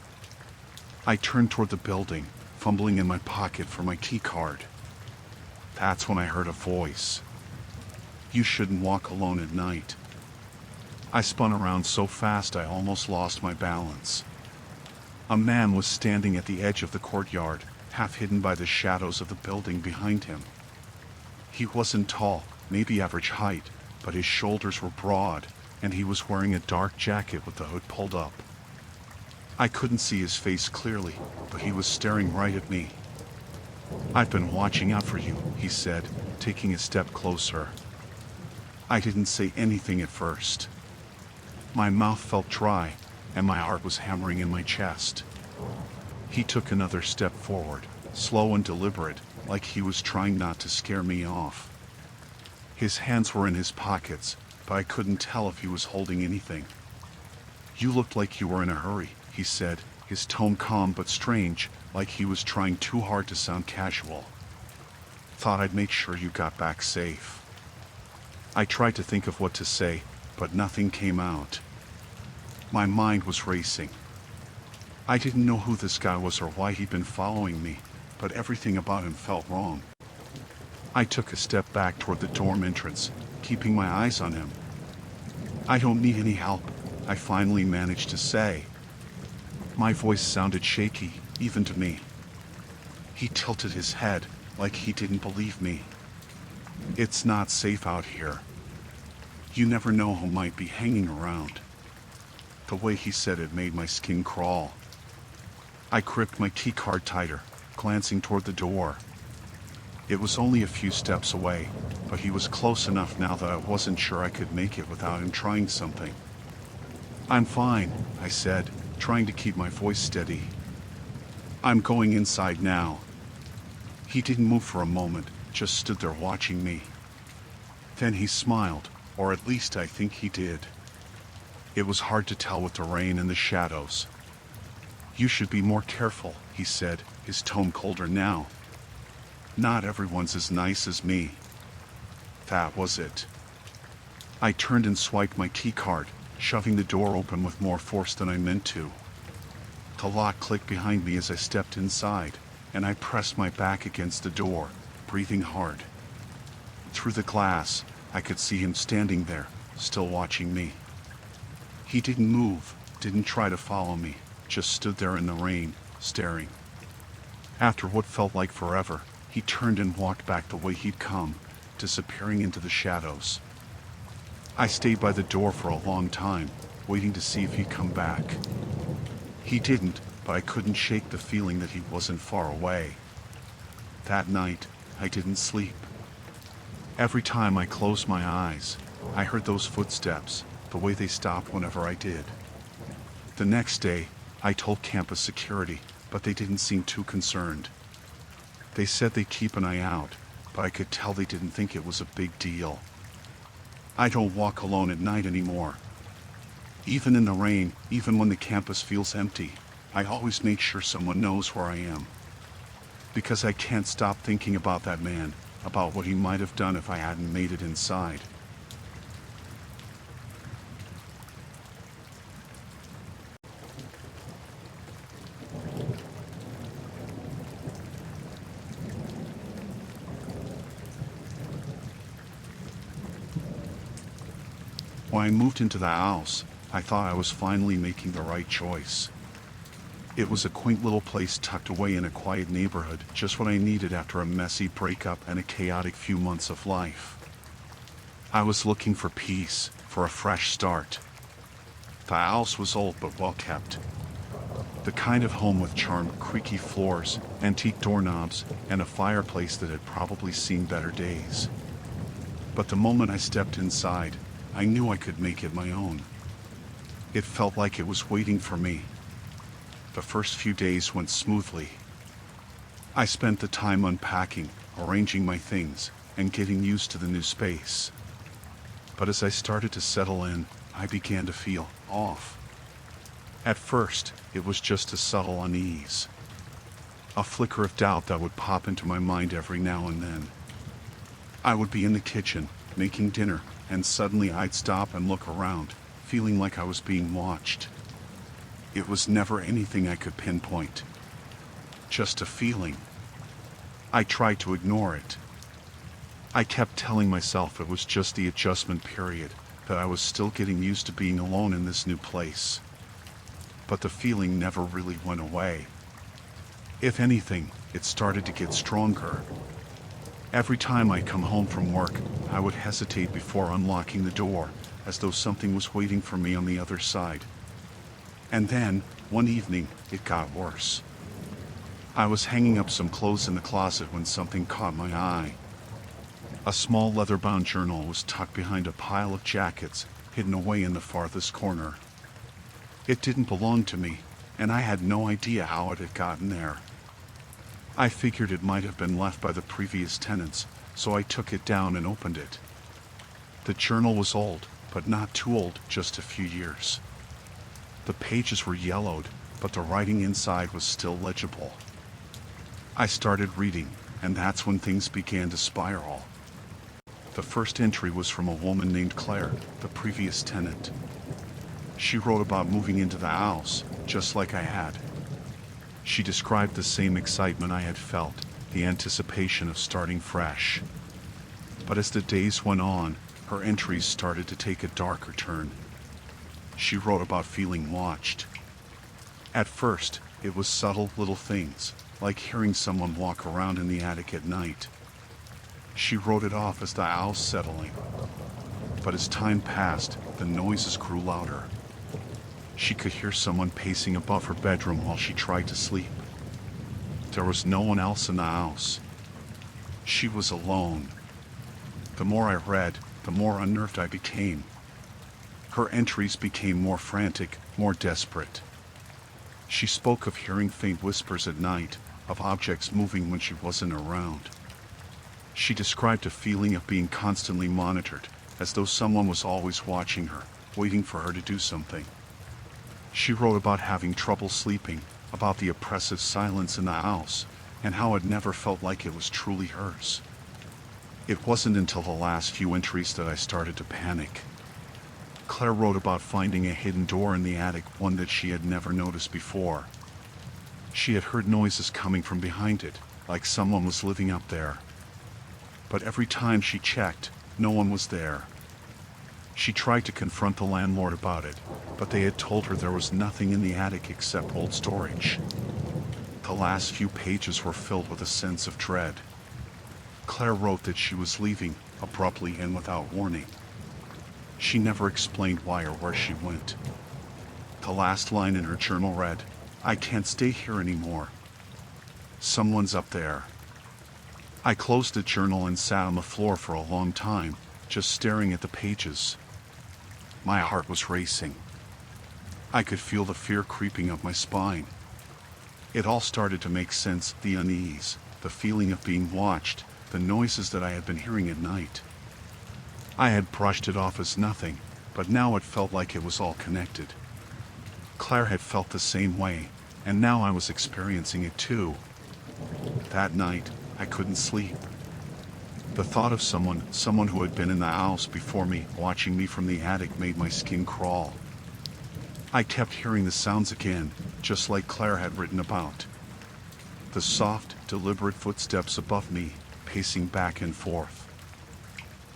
I turned toward the building, fumbling in my pocket for my key card. That's when I heard a voice. "You shouldn't walk alone at night." I spun around so fast I almost lost my balance. A man was standing at the edge of the courtyard, half hidden by the shadows of the building behind him. He wasn't tall, maybe average height, but his shoulders were broad, and he was wearing a dark jacket with the hood pulled up. I couldn't see his face clearly, but he was staring right at me. "I've been watching out for you," he said, taking a step closer. I didn't say anything at first. My mouth felt dry, and my heart was hammering in my chest. He took another step forward, slow and deliberate, like he was trying not to scare me off. His hands were in his pockets, but I couldn't tell if he was holding anything. "You looked like you were in a hurry," he said, his tone calm but strange, like he was trying too hard to sound casual. "Thought I'd make sure you got back safe." I tried to think of what to say, but nothing came out. My mind was racing. I didn't know who this guy was or why he'd been following me, but everything about him felt wrong. I took a step back toward the dorm entrance, keeping my eyes on him. "I don't need any help," I finally managed to say. My voice sounded shaky, even to me. He tilted his head, like he didn't believe me. "It's not safe out here. You never know who might be hanging around." The way he said it made my skin crawl. I gripped my key card tighter, glancing toward the door. It was only a few steps away, but he was close enough now that I wasn't sure I could make it without him trying something. "I'm fine," I said, trying to keep my voice steady. "I'm going inside now." He didn't move for a moment, just stood there watching me. Then he smiled, or at least I think he did. It was hard to tell with the rain and the shadows. "You should be more careful," he said, his tone colder now. "Not everyone's as nice as me." That was it. I turned and swiped my key card, shoving the door open with more force than I meant to. The lock clicked behind me as I stepped inside, and I pressed my back against the door, breathing hard. Through the glass, I could see him standing there, still watching me. He didn't move, didn't try to follow me, just stood there in the rain, staring. After what felt like forever, he turned and walked back the way he'd come, disappearing into the shadows. I stayed by the door for a long time, waiting to see if he'd come back. He didn't, but I couldn't shake the feeling that he wasn't far away. That night, I didn't sleep. Every time I closed my eyes, I heard those footsteps, the way they stopped whenever I did. The next day, I told campus security, but they didn't seem too concerned. They said they'd keep an eye out, but I could tell they didn't think it was a big deal. I don't walk alone at night anymore. Even in the rain, even when the campus feels empty, I always make sure someone knows where I am. Because I can't stop thinking about that man, about what he might have done if I hadn't made it inside. When I moved into the house, I thought I was finally making the right choice. It was a quaint little place tucked away in a quiet neighborhood, just what I needed after a messy breakup and a chaotic few months of life. I was looking for peace, for a fresh start. The house was old but well kept. The kind of home with charmed creaky floors, antique doorknobs, and a fireplace that had probably seen better days. But the moment I stepped inside, I knew I could make it my own. It felt like it was waiting for me. The first few days went smoothly. I spent the time unpacking, arranging my things, and getting used to the new space. But as I started to settle in, I began to feel off. At first, it was just a subtle unease. A flicker of doubt that would pop into my mind every now and then. I would be in the kitchen, making dinner, and suddenly I'd stop and look around, feeling like I was being watched. It was never anything I could pinpoint. Just a feeling. I tried to ignore it. I kept telling myself it was just the adjustment period, that I was still getting used to being alone in this new place. But the feeling never really went away. If anything, it started to get stronger. Every time I come home from work, I would hesitate before unlocking the door, as though something was waiting for me on the other side. And then, one evening, it got worse. I was hanging up some clothes in the closet when something caught my eye. A small leather-bound journal was tucked behind a pile of jackets, hidden away in the farthest corner. It didn't belong to me, and I had no idea how it had gotten there. I figured it might have been left by the previous tenants, so I took it down and opened it. The journal was old, but not too old, just a few years. The pages were yellowed, but the writing inside was still legible. I started reading, and that's when things began to spiral. The first entry was from a woman named Claire, the previous tenant. She wrote about moving into the house, just like I had. She described the same excitement I had felt, the anticipation of starting fresh. But as the days went on, her entries started to take a darker turn. She wrote about feeling watched. At first, it was subtle little things, like hearing someone walk around in the attic at night. She wrote it off as the house settling. But as time passed, the noises grew louder. She could hear someone pacing above her bedroom while she tried to sleep. There was no one else in the house. She was alone. The more I read, the more unnerved I became. Her entries became more frantic, more desperate. She spoke of hearing faint whispers at night, of objects moving when she wasn't around. She described a feeling of being constantly monitored, as though someone was always watching her, waiting for her to do something. She wrote about having trouble sleeping, about the oppressive silence in the house, and how it never felt like it was truly hers. It wasn't until the last few entries that I started to panic. Claire wrote about finding a hidden door in the attic, one that she had never noticed before. She had heard noises coming from behind it, like someone was living up there. But every time she checked, no one was there. She tried to confront the landlord about it, but they had told her there was nothing in the attic except old storage. The last few pages were filled with a sense of dread. Claire wrote that she was leaving, abruptly and without warning. She never explained why or where she went. The last line in her journal read, "I can't stay here anymore. Someone's up there." I closed the journal and sat on the floor for a long time, just staring at the pages. My heart was racing. I could feel the fear creeping up my spine. It all started to make sense, the unease, the feeling of being watched, the noises that I had been hearing at night. I had brushed it off as nothing, but now it felt like it was all connected. Claire had felt the same way, and now I was experiencing it too. That night, I couldn't sleep. The thought of someone who had been in the house before me, watching me from the attic, made my skin crawl. I kept hearing the sounds again, just like Claire had written about. The soft, deliberate footsteps above me, pacing back and forth.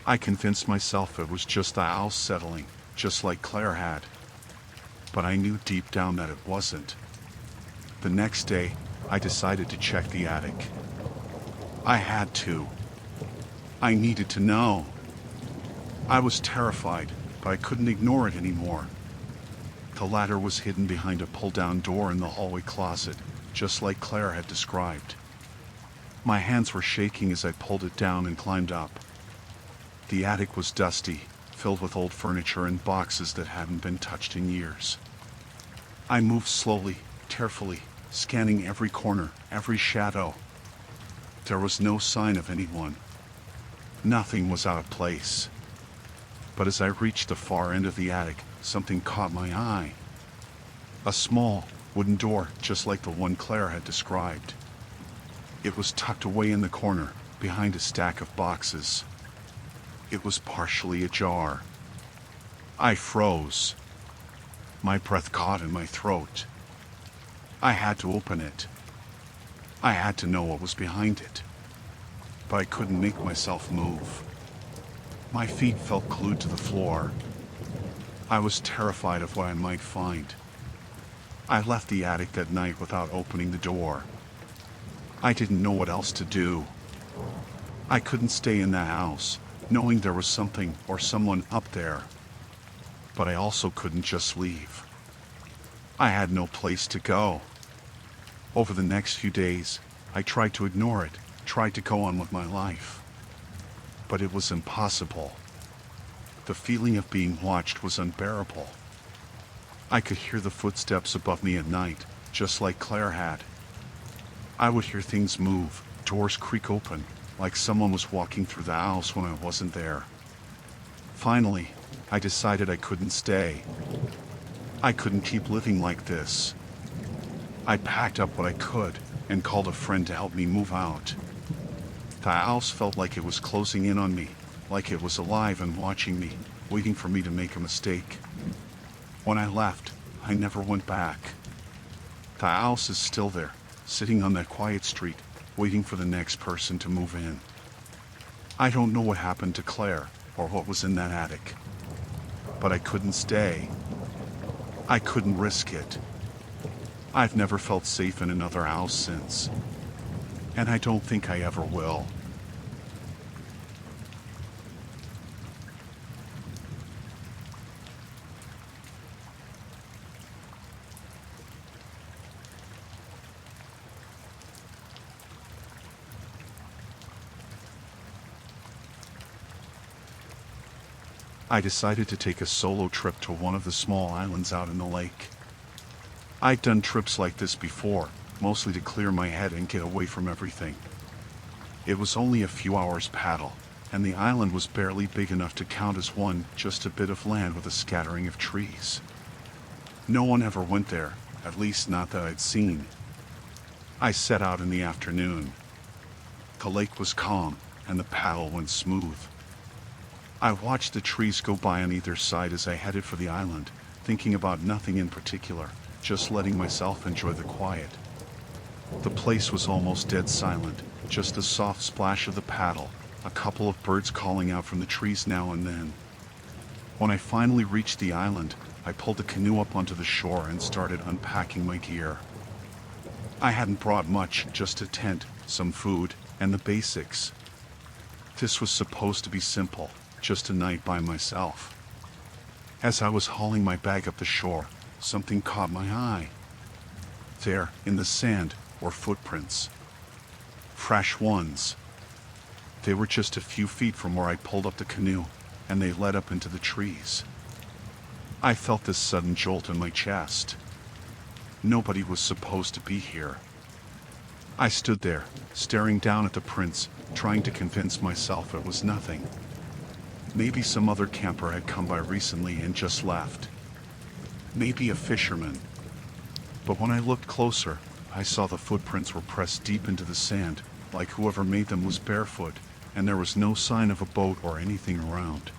I convinced myself it was just the house settling, just like Claire had. But I knew deep down that it wasn't. The next day, I decided to check the attic. I had to. I needed to know. I was terrified, but I couldn't ignore it anymore. The ladder was hidden behind a pull-down door in the hallway closet, just like Claire had described. My hands were shaking as I pulled it down and climbed up. The attic was dusty, filled with old furniture and boxes that hadn't been touched in years. I moved slowly, carefully, scanning every corner, every shadow. There was no sign of anyone. Nothing was out of place. But as I reached the far end of the attic, something caught my eye. A small, wooden door, just like the one Claire had described. It was tucked away in the corner, behind a stack of boxes. It was partially ajar. I froze. My breath caught in my throat. I had to open it. I had to know what was behind it. but I couldn't make myself move. My feet felt glued to the floor. I was terrified of what I might find. I left the attic that night without opening the door. I didn't know what else to do. I couldn't stay in the house, knowing there was something or someone up there. But I also couldn't just leave. I had no place to go. Over the next few days, I tried to ignore it, tried to go on with my life. But it was impossible. The feeling of being watched was unbearable. I could hear the footsteps above me at night, just like Claire had. I would hear things move, doors creak open, like someone was walking through the house when I wasn't there. Finally, I decided I couldn't stay. I couldn't keep living like this. I packed up what I could and called a friend to help me move out. The house felt like it was closing in on me, like it was alive and watching me, waiting for me to make a mistake. When I left, I never went back. The house is still there, sitting on that quiet street, waiting for the next person to move in. I don't know what happened to Claire or what was in that attic, but I couldn't stay. I couldn't risk it. I've never felt safe in another house since, and I don't think I ever will. I decided to take a solo trip to one of the small islands out in the lake. I'd done trips like this before, mostly to clear my head and get away from everything. It was only a few hours paddle, and the island was barely big enough to count as one, just a bit of land with a scattering of trees. No one ever went there, at least not that I'd seen. I set out in the afternoon. The lake was calm, and the paddle went smooth. I watched the trees go by on either side as I headed for the island, thinking about nothing in particular, just letting myself enjoy the quiet. The place was almost dead silent, just the soft splash of the paddle, a couple of birds calling out from the trees now and then. When I finally reached the island, I pulled the canoe up onto the shore and started unpacking my gear. I hadn't brought much, just a tent, some food, and the basics. This was supposed to be simple, just a night by myself. As I was hauling my bag up the shore, something caught my eye. There, in the sand, were footprints. Fresh ones. They were just a few feet from where I pulled up the canoe, and they led up into the trees. I felt this sudden jolt in my chest. Nobody was supposed to be here. I stood there, staring down at the prints, trying to convince myself it was nothing. Maybe some other camper had come by recently and just left. Maybe a fisherman. But when I looked closer, I saw the footprints were pressed deep into the sand, like whoever made them was barefoot, and there was no sign of a boat or anything around.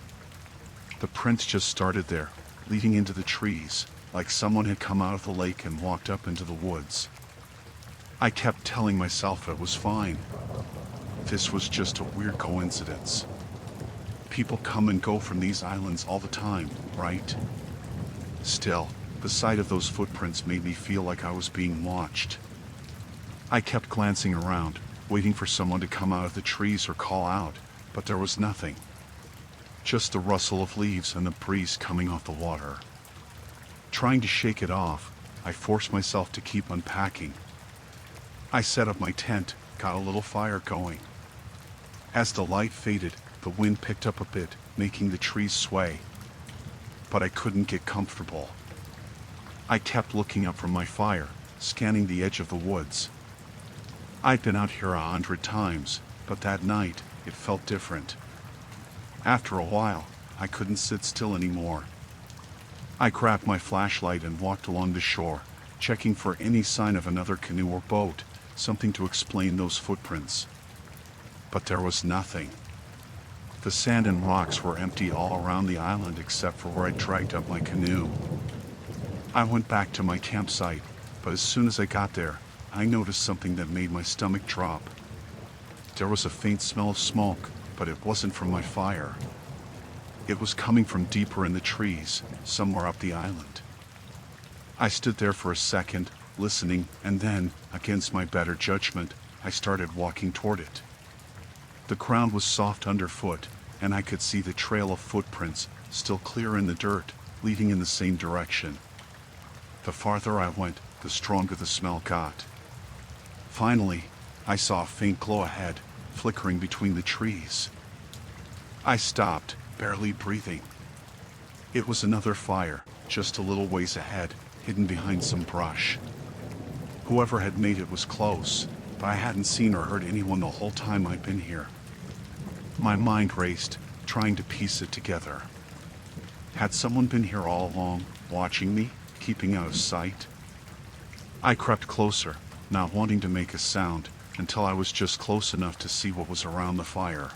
The prints just started there, leading into the trees, like someone had come out of the lake and walked up into the woods. I kept telling myself it was fine. This was just a weird coincidence. People come and go from these islands all the time, right? Still, the sight of those footprints made me feel like I was being watched. I kept glancing around, waiting for someone to come out of the trees or call out, but there was nothing. Just the rustle of leaves and the breeze coming off the water. Trying to shake it off, I forced myself to keep unpacking. I set up my tent, got a little fire going. As the light faded, the wind picked up a bit, making the trees sway. But I couldn't get comfortable. I kept looking up from my fire, scanning the edge of the woods. I'd been out here 100 times, but that night, it felt different. After a while, I couldn't sit still anymore. I grabbed my flashlight and walked along the shore, checking for any sign of another canoe or boat, something to explain those footprints. But there was nothing. The sand and rocks were empty all around the island except for where I dragged up my canoe. I went back to my campsite, but as soon as I got there, I noticed something that made my stomach drop. There was a faint smell of smoke, but it wasn't from my fire. It was coming from deeper in the trees, somewhere up the island. I stood there for a second, listening, and then, against my better judgment, I started walking toward it. The ground was soft underfoot, and I could see the trail of footprints, still clear in the dirt, leading in the same direction. The farther I went, the stronger the smell got. Finally, I saw a faint glow ahead, flickering between the trees. I stopped, barely breathing. It was another fire, just a little ways ahead, hidden behind some brush. Whoever had made it was close, but I hadn't seen or heard anyone the whole time I'd been here. My mind raced, trying to piece it together. Had someone been here all along, watching me, keeping out of sight? I crept closer, not wanting to make a sound, until I was just close enough to see what was around the fire.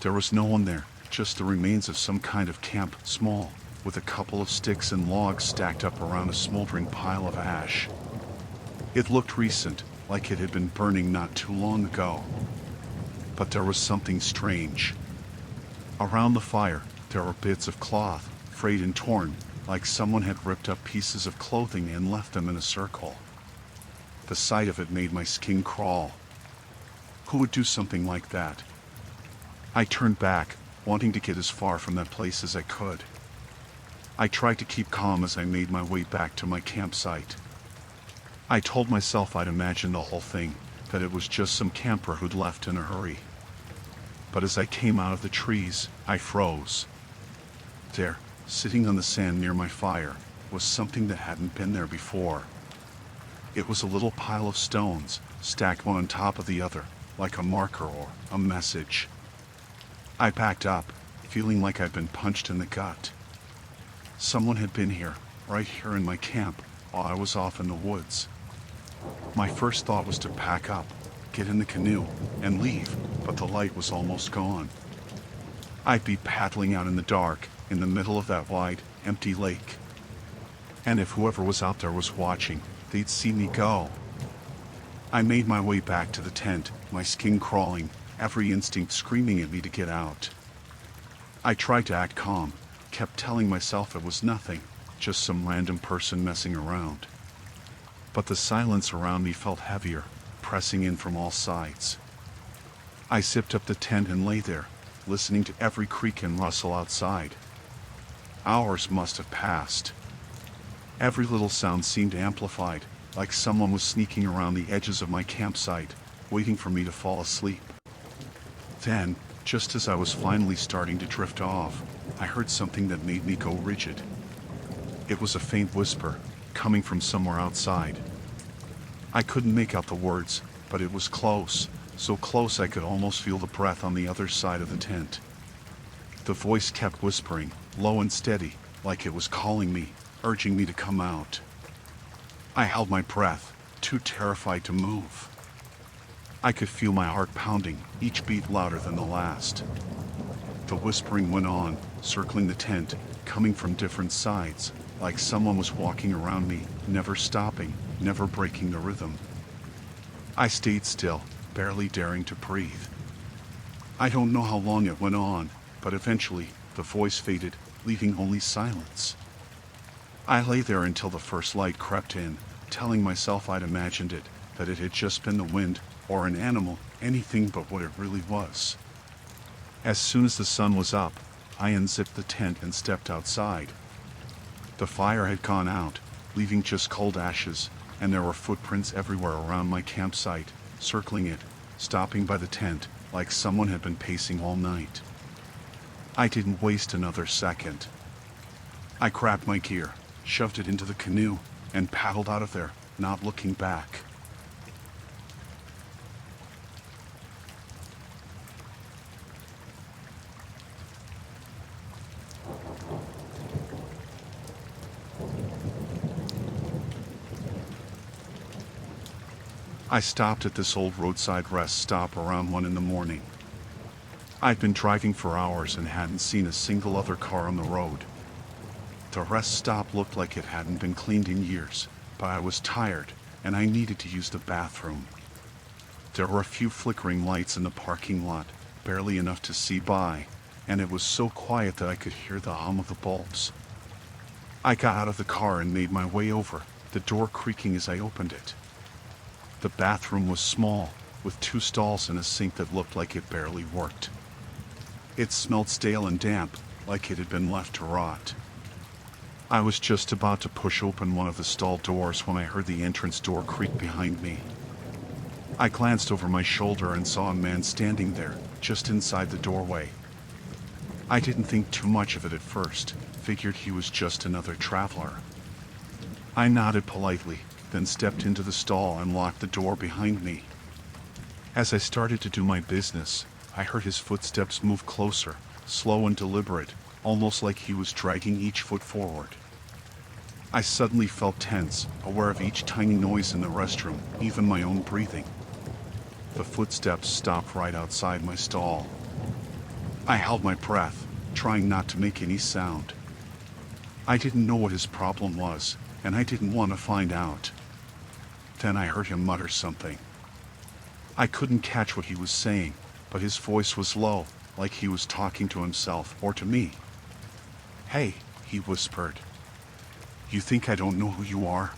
There was no one there, just the remains of some kind of camp, small, with a couple of sticks and logs stacked up around a smoldering pile of ash. It looked recent, like it had been burning not too long ago. But there was something strange. Around the fire, there were bits of cloth, frayed and torn, like someone had ripped up pieces of clothing and left them in a circle. The sight of it made my skin crawl. Who would do something like that? I turned back, wanting to get as far from that place as I could. I tried to keep calm as I made my way back to my campsite. I told myself I'd imagined the whole thing, that it was just some camper who'd left in a hurry. But as I came out of the trees, I froze. There, sitting on the sand near my fire, was something that hadn't been there before. It was a little pile of stones, stacked one on top of the other, like a marker or a message. I backed up, feeling like I'd been punched in the gut. Someone had been here, right here in my camp, while I was off in the woods. My first thought was to pack up, get in the canoe, and leave, but the light was almost gone. I'd be paddling out in the dark, in the middle of that wide, empty lake. And if whoever was out there was watching, they'd see me go. I made my way back to the tent, my skin crawling, every instinct screaming at me to get out. I tried to act calm, kept telling myself it was nothing, just some random person messing around. But the silence around me felt heavier, pressing in from all sides. I zipped up the tent and lay there, listening to every creak and rustle outside. Hours must have passed. Every little sound seemed amplified, like someone was sneaking around the edges of my campsite, waiting for me to fall asleep. Then, just as I was finally starting to drift off, I heard something that made me go rigid. It was a faint whisper, coming from somewhere outside. I couldn't make out the words, but it was close, so close I could almost feel the breath on the other side of the tent. The voice kept whispering, low and steady, like it was calling me, urging me to come out. I held my breath, too terrified to move. I could feel my heart pounding, each beat louder than the last. The whispering went on, circling the tent, coming from different sides, like someone was walking around me, never stopping, never breaking the rhythm. I stayed still, barely daring to breathe. I don't know how long it went on, but eventually, the voice faded, leaving only silence. I lay there until the first light crept in, telling myself I'd imagined it, that it had just been the wind, or an animal, anything but what it really was. As soon as the sun was up, I unzipped the tent and stepped outside. The fire had gone out, leaving just cold ashes, and there were footprints everywhere around my campsite, circling it, stopping by the tent, like someone had been pacing all night. I didn't waste another second. I grabbed my gear, shoved it into the canoe, and paddled out of there, not looking back. I stopped at this old roadside rest stop around 1 a.m. I'd been driving for hours and hadn't seen a single other car on the road. The rest stop looked like it hadn't been cleaned in years, but I was tired and I needed to use the bathroom. There were a few flickering lights in the parking lot, barely enough to see by, and it was so quiet that I could hear the hum of the bulbs. I got out of the car and made my way over, the door creaking as I opened it. The bathroom was small, with 2 stalls and a sink that looked like it barely worked. It smelled stale and damp, like it had been left to rot. I was just about to push open one of the stall doors when I heard the entrance door creak behind me. I glanced over my shoulder and saw a man standing there, just inside the doorway. I didn't think too much of it at first, figured he was just another traveler. I nodded politely, then stepped into the stall and locked the door behind me. As I started to do my business, I heard his footsteps move closer, slow and deliberate, almost like he was dragging each foot forward. I suddenly felt tense, aware of each tiny noise in the restroom, even my own breathing. The footsteps stopped right outside my stall. I held my breath, trying not to make any sound. I didn't know what his problem was, and I didn't want to find out. Then I heard him mutter something. I couldn't catch what he was saying, but his voice was low, like he was talking to himself or to me. "Hey," he whispered. "You think I don't know who you are?"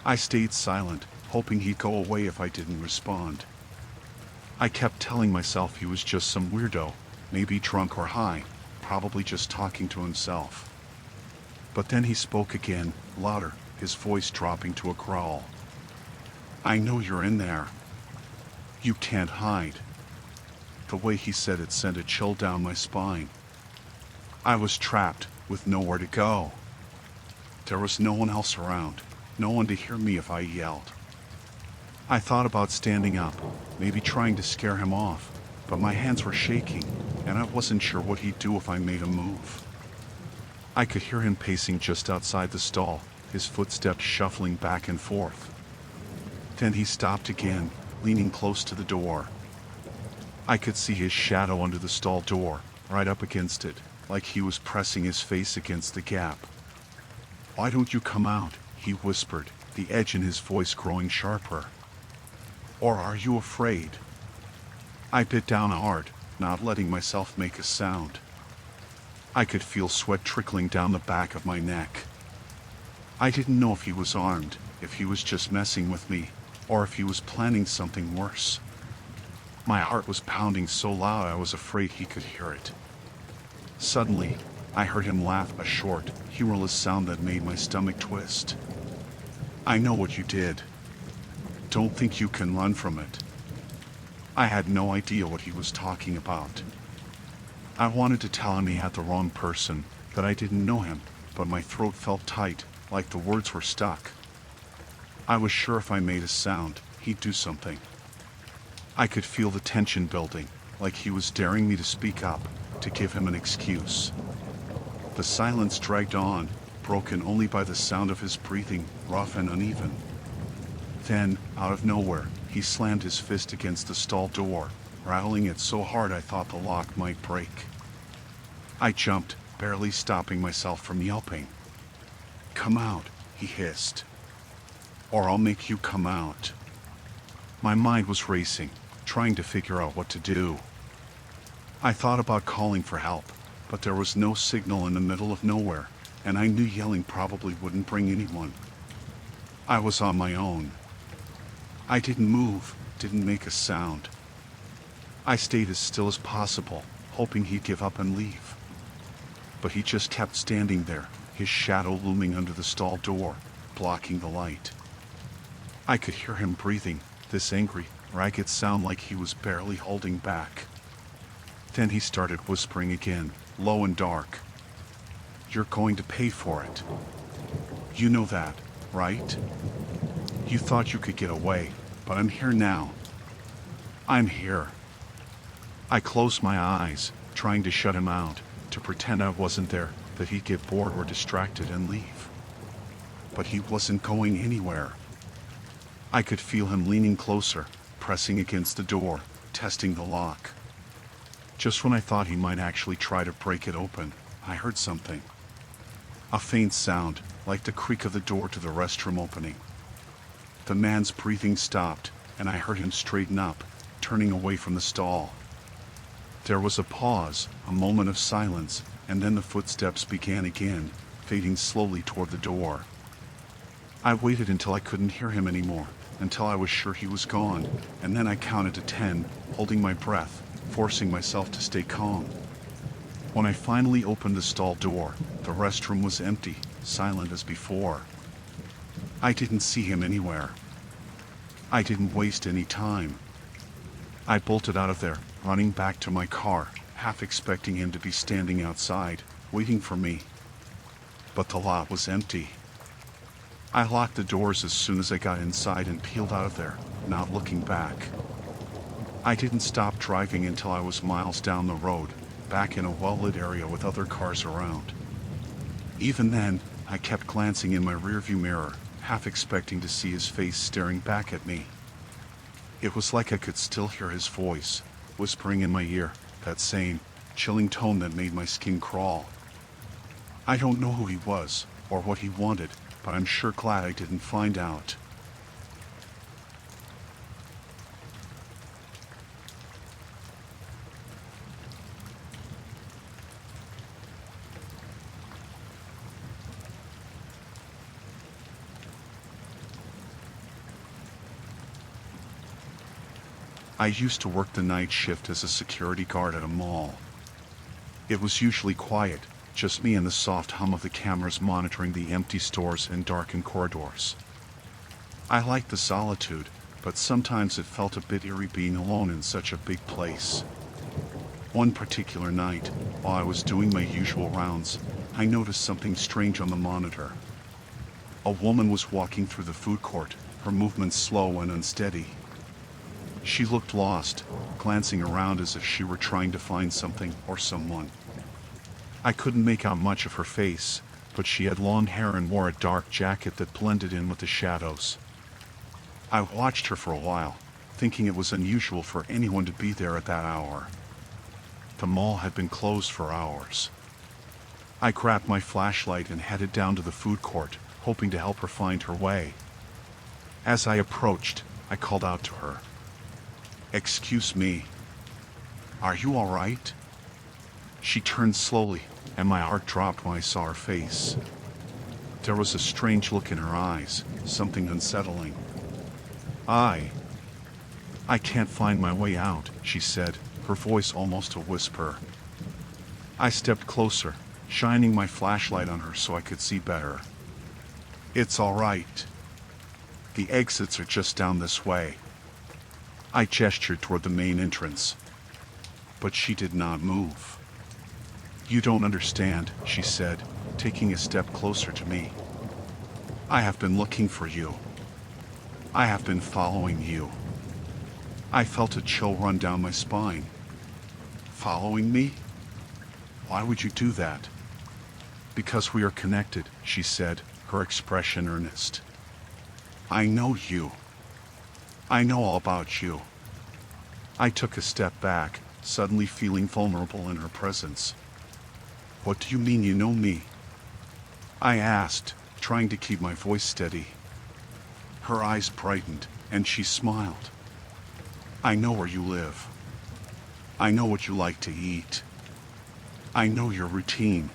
I stayed silent, hoping he'd go away if I didn't respond. I kept telling myself he was just some weirdo, maybe drunk or high, probably just talking to himself. But then he spoke again, louder, his voice dropping to a growl. "I know you're in there. You can't hide." The way he said it sent a chill down my spine. I was trapped, with nowhere to go. There was no one else around, no one to hear me if I yelled. I thought about standing up, maybe trying to scare him off, but my hands were shaking, and I wasn't sure what he'd do if I made a move. I could hear him pacing just outside the stall, his footsteps shuffling back and forth. Then he stopped again, leaning close to the door. I could see his shadow under the stall door, right up against it, like he was pressing his face against the gap. "Why don't you come out?" he whispered, the edge in his voice growing sharper. "Or are you afraid?" I bit down hard, not letting myself make a sound. I could feel sweat trickling down the back of my neck. I didn't know if he was armed, if he was just messing with me, or if he was planning something worse. My heart was pounding so loud I was afraid he could hear it. Suddenly, I heard him laugh, a short, humorless sound that made my stomach twist. "I know what you did. Don't think you can run from it." I had no idea what he was talking about. I wanted to tell him he had the wrong person, that I didn't know him, but my throat felt tight, like the words were stuck. I was sure if I made a sound, he'd do something. I could feel the tension building, like he was daring me to speak up, to give him an excuse. The silence dragged on, broken only by the sound of his breathing, rough and uneven. Then, out of nowhere, he slammed his fist against the stall door, rattling it so hard I thought the lock might break. I jumped, barely stopping myself from yelping. "Come out," he hissed. "Or I'll make you come out." My mind was racing, trying to figure out what to do. I thought about calling for help, but there was no signal in the middle of nowhere, and I knew yelling probably wouldn't bring anyone. I was on my own. I didn't move, didn't make a sound. I stayed as still as possible, hoping he'd give up and leave. But he just kept standing there, his shadow looming under the stall door, blocking the light. I could hear him breathing, this angry, ragged sound like he was barely holding back. Then he started whispering again, low and dark. "You're going to pay for it. You know that, right? You thought you could get away, but I'm here now. I'm here." I closed my eyes, trying to shut him out, to pretend I wasn't there, that he'd get bored or distracted and leave. But he wasn't going anywhere. I could feel him leaning closer, pressing against the door, testing the lock. Just when I thought he might actually try to break it open, I heard something. A faint sound, like the creak of the door to the restroom opening. The man's breathing stopped, and I heard him straighten up, turning away from the stall. There was a pause, a moment of silence, and then the footsteps began again, fading slowly toward the door. I waited until I couldn't hear him anymore, until I was sure he was gone, and then I counted to 10, holding my breath, forcing myself to stay calm. When I finally opened the stall door, the restroom was empty, silent as before. I didn't see him anywhere. I didn't waste any time. I bolted out of there, running back to my car, half expecting him to be standing outside, waiting for me. But the lot was empty. I locked the doors as soon as I got inside and peeled out of there, not looking back. I didn't stop driving until I was miles down the road, back in a well-lit area with other cars around. Even then, I kept glancing in my rearview mirror, half expecting to see his face staring back at me. It was like I could still hear his voice, whispering in my ear, that same, chilling tone that made my skin crawl. I don't know who he was, or what he wanted, but I'm sure glad I didn't find out. I used to work the night shift as a security guard at a mall. It was usually quiet, just me and the soft hum of the cameras monitoring the empty stores and darkened corridors. I liked the solitude, but sometimes it felt a bit eerie being alone in such a big place. One particular night, while I was doing my usual rounds, I noticed something strange on the monitor. A woman was walking through the food court, her movements slow and unsteady. She looked lost, glancing around as if she were trying to find something or someone. I couldn't make out much of her face, but she had long hair and wore a dark jacket that blended in with the shadows. I watched her for a while, thinking it was unusual for anyone to be there at that hour. The mall had been closed for hours. I grabbed my flashlight and headed down to the food court, hoping to help her find her way. As I approached, I called out to her. "Excuse me. Are you all right?" She turned slowly, and my heart dropped when I saw her face. There was a strange look in her eyes, something unsettling. I can't find my way out," she said, her voice almost a whisper. I stepped closer, shining my flashlight on her so I could see better. "It's all right. The exits are just down this way." I gestured toward the main entrance, but she did not move. "You don't understand," she said, taking a step closer to me. "I have been looking for you. I have been following you." I felt a chill run down my spine. "Following me? Why would you do that?" "Because we are connected," she said, her expression earnest. "I know you. I know all about you." I took a step back, suddenly feeling vulnerable in her presence. "What do you mean you know me?" I asked, trying to keep my voice steady. Her eyes brightened, and she smiled. "I know where you live. I know what you like to eat. I know your routine.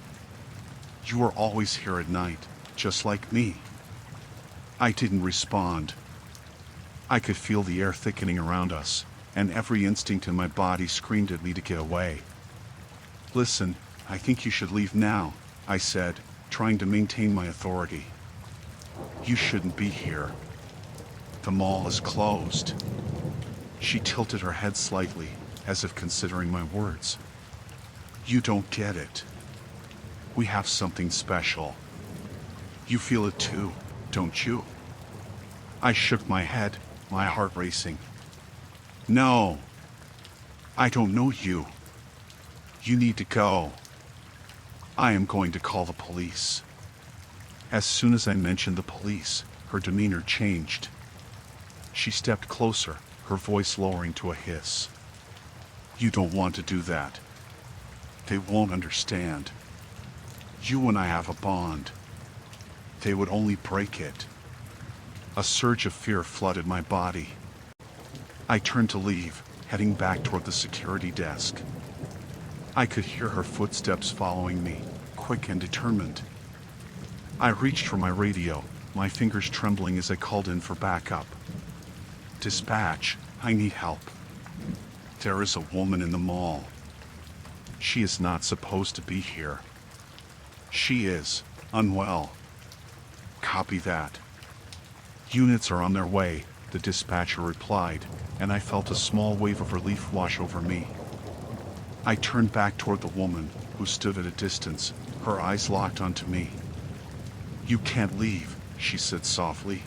You are always here at night, just like me." I didn't respond. I could feel the air thickening around us, and every instinct in my body screamed at me to get away. "Listen, I think you should leave now," I said, trying to maintain my authority. "You shouldn't be here. The mall is closed." She tilted her head slightly, as if considering my words. "You don't get it. We have something special. You feel it too, don't you?" I shook my head, my heart racing. "No. I don't know you. You need to go. I am going to call the police." As soon as I mentioned the police, her demeanor changed. She stepped closer, her voice lowering to a hiss. "You don't want to do that. They won't understand. You and I have a bond. They would only break it." A surge of fear flooded my body. I turned to leave, heading back toward the security desk. I could hear her footsteps following me, quick and determined. I reached for my radio, my fingers trembling as I called in for backup. Dispatch, I need help. There is a woman in the mall. She is not supposed to be here. She is unwell. Copy that. Units are on their way, the dispatcher replied, and I felt a small wave of relief wash over me. I turned back toward the woman, who stood at a distance, her eyes locked onto me. You can't leave, she said softly.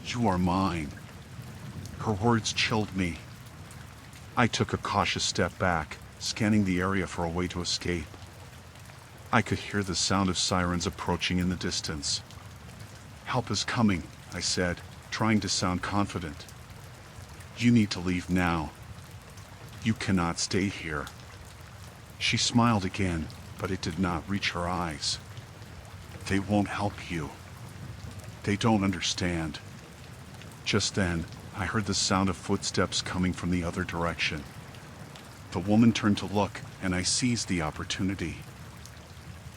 You are mine. Her words chilled me. I took a cautious step back, scanning the area for a way to escape. I could hear the sound of sirens approaching in the distance. Help is coming, I said, trying to sound confident. You need to leave now. You cannot stay here. She smiled again, but it did not reach her eyes. They won't help you. They don't understand. Just then, I heard the sound of footsteps coming from the other direction. The woman turned to look, and I seized the opportunity.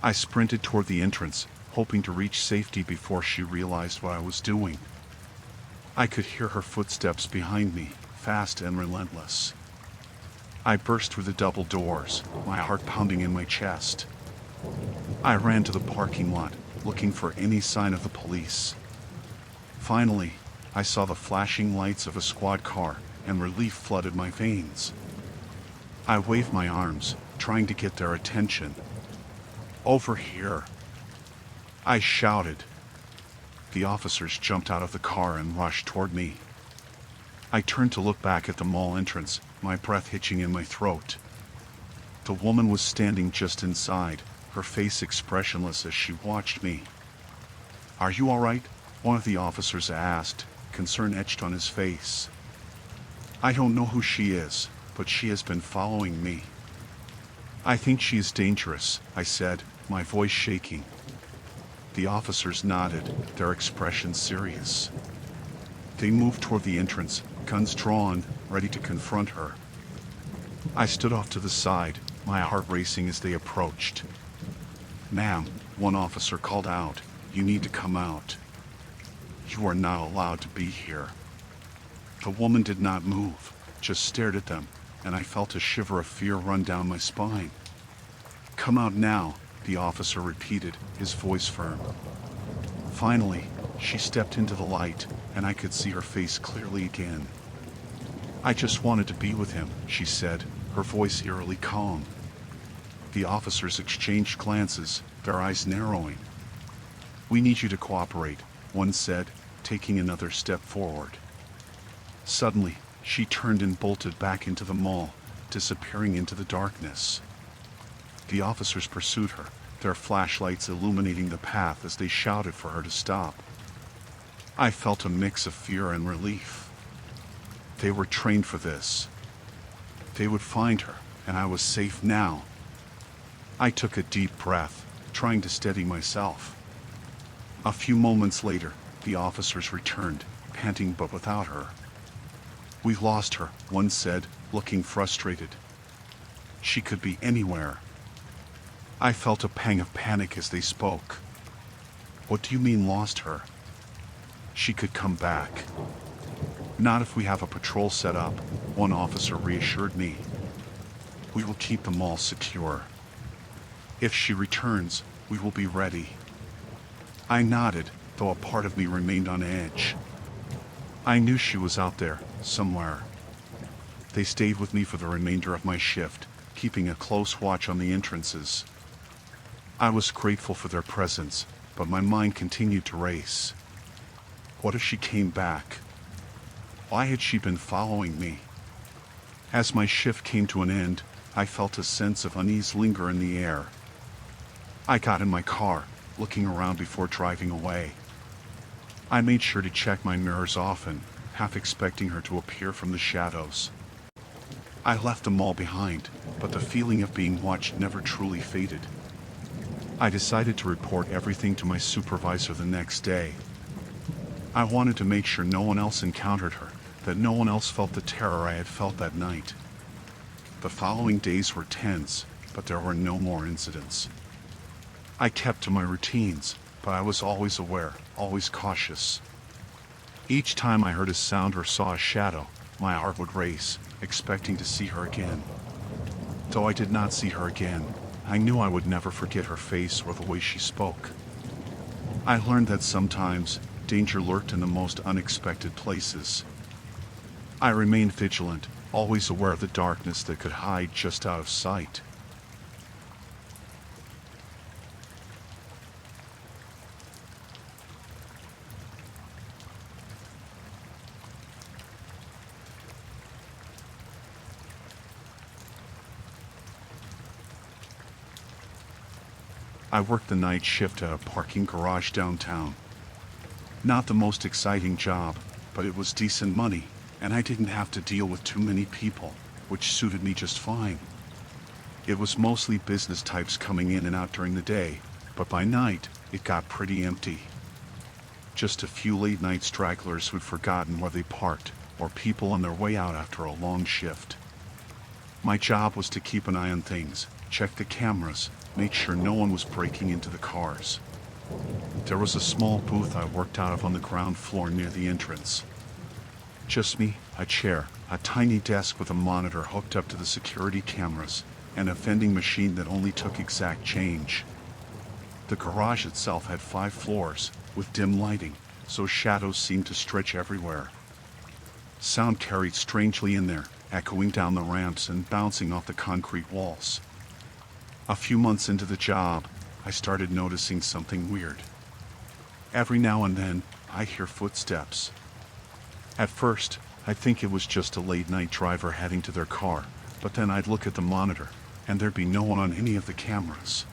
I sprinted toward the entrance, hoping to reach safety before she realized what I was doing. I could hear her footsteps behind me, fast and relentless. I burst through the double doors, my heart pounding in my chest. I ran to the parking lot, looking for any sign of the police. Finally, I saw the flashing lights of a squad car, and relief flooded my veins. I waved my arms, trying to get their attention. Over here, I shouted. The officers jumped out of the car and rushed toward me. I turned to look back at the mall entrance, my breath hitching in my throat. The woman was standing just inside, her face expressionless as she watched me. Are you all right? One of the officers asked, concern etched on his face. I don't know who she is, but she has been following me. I think she is dangerous, I said, my voice shaking. The officers nodded, their expressions serious. They moved toward the entrance, guns drawn, ready to confront her. I stood off to the side, my heart racing as they approached. Ma'am, one officer called out, you need to come out. You are not allowed to be here. The woman did not move, just stared at them, and I felt a shiver of fear run down my spine. Come out now, the officer repeated, his voice firm. Finally, she stepped into the light, and I could see her face clearly again. I just wanted to be with him, she said, her voice eerily calm. The officers exchanged glances, their eyes narrowing. We need you to cooperate, one said, taking another step forward. Suddenly, she turned and bolted back into the mall, disappearing into the darkness. The officers pursued her, their flashlights illuminating the path as they shouted for her to stop. I felt a mix of fear and relief. They were trained for this. They would find her, and I was safe now. I took a deep breath, trying to steady myself. A few moments later, the officers returned, panting but without her. We've lost her, one said, looking frustrated. She could be anywhere. I felt a pang of panic as they spoke. What do you mean lost her? She could come back. Not if we have a patrol set up, one officer reassured me. We will keep the mall secure. If she returns, we will be ready. I nodded, though a part of me remained on edge. I knew she was out there, somewhere. They stayed with me for the remainder of my shift, keeping a close watch on the entrances. I was grateful for their presence, but my mind continued to race. What if she came back? Why had she been following me? As my shift came to an end, I felt a sense of unease linger in the air. I got in my car, looking around before driving away. I made sure to check my mirrors often, half expecting her to appear from the shadows. I left the mall behind, but the feeling of being watched never truly faded. I decided to report everything to my supervisor the next day. I wanted to make sure no one else encountered her, that no one else felt the terror I had felt that night. The following days were tense, but there were no more incidents. I kept to my routines, but I was always aware, always cautious. Each time I heard a sound or saw a shadow, my heart would race, expecting to see her again. Though I did not see her again, I knew I would never forget her face or the way she spoke. I learned that sometimes danger lurked in the most unexpected places. I remained vigilant, always aware of the darkness that could hide just out of sight. I worked the night shift at a parking garage downtown. Not the most exciting job, but it was decent money, and I didn't have to deal with too many people, which suited me just fine. It was mostly business types coming in and out during the day, but by night, it got pretty empty. Just a few late-night stragglers who'd forgotten where they parked, or people on their way out after a long shift. My job was to keep an eye on things, check the cameras, make sure no one was breaking into the cars. There was a small booth I worked out of on the ground floor near the entrance. Just me, a chair, a tiny desk with a monitor hooked up to the security cameras, and a vending machine that only took exact change. The garage itself had 5 floors, with dim lighting, so shadows seemed to stretch everywhere. Sound carried strangely in there, echoing down the ramps and bouncing off the concrete walls. A few months into the job, I started noticing something weird. Every now and then, I hear footsteps. At first, I'd think it was just a late-night driver heading to their car, but then I'd look at the monitor, and there'd be no one on any of the cameras.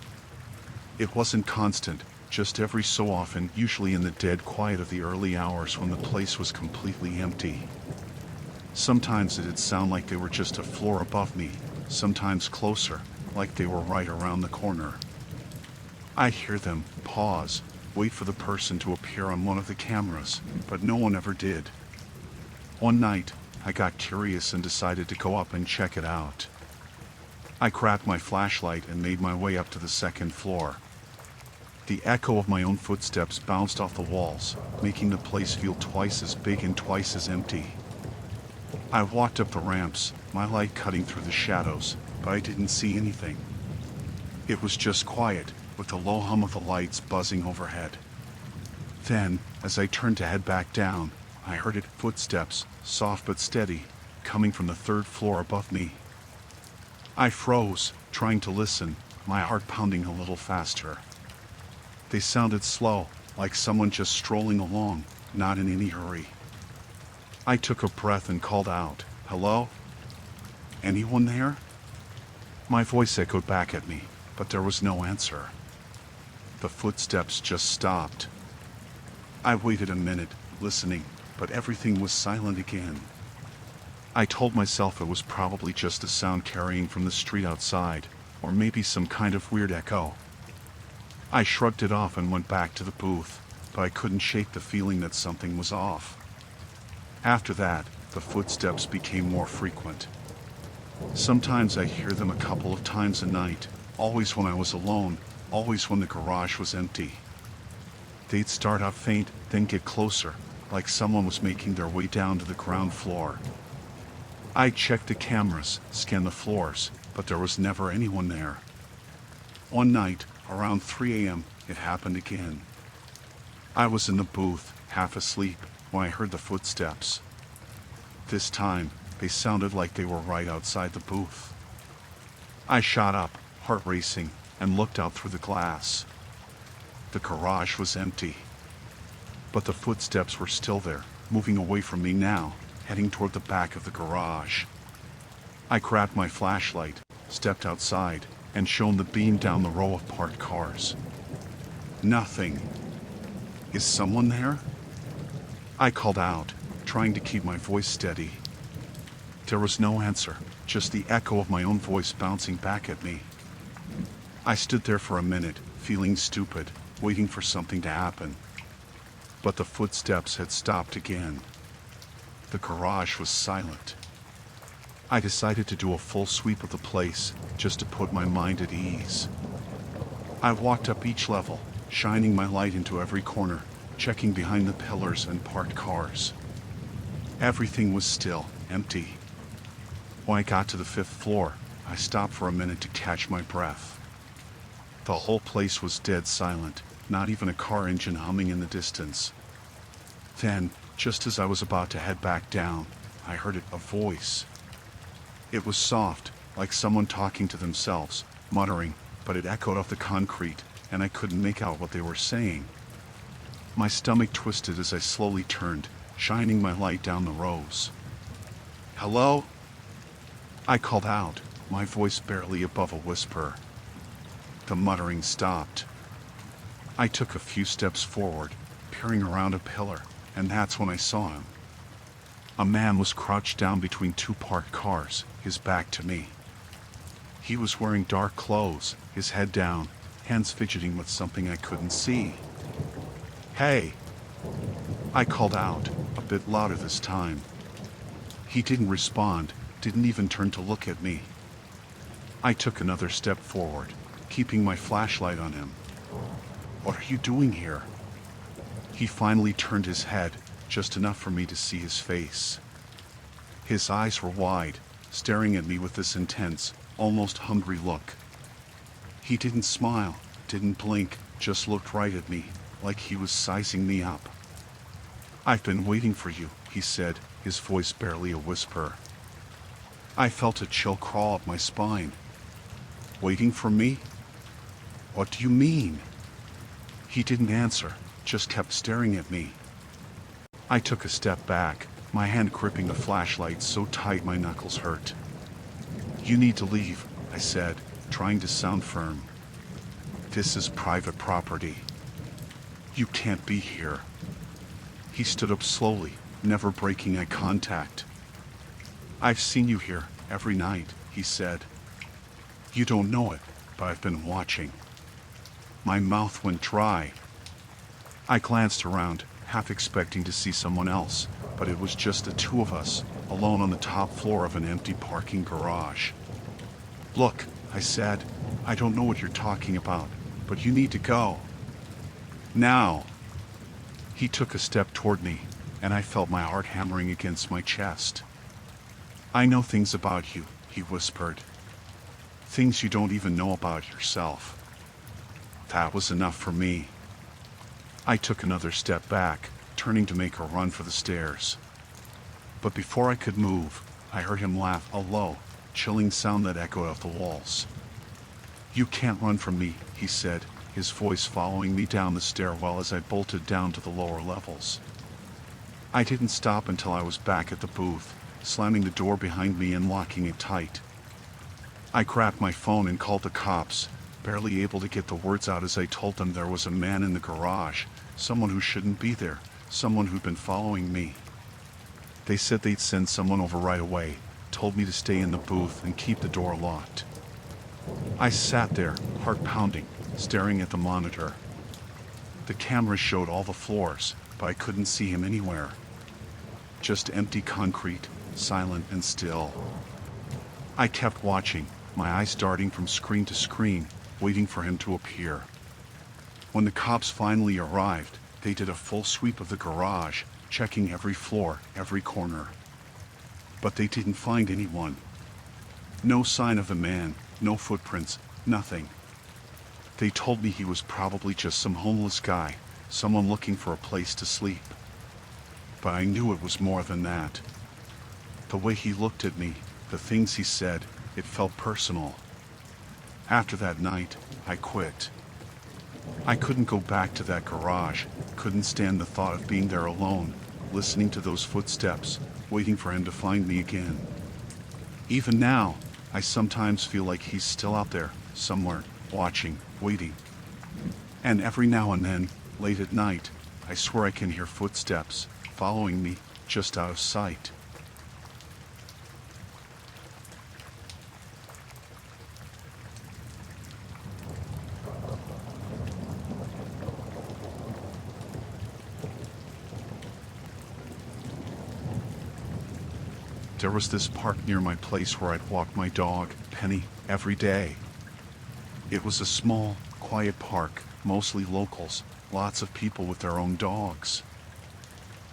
It wasn't constant, just every so often, usually in the dead quiet of the early hours when the place was completely empty. Sometimes it'd sound like they were just a floor above me, sometimes closer, like they were right around the corner. I hear them, pause, wait for the person to appear on one of the cameras, but no one ever did. One night, I got curious and decided to go up and check it out. I grabbed my flashlight and made my way up to the 2nd floor. The echo of my own footsteps bounced off the walls, making the place feel twice as big and twice as empty. I walked up the ramps, my light cutting through the shadows, but I didn't see anything. It was just quiet, with the low hum of the lights buzzing overhead. Then, as I turned to head back down, I heard footsteps, soft but steady, coming from the 3rd floor above me. I froze, trying to listen, my heart pounding a little faster. They sounded slow, like someone just strolling along, not in any hurry. I took a breath and called out, "Hello? Anyone there?" My voice echoed back at me, but there was no answer. The footsteps just stopped. I waited a minute, listening, but everything was silent again. I told myself it was probably just a sound carrying from the street outside, or maybe some kind of weird echo. I shrugged it off and went back to the booth, but I couldn't shake the feeling that something was off. After that, the footsteps became more frequent. Sometimes I hear them a couple of times a night, always when I was alone, always when the garage was empty. They'd start out faint, then get closer, like someone was making their way down to the ground floor. I checked the cameras, scanned the floors, but there was never anyone there. One night, around 3 a.m., it happened again. I was in the booth, half asleep, when I heard the footsteps. This time, they sounded like they were right outside the booth. I shot up, heart racing, and looked out through the glass. The garage was empty. But the footsteps were still there, moving away from me now, heading toward the back of the garage. I grabbed my flashlight, stepped outside, and shone the beam down the row of parked cars. Nothing. Is someone there? I called out, trying to keep my voice steady. There was no answer, just the echo of my own voice bouncing back at me. I stood there for a minute, feeling stupid, waiting for something to happen. But the footsteps had stopped again. The garage was silent. I decided to do a full sweep of the place, just to put my mind at ease. I walked up each level, shining my light into every corner, checking behind the pillars and parked cars. Everything was still, empty. When I got to the 5th floor, I stopped for a minute to catch my breath. The whole place was dead silent, not even a car engine humming in the distance. Then, just as I was about to head back down, I heard a voice. It was soft, like someone talking to themselves, muttering, but it echoed off the concrete, and I couldn't make out what they were saying. My stomach twisted as I slowly turned, shining my light down the rows. "Hello?" I called out, my voice barely above a whisper. The muttering stopped. I took a few steps forward, peering around a pillar, and that's when I saw him. A man was crouched down between 2 parked cars, his back to me. He was wearing dark clothes, his head down, hands fidgeting with something I couldn't see. "Hey!" I called out, a bit louder this time. He didn't respond, didn't even turn to look at me. I took another step forward, keeping my flashlight on him. "What are you doing here?" He finally turned his head, just enough for me to see his face. His eyes were wide, staring at me with this intense, almost hungry look. He didn't smile, didn't blink, just looked right at me, like he was sizing me up. "I've been waiting for you," he said, his voice barely a whisper. I felt a chill crawl up my spine. "Waiting for me? What do you mean?" He didn't answer, just kept staring at me. I took a step back, my hand gripping the flashlight so tight my knuckles hurt. "You need to leave," I said, trying to sound firm. "This is private property. You can't be here." He stood up slowly, never breaking eye contact. "I've seen you here, every night," he said. "You don't know it, but I've been watching." My mouth went dry. I glanced around, half expecting to see someone else, but it was just the 2 of us, alone on the top floor of an empty parking garage. "Look," I said, "I don't know what you're talking about, but you need to go. Now." He took a step toward me, and I felt my heart hammering against my chest. "I know things about you," he whispered. "Things you don't even know about yourself." That was enough for me. I took another step back, turning to make a run for the stairs. But before I could move, I heard him laugh, a low, chilling sound that echoed off the walls. "You can't run from me," he said, his voice following me down the stairwell as I bolted down to the lower levels. I didn't stop until I was back at the booth, slamming the door behind me and locking it tight. I grabbed my phone and called the cops, barely able to get the words out as I told them there was a man in the garage, someone who shouldn't be there, someone who'd been following me. They said they'd send someone over right away, told me to stay in the booth and keep the door locked. I sat there, heart pounding, staring at the monitor. The camera showed all the floors, but I couldn't see him anywhere. Just empty concrete, silent and still. I kept watching, my eyes darting from screen to screen, waiting for him to appear. When the cops finally arrived, they did a full sweep of the garage, checking every floor, every corner. But they didn't find anyone. No sign of the man, no footprints, nothing. They told me he was probably just some homeless guy, someone looking for a place to sleep. But I knew it was more than that. The way he looked at me, the things he said, it felt personal. After that night, I quit. I couldn't go back to that garage, couldn't stand the thought of being there alone, listening to those footsteps, waiting for him to find me again. Even now, I sometimes feel like he's still out there, somewhere, watching, waiting. And every now and then, late at night, I swear I can hear footsteps, following me, just out of sight. There was this park near my place where I'd walk my dog, Penny, every day. It was a small, quiet park, mostly locals, lots of people with their own dogs.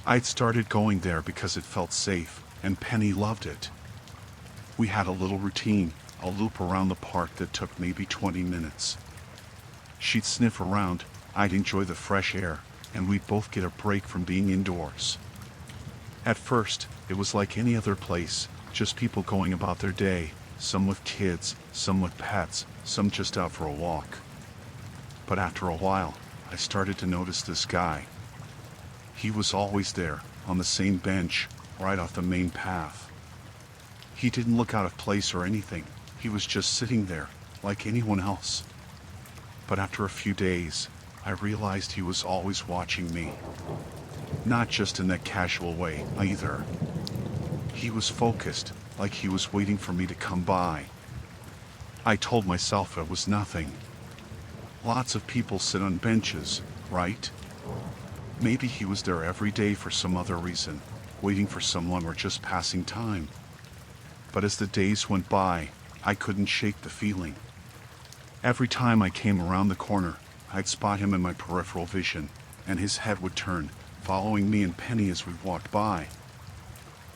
I'd started going there because it felt safe, and Penny loved it. We had a little routine, a loop around the park that took maybe 20 minutes. She'd sniff around, I'd enjoy the fresh air, and we'd both get a break from being indoors. At first, it was like any other place, just people going about their day, some with kids, some with pets, some just out for a walk. But after a while, I started to notice this guy. He was always there, on the same bench, right off the main path. He didn't look out of place or anything, he was just sitting there, like anyone else. But after a few days, I realized he was always watching me. Not just in that casual way, either. He was focused, like he was waiting for me to come by. I told myself it was nothing. Lots of people sit on benches, right? Maybe he was there every day for some other reason, waiting for someone or just passing time. But as the days went by, I couldn't shake the feeling. Every time I came around the corner, I'd spot him in my peripheral vision, and his head would turn, following me and Penny as we walked by.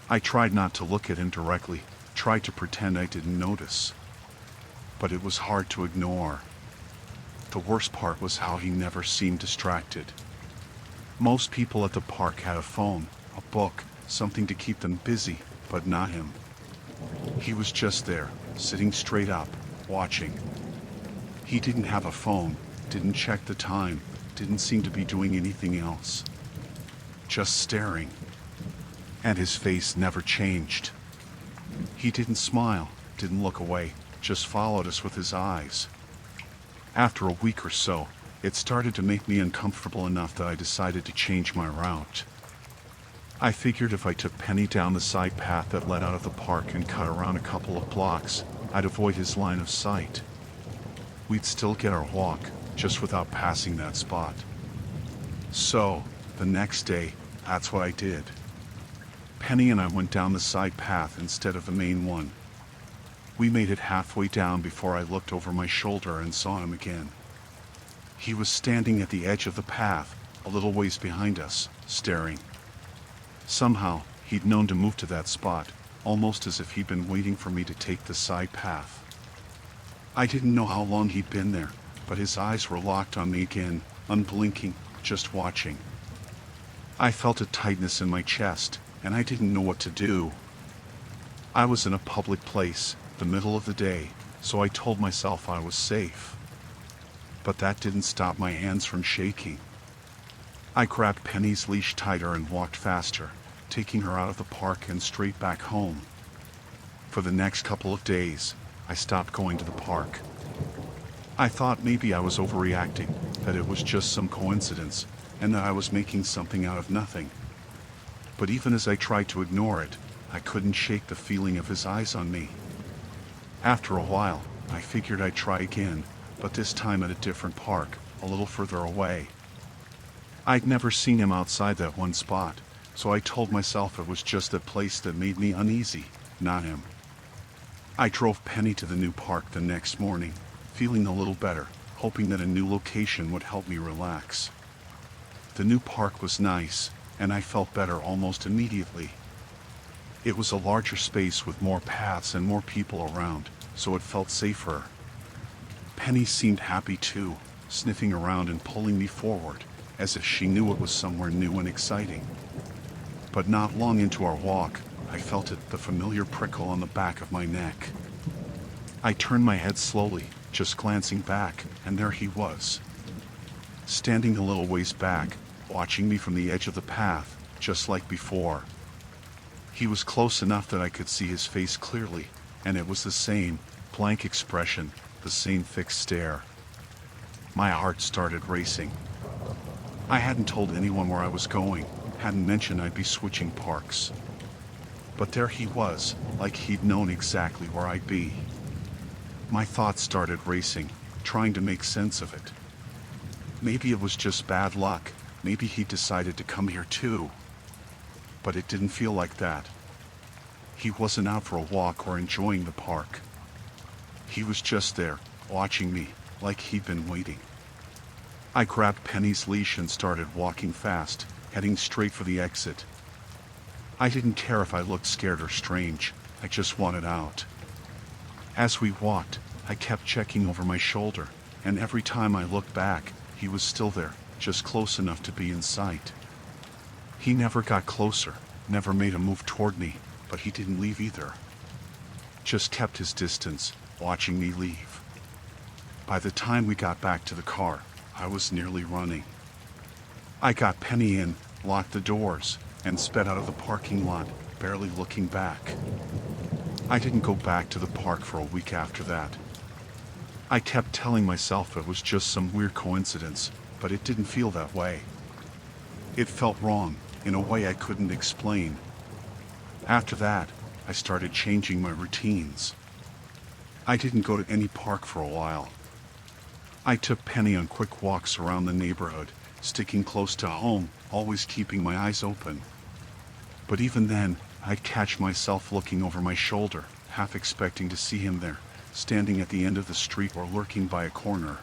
I tried not to look at him directly, tried to pretend I didn't notice. But it was hard to ignore. The worst part was how he never seemed distracted. Most people at the park had a phone, a book, something to keep them busy, but not him. He was just there, sitting straight up, watching. He didn't have a phone, didn't check the time, didn't seem to be doing anything else. Just staring. And his face never changed. He didn't smile, didn't look away, just followed us with his eyes. After a week or so, it started to make me uncomfortable enough that I decided to change my route. I figured if I took Penny down the side path that led out of the park and cut around a couple of blocks, I'd avoid his line of sight. We'd still get our walk, just without passing that spot. So, the next day, that's what I did. Penny and I went down the side path instead of the main one. We made it halfway down before I looked over my shoulder and saw him again. He was standing at the edge of the path, a little ways behind us, staring. Somehow, he'd known to move to that spot, almost as if he'd been waiting for me to take the side path. I didn't know how long he'd been there, but his eyes were locked on me again, unblinking, just watching. I felt a tightness in my chest, and I didn't know what to do. I was in a public place, the middle of the day, so I told myself I was safe. But that didn't stop my hands from shaking. I grabbed Penny's leash tighter and walked faster, taking her out of the park and straight back home. For the next couple of days, I stopped going to the park. I thought maybe I was overreacting, that it was just some coincidence, and that I was making something out of nothing. But even as I tried to ignore it, I couldn't shake the feeling of his eyes on me. After a while, I figured I'd try again, but this time at a different park, a little further away. I'd never seen him outside that one spot, so I told myself it was just that place that made me uneasy, not him. I drove Penny to the new park the next morning, feeling a little better, hoping that a new location would help me relax. The new park was nice, and I felt better almost immediately. It was a larger space with more paths and more people around, so it felt safer. Penny seemed happy too, sniffing around and pulling me forward, as if she knew it was somewhere new and exciting. But not long into our walk, I felt the familiar prickle on the back of my neck. I turned my head slowly, just glancing back, and there he was. Standing a little ways back, watching me from the edge of the path, just like before. He was close enough that I could see his face clearly, and it was the same, blank expression, the same fixed stare. My heart started racing. I hadn't told anyone where I was going, hadn't mentioned I'd be switching parks. But there he was, like he'd known exactly where I'd be. My thoughts started racing, trying to make sense of it. Maybe it was just bad luck, maybe he decided to come here too. But it didn't feel like that. He wasn't out for a walk or enjoying the park. He was just there, watching me, like he'd been waiting. I grabbed Penny's leash and started walking fast, heading straight for the exit. I didn't care if I looked scared or strange, I just wanted out. As we walked, I kept checking over my shoulder, and every time I looked back, he was still there, just close enough to be in sight. He never got closer, never made a move toward me, but he didn't leave either. Just kept his distance, watching me leave. By the time we got back to the car, I was nearly running. I got Penny in, locked the doors, and sped out of the parking lot, barely looking back. I didn't go back to the park for a week after that. I kept telling myself it was just some weird coincidence, but it didn't feel that way. It felt wrong, in a way I couldn't explain. After that, I started changing my routines. I didn't go to any park for a while. I took Penny on quick walks around the neighborhood, sticking close to home, always keeping my eyes open. But even then, I'd catch myself looking over my shoulder, half expecting to see him there, standing at the end of the street or lurking by a corner.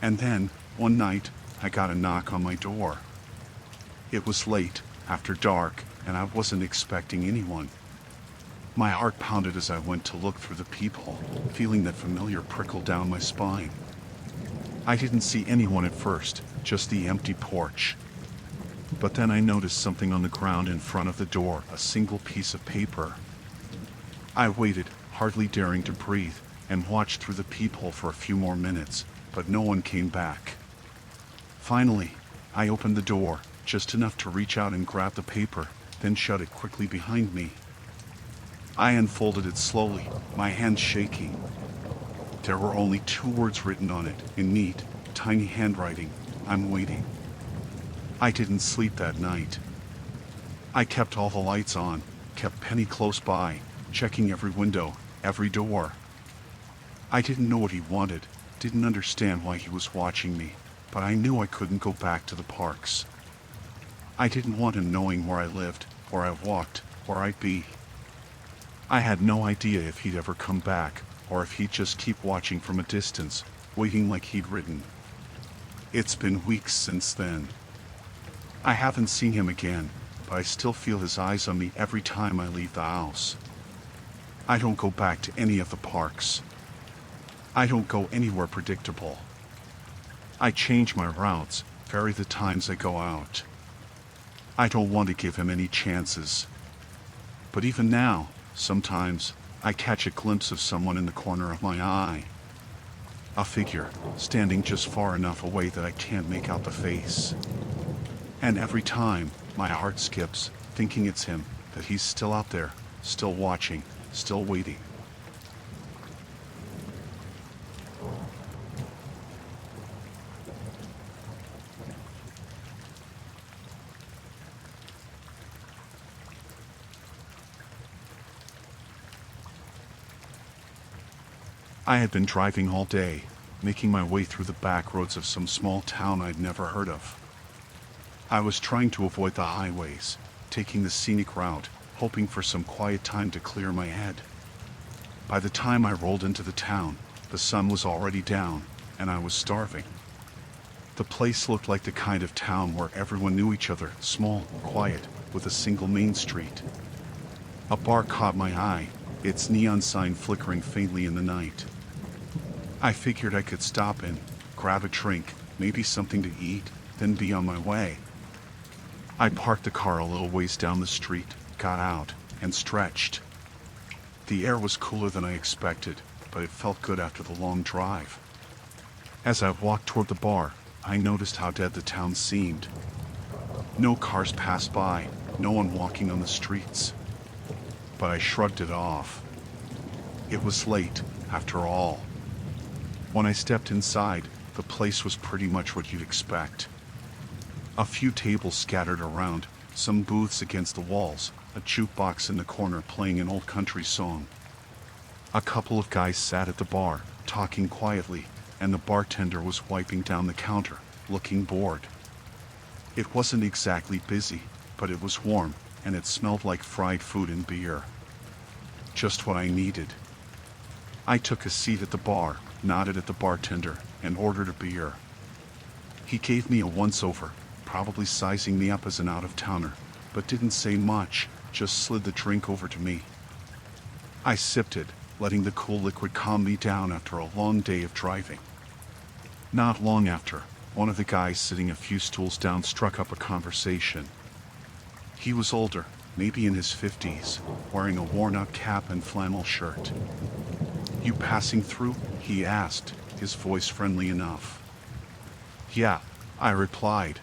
And then, one night, I got a knock on my door. It was late, after dark, and I wasn't expecting anyone. My heart pounded as I went to look through the peephole, feeling that familiar prickle down my spine. I didn't see anyone at first, just the empty porch. But then I noticed something on the ground in front of the door, a single piece of paper. I waited, hardly daring to breathe, and watched through the peephole for a few more minutes, but no one came back. Finally, I opened the door, just enough to reach out and grab the paper, then shut it quickly behind me. I unfolded it slowly, my hands shaking. There were only 2 words written on it, in neat, tiny handwriting: "I'm waiting." I didn't sleep that night. I kept all the lights on, kept Penny close by, checking every window, every door. I didn't know what he wanted, didn't understand why he was watching me, but I knew I couldn't go back to the parks. I didn't want him knowing where I lived, where I walked, where I'd be. I had no idea if he'd ever come back, or if he'd just keep watching from a distance, waiting like he'd written. It's been weeks since then. I haven't seen him again, but I still feel his eyes on me every time I leave the house. I don't go back to any of the parks. I don't go anywhere predictable. I change my routes, vary the times I go out. I don't want to give him any chances. But even now, sometimes, I catch a glimpse of someone in the corner of my eye. A figure, standing just far enough away that I can't make out the face. And every time, my heart skips, thinking it's him, that he's still out there, still watching, still waiting. I had been driving all day, making my way through the back roads of some small town I'd never heard of. I was trying to avoid the highways, taking the scenic route, hoping for some quiet time to clear my head. By the time I rolled into the town, the sun was already down, and I was starving. The place looked like the kind of town where everyone knew each other, small, quiet, with a single main street. A bar caught my eye, its neon sign flickering faintly in the night. I figured I could stop in, grab a drink, maybe something to eat, then be on my way. I parked the car a little ways down the street, got out, and stretched. The air was cooler than I expected, but it felt good after the long drive. As I walked toward the bar, I noticed how dead the town seemed. No cars passed by, no one walking on the streets. But I shrugged it off. It was late, after all. When I stepped inside, the place was pretty much what you'd expect. A few tables scattered around, some booths against the walls, a jukebox in the corner playing an old country song. A couple of guys sat at the bar, talking quietly, and the bartender was wiping down the counter, looking bored. It wasn't exactly busy, but it was warm, and it smelled like fried food and beer. Just what I needed. I took a seat at the bar, nodded at the bartender, and ordered a beer. He gave me a once-over, probably sizing me up as an out-of-towner, but didn't say much, just slid the drink over to me. I sipped it, letting the cool liquid calm me down after a long day of driving. Not long after, one of the guys sitting a few stools down struck up a conversation. He was older, maybe in his 50s, wearing a worn-out cap and flannel shirt. "You passing through?" he asked, his voice friendly enough. "Yeah," I replied.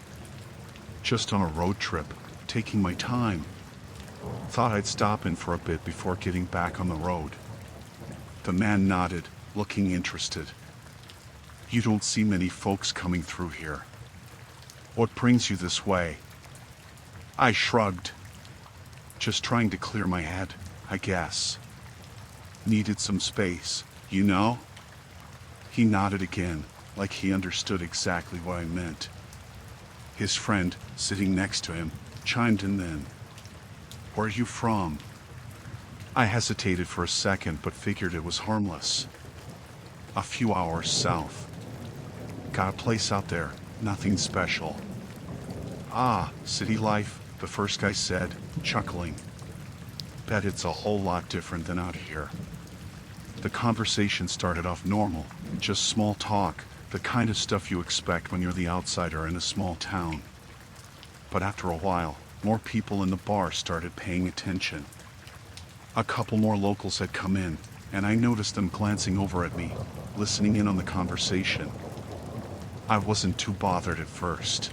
"Just on a road trip, taking my time. Thought I'd stop in for a bit before getting back on the road." The man nodded, looking interested. "You don't see many folks coming through here. What brings you this way?" I shrugged. "Just trying to clear my head, I guess. Needed some space, you know?" He nodded again, like he understood exactly what I meant. His friend, sitting next to him, chimed in then. "Where are you from?" I hesitated for a second but figured it was harmless. "A few hours south. Got a place out there, nothing special." "Ah, city life," the first guy said, chuckling. "Bet it's a whole lot different than out here." The conversation started off normal, just small talk, the kind of stuff you expect when you're the outsider in a small town. But after a while, more people in the bar started paying attention. A couple more locals had come in, and I noticed them glancing over at me, listening in on the conversation. I wasn't too bothered at first.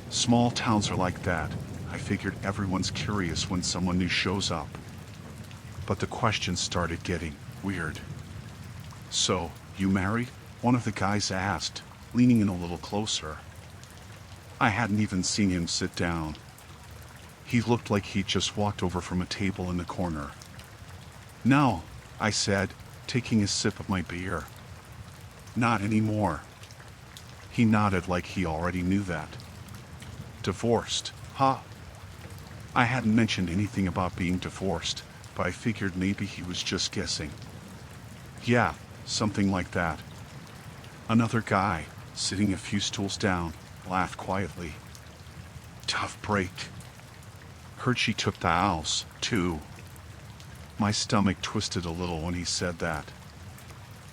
Small towns are like that. I figured everyone's curious when someone new shows up. But the questions started getting weird. "So, you married?" one of the guys asked, leaning in a little closer. I hadn't even seen him sit down. He looked like he'd just walked over from a table in the corner. "No," I said, taking a sip of my beer. "Not anymore." He nodded like he already knew that. "Divorced, huh?" I hadn't mentioned anything about being divorced, but I figured maybe he was just guessing. "Yeah, something like that." Another guy, sitting a few stools down, laughed quietly. "Tough break. Heard she took the house, too." My stomach twisted a little when he said that.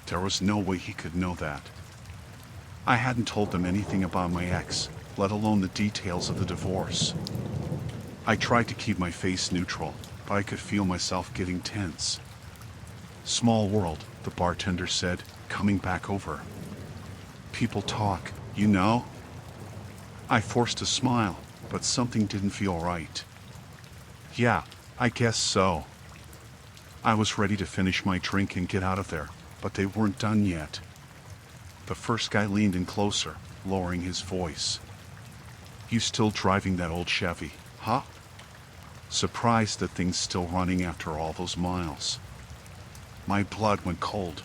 There was no way he could know that. I hadn't told them anything about my ex, let alone the details of the divorce. I tried to keep my face neutral, but I could feel myself getting tense. "Small world," the bartender said, coming back over. "People talk, you know?" I forced a smile, but something didn't feel right. "Yeah, I guess so." I was ready to finish my drink and get out of there, but they weren't done yet. The first guy leaned in closer, lowering his voice. "You still driving that old Chevy, huh?" Surprised that thing's still running after all those miles. My blood went cold.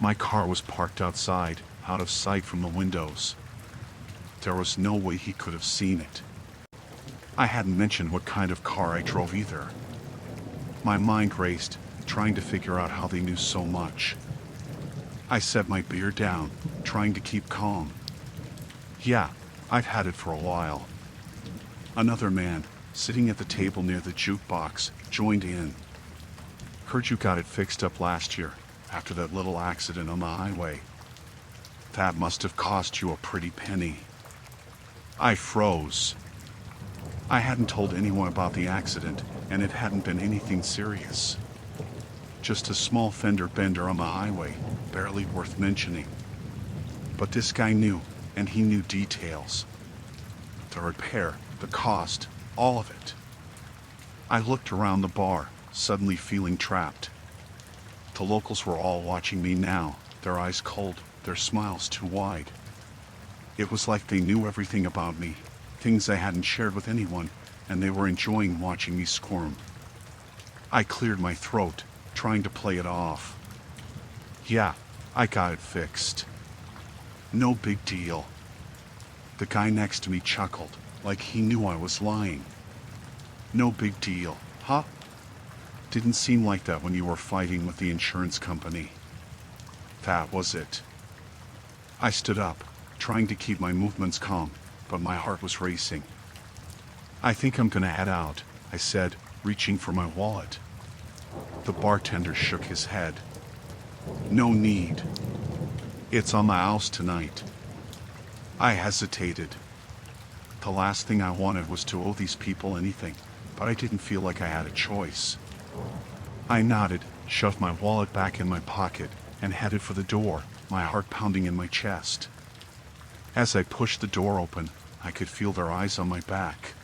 My car was parked outside, out of sight from the windows. There was no way he could have seen it. I hadn't mentioned what kind of car I drove either. My mind raced, trying to figure out how they knew so much. I set my beer down, trying to keep calm. "Yeah, I've had it for a while." Another man, sitting at the table near the jukebox, joined in. "Heard you got it fixed up last year, after that little accident on the highway. That must have cost you a pretty penny." I froze. I hadn't told anyone about the accident, and it hadn't been anything serious. Just a small fender bender on the highway, barely worth mentioning. But this guy knew, and he knew details. The repair, the cost, all of it. I looked around the bar, suddenly feeling trapped. The locals were all watching me now, their eyes cold, their smiles too wide. It was like they knew everything about me, things I hadn't shared with anyone, and they were enjoying watching me squirm. I cleared my throat, trying to play it off. "Yeah, I got it fixed. No big deal." The guy next to me chuckled, like he knew I was lying. No big deal, huh? Didn't seem like that when you were fighting with the insurance company. That was it. I stood up, trying to keep my movements calm, but my heart was racing. I think I'm gonna head out, I said, reaching for my wallet. The bartender shook his head. No need. It's on the house tonight. I hesitated. The last thing I wanted was to owe these people anything, but I didn't feel like I had a choice. I nodded, shoved my wallet back in my pocket, and headed for the door, my heart pounding in my chest. As I pushed the door open, I could feel their eyes on my back.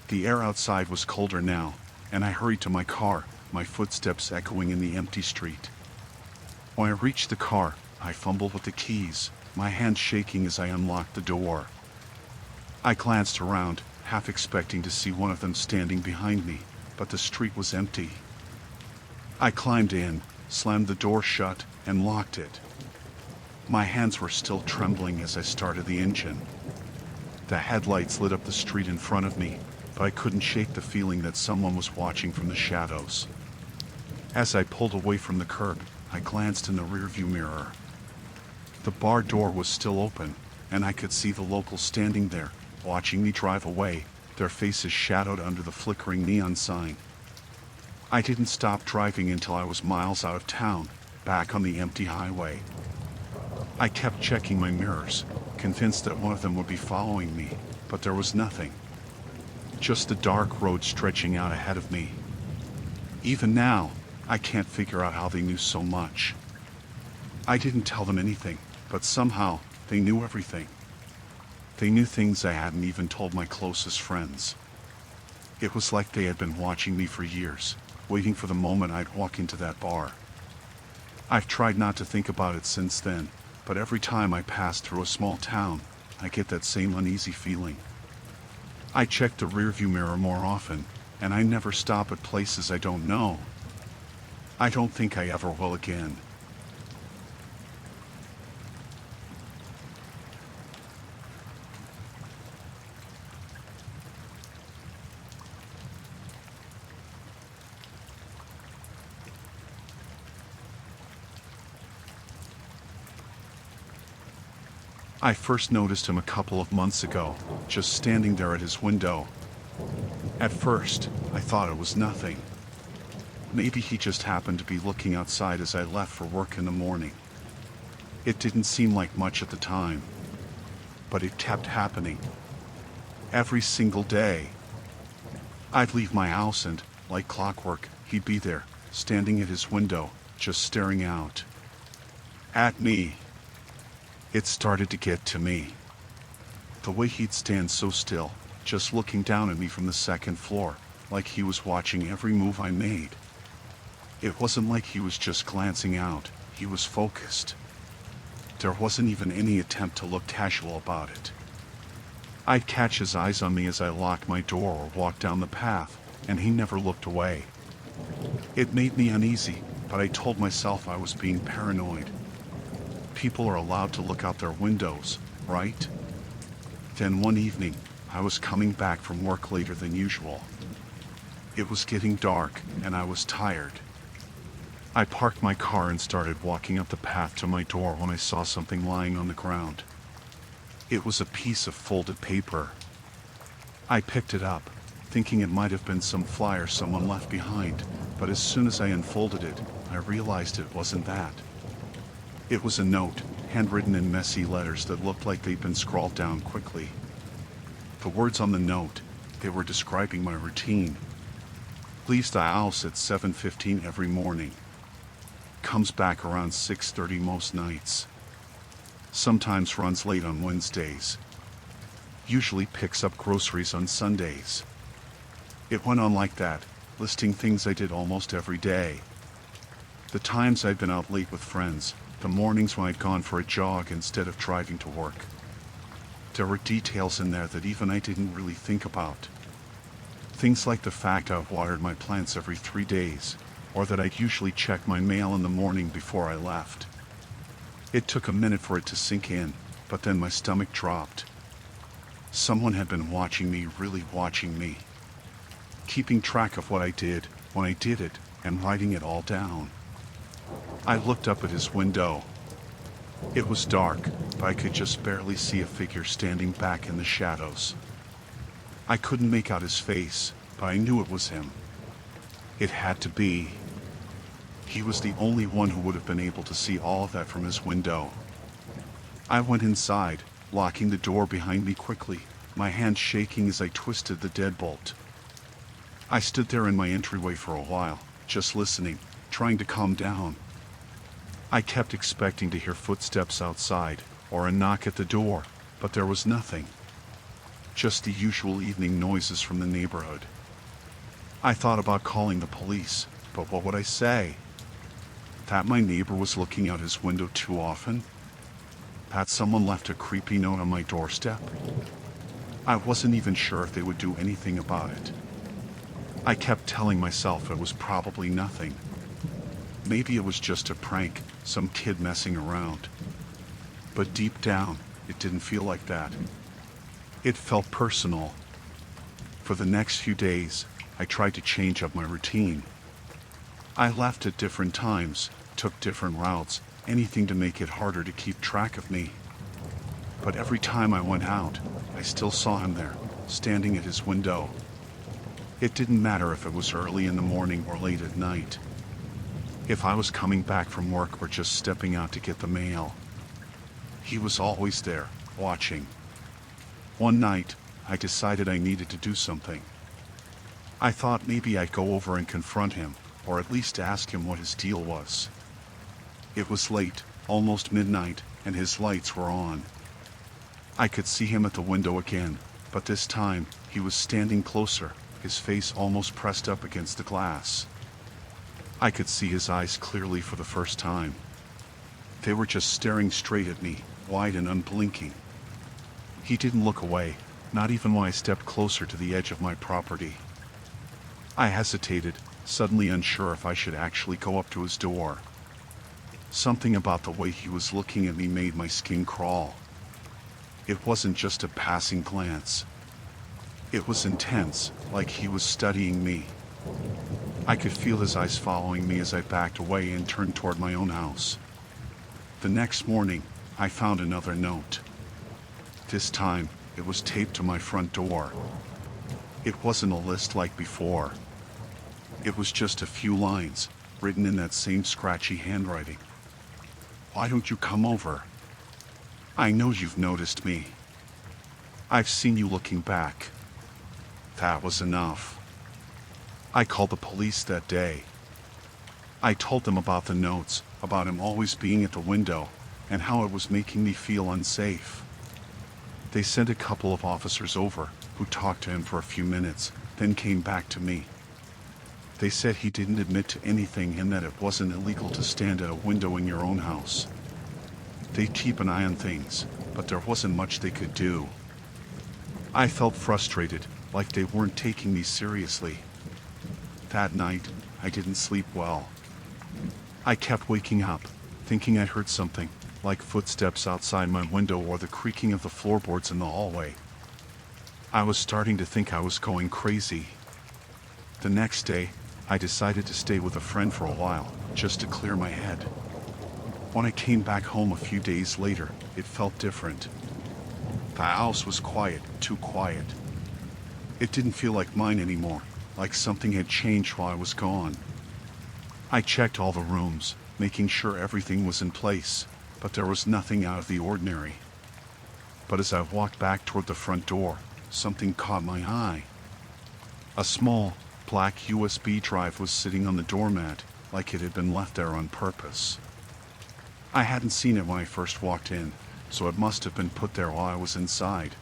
The air outside was colder now, and I hurried to my car, my footsteps echoing in the empty street. When I reached the car, I fumbled with the keys, my hands shaking as I unlocked the door. I glanced around, half expecting to see one of them standing behind me, but the street was empty. I climbed in, slammed the door shut, and locked it. My hands were still trembling as I started the engine. The headlights lit up the street in front of me, but I couldn't shake the feeling that someone was watching from the shadows. As I pulled away from the curb, I glanced in the rearview mirror. The bar door was still open, and I could see the locals standing there, watching me drive away, their faces shadowed under the flickering neon sign. I didn't stop driving until I was miles out of town, back on the empty highway. I kept checking my mirrors, convinced that one of them would be following me, but there was nothing. Just the dark road stretching out ahead of me. Even now, I can't figure out how they knew so much. I didn't tell them anything, but somehow, they knew everything. They knew things I hadn't even told my closest friends. It was like they had been watching me for years, waiting for the moment I'd walk into that bar. I've tried not to think about it since then, but every time I pass through a small town, I get that same uneasy feeling. I check the rearview mirror more often, and I never stop at places I don't know. I don't think I ever will again. I first noticed him a couple of months ago, just standing there at his window. At first, I thought it was nothing. Maybe he just happened to be looking outside as I left for work in the morning. It didn't seem like much at the time, but it kept happening. Every single day. I'd leave my house and, like clockwork, he'd be there, standing at his window, just staring out. At me. It started to get to me. The way he'd stand so still, just looking down at me from the second floor, like he was watching every move I made. It wasn't like he was just glancing out, he was focused. There wasn't even any attempt to look casual about it. I'd catch his eyes on me as I locked my door or walked down the path, and he never looked away. It made me uneasy, but I told myself I was being paranoid. People are allowed to look out their windows, right? Then one evening, I was coming back from work later than usual. It was getting dark, and I was tired. I parked my car and started walking up the path to my door when I saw something lying on the ground. It was a piece of folded paper. I picked it up, thinking it might have been some flyer someone left behind, but as soon as I unfolded it, I realized it wasn't that. It was a note, handwritten in messy letters that looked like they'd been scrawled down quickly. The words on the note, they were describing my routine. Leaves the house at 7:15 every morning. Comes back around 6:30 most nights. Sometimes runs late on Wednesdays. Usually picks up groceries on Sundays. It went on like that, listing things I did almost every day. The times I'd been out late with friends, the mornings when I'd gone for a jog instead of driving to work. There were details in there that even I didn't really think about. Things like the fact I've watered my plants every 3 days, or that I'd usually check my mail in the morning before I left. It took a minute for it to sink in, but then my stomach dropped. Someone had been watching me, really watching me. keeping track of what I did, when I did it, and writing it all down. I looked up at his window. It was dark, but I could just barely see a figure standing back in the shadows. I couldn't make out his face, but I knew it was him. It had to be. He was the only one who would have been able to see all of that from his window. I went inside, locking the door behind me quickly, my hand shaking as I twisted the deadbolt. I stood there in my entryway for a while, just listening, trying to calm down. I kept expecting to hear footsteps outside, or a knock at the door, but there was nothing. Just the usual evening noises from the neighborhood. I thought about calling the police, but what would I say? That my neighbor was looking out his window too often? That someone left a creepy note on my doorstep? I wasn't even sure if they would do anything about it. I kept telling myself it was probably nothing. Maybe it was just a prank, some kid messing around. But deep down, it didn't feel like that. It felt personal. For the next few days, I tried to change up my routine. I left at different times, took different routes, anything to make it harder to keep track of me. But every time I went out, I still saw him there, standing at his window. It didn't matter if it was early in the morning or late at night. If I was coming back from work or just stepping out to get the mail. He was always there, watching. One night, I decided I needed to do something. I thought maybe I'd go over and confront him, or at least ask him what his deal was. It was late, almost midnight, and his lights were on. I could see him at the window again, but this time, he was standing closer, his face almost pressed up against the glass. I could see his eyes clearly for the first time. They were just staring straight at me, wide and unblinking. He didn't look away, not even when I stepped closer to the edge of my property. I hesitated, suddenly unsure if I should actually go up to his door. Something about the way he was looking at me made my skin crawl. It wasn't just a passing glance. It was intense, like he was studying me. I could feel his eyes following me as I backed away and turned toward my own house. The next morning, I found another note. This time, it was taped to my front door. It wasn't a list like before. It was just a few lines, written in that same scratchy handwriting. Why don't you come over? I know you've noticed me. I've seen you looking back. That was enough. I called the police that day. I told them about the notes, about him always being at the window, and how it was making me feel unsafe. They sent a couple of officers over, who talked to him for a few minutes, then came back to me. They said he didn't admit to anything and that it wasn't illegal to stand at a window in your own house. They'd keep an eye on things, but there wasn't much they could do. I felt frustrated, like they weren't taking me seriously. That night, I didn't sleep well. I kept waking up, thinking I heard something, like footsteps outside my window or the creaking of the floorboards in the hallway. I was starting to think I was going crazy. The next day, I decided to stay with a friend for a while, just to clear my head. When I came back home a few days later, it felt different. The house was quiet, too quiet. It didn't feel like mine anymore, like something had changed while I was gone. I checked all the rooms, making sure everything was in place, but there was nothing out of the ordinary. But as I walked back toward the front door, something caught my eye. A small, black USB drive was sitting on the doormat, like it had been left there on purpose. I hadn't seen it when I first walked in, so it must have been put there while I was inside.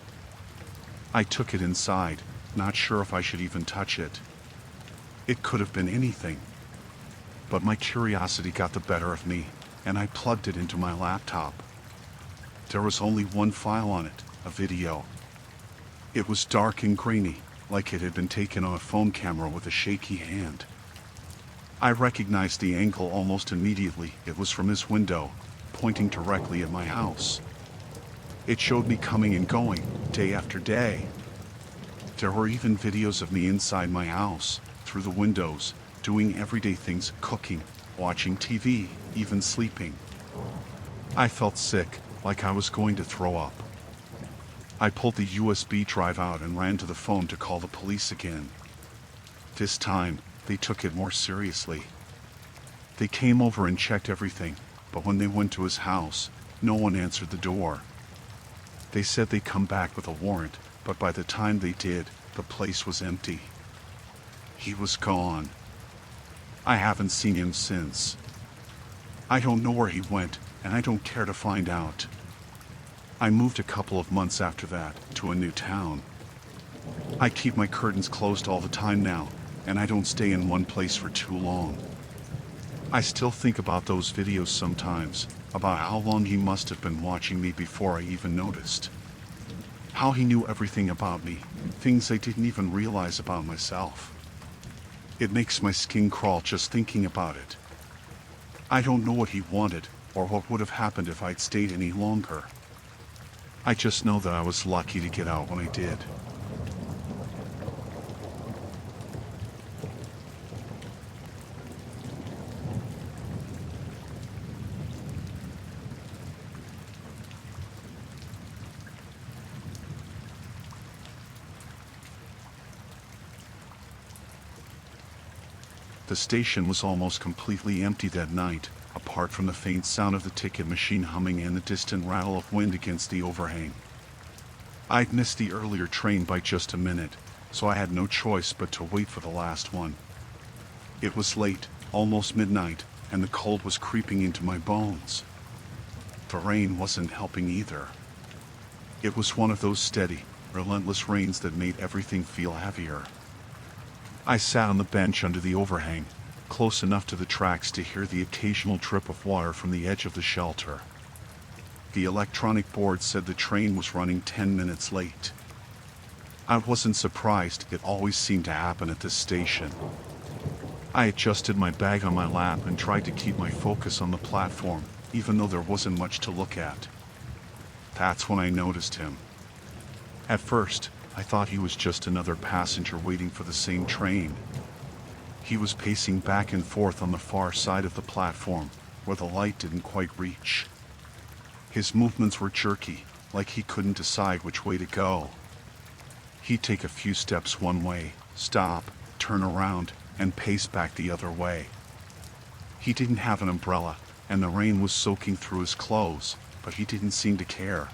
I took it inside, not sure if I should even touch it. It could have been anything. But my curiosity got the better of me, and I plugged it into my laptop. There was only one file on it, a video. It was dark and grainy, like it had been taken on a phone camera with a shaky hand. I recognized the angle almost immediately. It was from his window, pointing directly at my house. It showed me coming and going, day after day. There were even videos of me inside my house, through the windows, doing everyday things, cooking, watching TV, even sleeping. I felt sick, like I was going to throw up. I pulled the USB drive out and ran to the phone to call the police again. This time, they took it more seriously. They came over and checked everything, but when they went to his house, no one answered the door. They said they'd come back with a warrant, but by the time they did, the place was empty. He was gone. I haven't seen him since. I don't know where he went, and I don't care to find out. I moved a couple of months after that, to a new town. I keep my curtains closed all the time now, and I don't stay in one place for too long. I still think about those videos sometimes, about how long he must have been watching me before I even noticed. How he knew everything about me, things I didn't even realize about myself. It makes my skin crawl just thinking about it. I don't know what he wanted, or what would have happened if I'd stayed any longer. I just know that I was lucky to get out when I did. The station was almost completely empty that night, apart from the faint sound of the ticket machine humming and the distant rattle of wind against the overhang. I'd missed the earlier train by just a minute, so I had no choice but to wait for the last one. It was late, almost midnight, and the cold was creeping into my bones. The rain wasn't helping either. It was one of those steady, relentless rains that made everything feel heavier. I sat on the bench under the overhang, close enough to the tracks to hear the occasional drip of water from the edge of the shelter. The electronic board said the train was running 10 minutes late. I wasn't surprised, it always seemed to happen at this station. I adjusted my bag on my lap and tried to keep my focus on the platform, even though there wasn't much to look at. That's when I noticed him. At first, I thought he was just another passenger waiting for the same train. He was pacing back and forth on the far side of the platform, where the light didn't quite reach. His movements were jerky, like he couldn't decide which way to go. He'd take a few steps one way, stop, turn around, and pace back the other way. He didn't have an umbrella, and the rain was soaking through his clothes, but he didn't seem to care.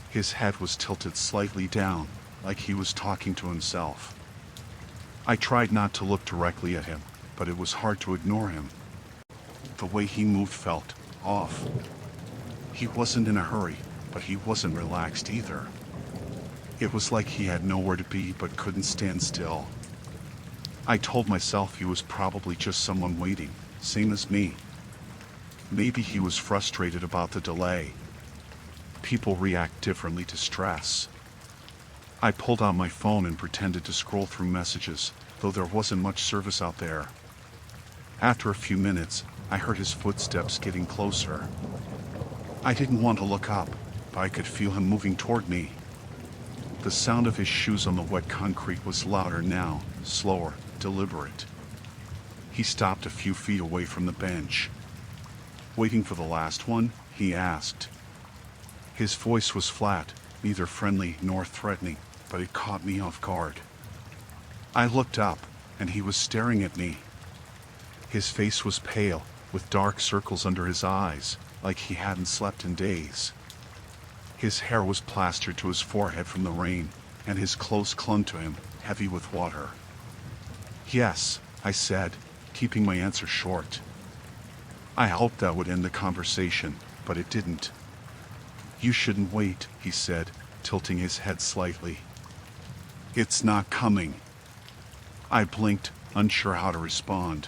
His head was tilted slightly down, like he was talking to himself. I tried not to look directly at him, but it was hard to ignore him. The way he moved felt off. He wasn't in a hurry, but he wasn't relaxed either. It was like he had nowhere to be but couldn't stand still. I told myself he was probably just someone waiting, same as me. Maybe he was frustrated about the delay. People react differently to stress. I pulled out my phone and pretended to scroll through messages, though there wasn't much service out there. After a few minutes, I heard his footsteps getting closer. I didn't want to look up, but I could feel him moving toward me. The sound of his shoes on the wet concrete was louder now, slower, deliberate. He stopped a few feet away from the bench. "Waiting for the last one?" he asked. His voice was flat, neither friendly nor threatening, but it caught me off guard. I looked up, and he was staring at me. His face was pale, with dark circles under his eyes, like he hadn't slept in days. His hair was plastered to his forehead from the rain, and his clothes clung to him, heavy with water. "Yes," I said, keeping my answer short. I hoped that would end the conversation, but it didn't. "You shouldn't wait," he said, tilting his head slightly. "It's not coming." I blinked, unsure how to respond.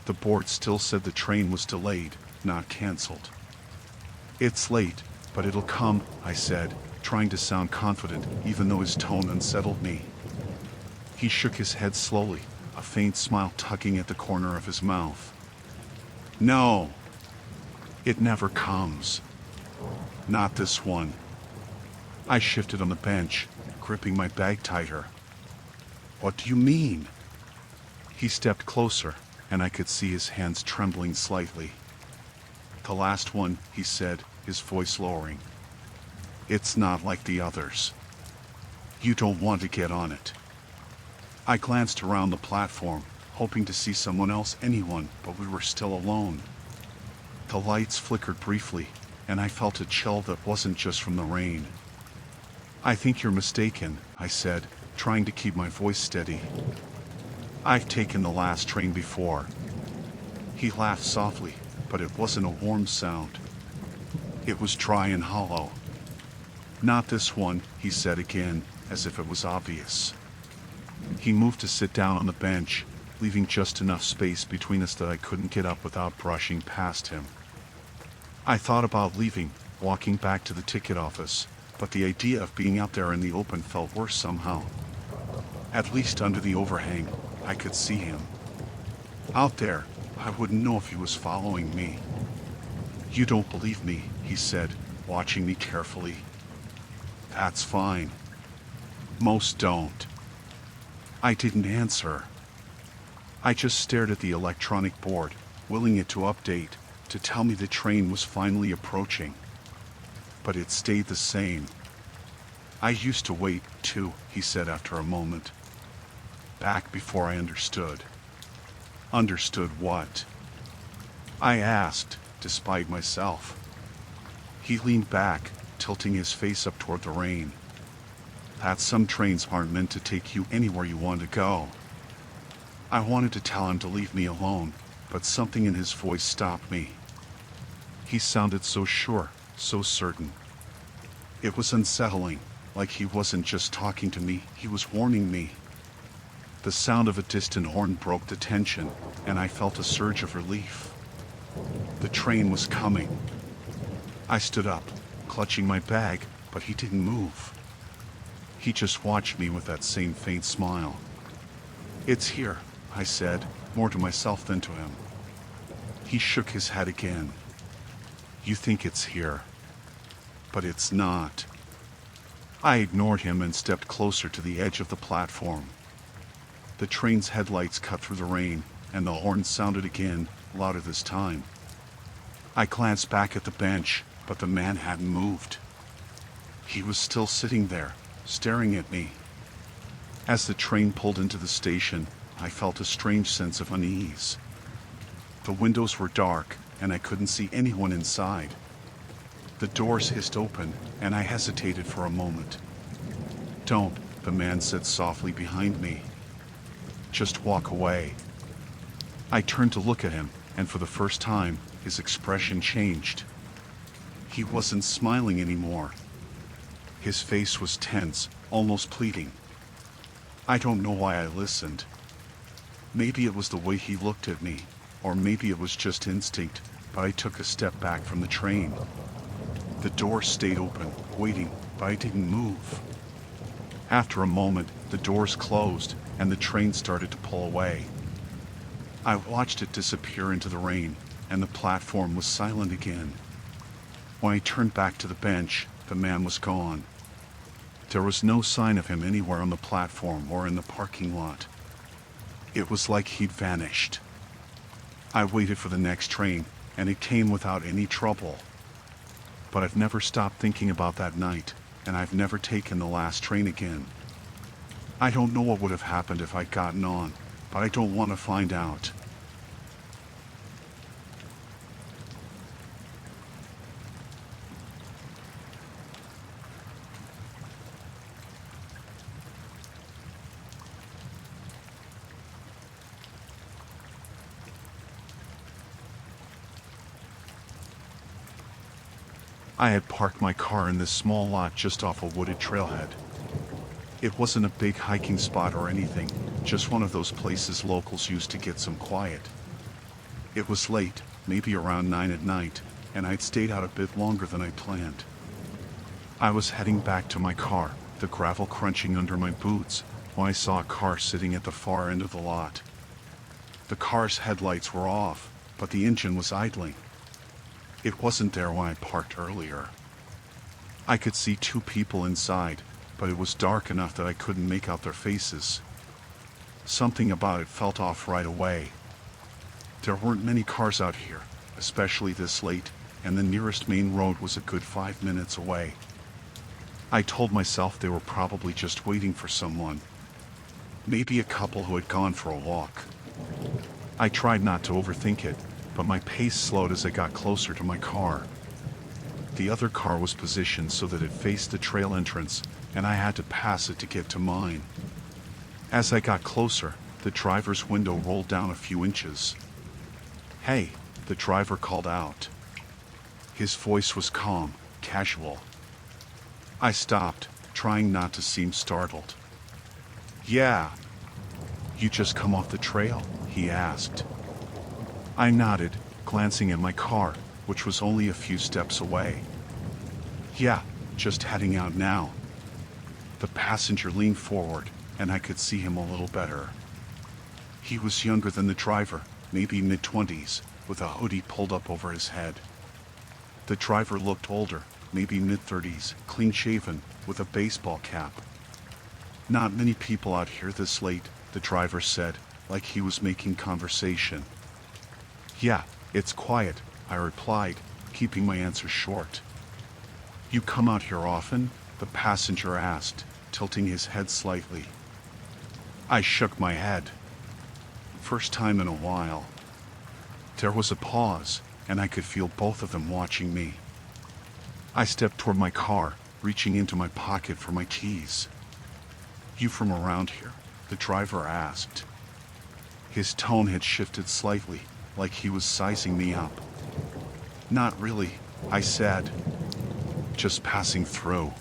The board still said the train was delayed, not canceled. "It's late, but it'll come," I said, trying to sound confident, even though his tone unsettled me. He shook his head slowly, a faint smile tugging at the corner of his mouth. "No, it never comes. Not this one." I shifted on the bench, gripping my bag tighter. What do you mean? He stepped closer, and I could see his hands trembling slightly. The last one, he said, his voice lowering. It's not like the others. You don't want to get on it. I glanced around the platform, hoping to see someone else, anyone, but we were still alone. The lights flickered briefly, and I felt a chill that wasn't just from the rain. I think you're mistaken, I said, trying to keep my voice steady. I've taken the last train before. He laughed softly, but it wasn't a warm sound. It was dry and hollow. Not this one, he said again, as if it was obvious. He moved to sit down on the bench, leaving just enough space between us that I couldn't get up without brushing past him. I thought about leaving, walking back to the ticket office, but the idea of being out there in the open felt worse somehow. At least under the overhang, I could see him. Out there, I wouldn't know if he was following me. You don't believe me, he said, watching me carefully. That's fine. Most don't. I didn't answer. I just stared at the electronic board, willing it to update, to tell me the train was finally approaching. But it stayed the same. I used to wait, too, he said after a moment. Back before I understood. Understood what? I asked, despite myself. He leaned back, tilting his face up toward the rain. That some trains aren't meant to take you anywhere you want to go. I wanted to tell him to leave me alone, but something in his voice stopped me. He sounded so sure, so certain. It was unsettling, like he wasn't just talking to me, he was warning me. The sound of a distant horn broke the tension, and I felt a surge of relief. The train was coming. I stood up, clutching my bag, but he didn't move. He just watched me with that same faint smile. It's here, I said, more to myself than to him. He shook his head again. You think it's here, but it's not. I ignored him and stepped closer to the edge of the platform. The train's headlights cut through the rain, and the horn sounded again, louder this time. I glanced back at the bench, but the man hadn't moved. He was still sitting there, staring at me. As the train pulled into the station, I felt a strange sense of unease. The windows were dark, and I couldn't see anyone inside. The doors hissed open, and I hesitated for a moment. Don't, the man said softly behind me. Just walk away. I turned to look at him, and for the first time, his expression changed. He wasn't smiling anymore. His face was tense, almost pleading. I don't know why I listened. Maybe it was the way he looked at me, or maybe it was just instinct, but I took a step back from the train. The door stayed open, waiting, but I didn't move. After a moment, the doors closed, and the train started to pull away. I watched it disappear into the rain, and the platform was silent again. When I turned back to the bench, the man was gone. There was no sign of him anywhere on the platform or in the parking lot. It was like he'd vanished. I waited for the next train, and it came without any trouble. But I've never stopped thinking about that night, and I've never taken the last train again. I don't know what would have happened if I'd gotten on, but I don't want to find out. I had parked my car in this small lot just off a wooded trailhead. It wasn't a big hiking spot or anything, just one of those places locals use to get some quiet. It was late, maybe around 9 at night, and I'd stayed out a bit longer than I planned. I was heading back to my car, the gravel crunching under my boots, when I saw a car sitting at the far end of the lot. The car's headlights were off, but the engine was idling. It wasn't there when I parked earlier. I could see two people inside, but it was dark enough that I couldn't make out their faces. Something about it felt off right away. There weren't many cars out here, especially this late, and the nearest main road was a good 5 minutes away. I told myself they were probably just waiting for someone. Maybe a couple who had gone for a walk. I tried not to overthink it, but my pace slowed as I got closer to my car. The other car was positioned so that it faced the trail entrance, and I had to pass it to get to mine. As I got closer, the driver's window rolled down a few inches. "Hey," the driver called out. His voice was calm, casual. I stopped, trying not to seem startled. "Yeah. You just come off the trail?" he asked. I nodded, glancing at my car, which was only a few steps away. "Yeah, just heading out now." The passenger leaned forward, and I could see him a little better. He was younger than the driver, maybe mid-20s, with a hoodie pulled up over his head. The driver looked older, maybe mid-30s, clean-shaven, with a baseball cap. "Not many people out here this late," the driver said, like he was making conversation. "Yeah, it's quiet," I replied, keeping my answer short. "You come out here often?" the passenger asked, tilting his head slightly. I shook my head. "First time in a while." There was a pause, and I could feel both of them watching me. I stepped toward my car, reaching into my pocket for my keys. "You from around here?" the driver asked. His tone had shifted slightly, like he was sizing me up. "Not really," I said. "Just passing through."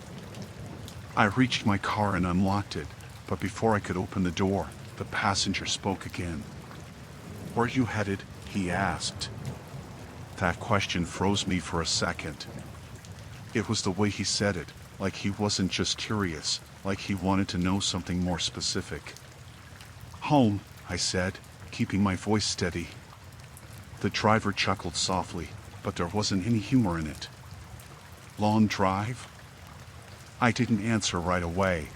I reached my car and unlocked it, but before I could open the door, the passenger spoke again. "Where you headed?" he asked. That question froze me for a second. It was the way he said it, like he wasn't just curious, like he wanted to know something more specific. "Home," I said, keeping my voice steady. The driver chuckled softly, but there wasn't any humor in it. "Long drive?" I didn't answer right away.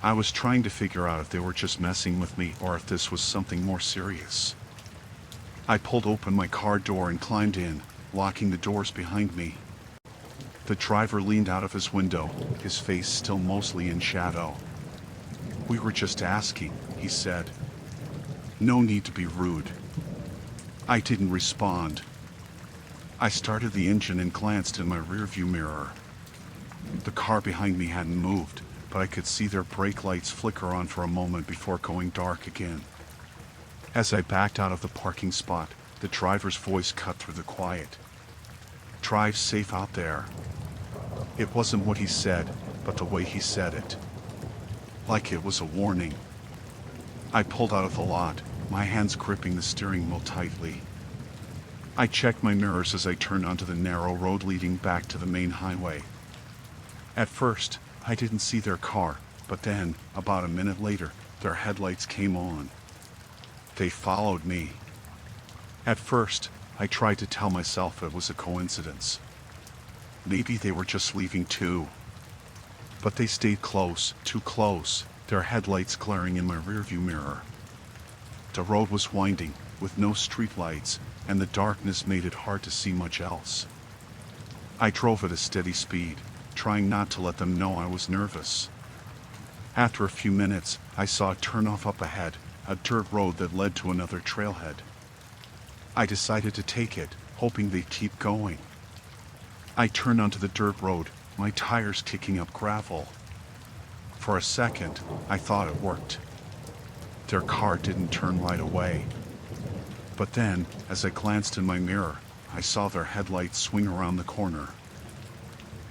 I was trying to figure out if they were just messing with me or if this was something more serious. I pulled open my car door and climbed in, locking the doors behind me. The driver leaned out of his window, his face still mostly in shadow. "We were just asking," he said. "No need to be rude." I didn't respond. I started the engine and glanced in my rearview mirror. The car behind me hadn't moved, but I could see their brake lights flicker on for a moment before going dark again. As I backed out of the parking spot, the driver's voice cut through the quiet. "Drive safe out there." It wasn't what he said, but the way he said it. Like it was a warning. I pulled out of the lot, my hands gripping the steering wheel tightly. I checked my mirrors as I turned onto the narrow road leading back to the main highway. At first, I didn't see their car, but then, about a minute later, their headlights came on. They followed me. At first, I tried to tell myself it was a coincidence. Maybe they were just leaving too. But they stayed close, too close, their headlights glaring in my rearview mirror. The road was winding, with no streetlights, and the darkness made it hard to see much else. I drove at a steady speed, trying not to let them know I was nervous. After a few minutes, I saw a turnoff up ahead, a dirt road that led to another trailhead. I decided to take it, hoping they'd keep going. I turned onto the dirt road, my tires kicking up gravel. For a second, I thought it worked. Their car didn't turn right away. But then, as I glanced in my mirror, I saw their headlights swing around the corner.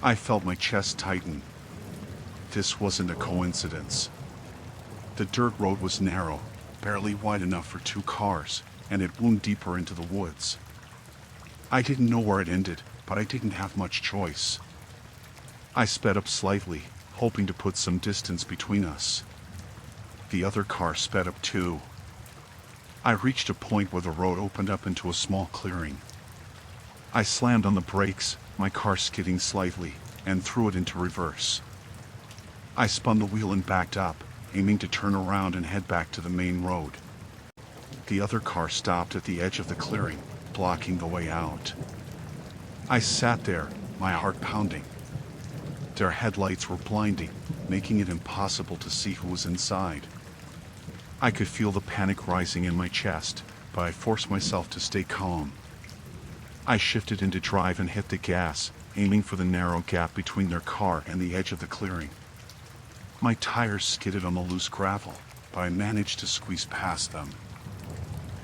I felt my chest tighten. This wasn't a coincidence. The dirt road was narrow, barely wide enough for two cars, and it wound deeper into the woods. I didn't know where it ended, but I didn't have much choice. I sped up slightly, hoping to put some distance between us. The other car sped up too. I reached a point where the road opened up into a small clearing. I slammed on the brakes, my car skidding slightly, and threw it into reverse. I spun the wheel and backed up, aiming to turn around and head back to the main road. The other car stopped at the edge of the clearing, blocking the way out. I sat there, my heart pounding. Their headlights were blinding, making it impossible to see who was inside. I could feel the panic rising in my chest, but I forced myself to stay calm. I shifted into drive and hit the gas, aiming for the narrow gap between their car and the edge of the clearing. My tires skidded on the loose gravel, but I managed to squeeze past them.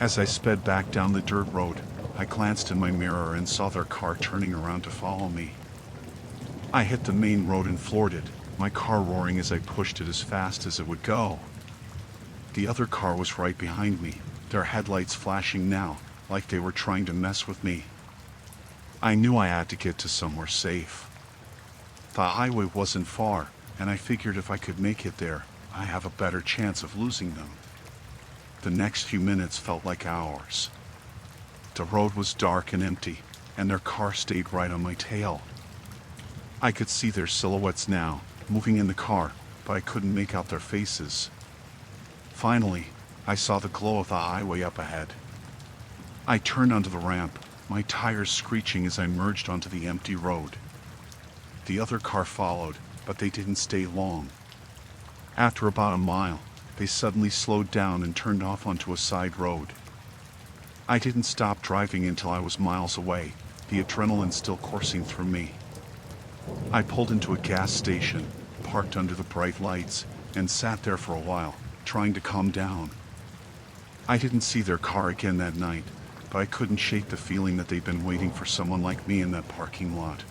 As I sped back down the dirt road, I glanced in my mirror and saw their car turning around to follow me. I hit the main road and floored it, my car roaring as I pushed it as fast as it would go. The other car was right behind me, their headlights flashing now, like they were trying to mess with me. I knew I had to get to somewhere safe. The highway wasn't far, and I figured if I could make it there, I have a better chance of losing them. The next few minutes felt like hours. The road was dark and empty, and their car stayed right on my tail. I could see their silhouettes now, moving in the car, but I couldn't make out their faces. Finally, I saw the glow of the highway up ahead. I turned onto the ramp, my tires screeching as I merged onto the empty road. The other car followed, but they didn't stay long. After about a mile, they suddenly slowed down and turned off onto a side road. I didn't stop driving until I was miles away, the adrenaline still coursing through me. I pulled into a gas station, parked under the bright lights, and sat there for a while, trying to calm down. I didn't see their car again that night, but I couldn't shake the feeling that they'd been waiting for someone like me in that parking lot.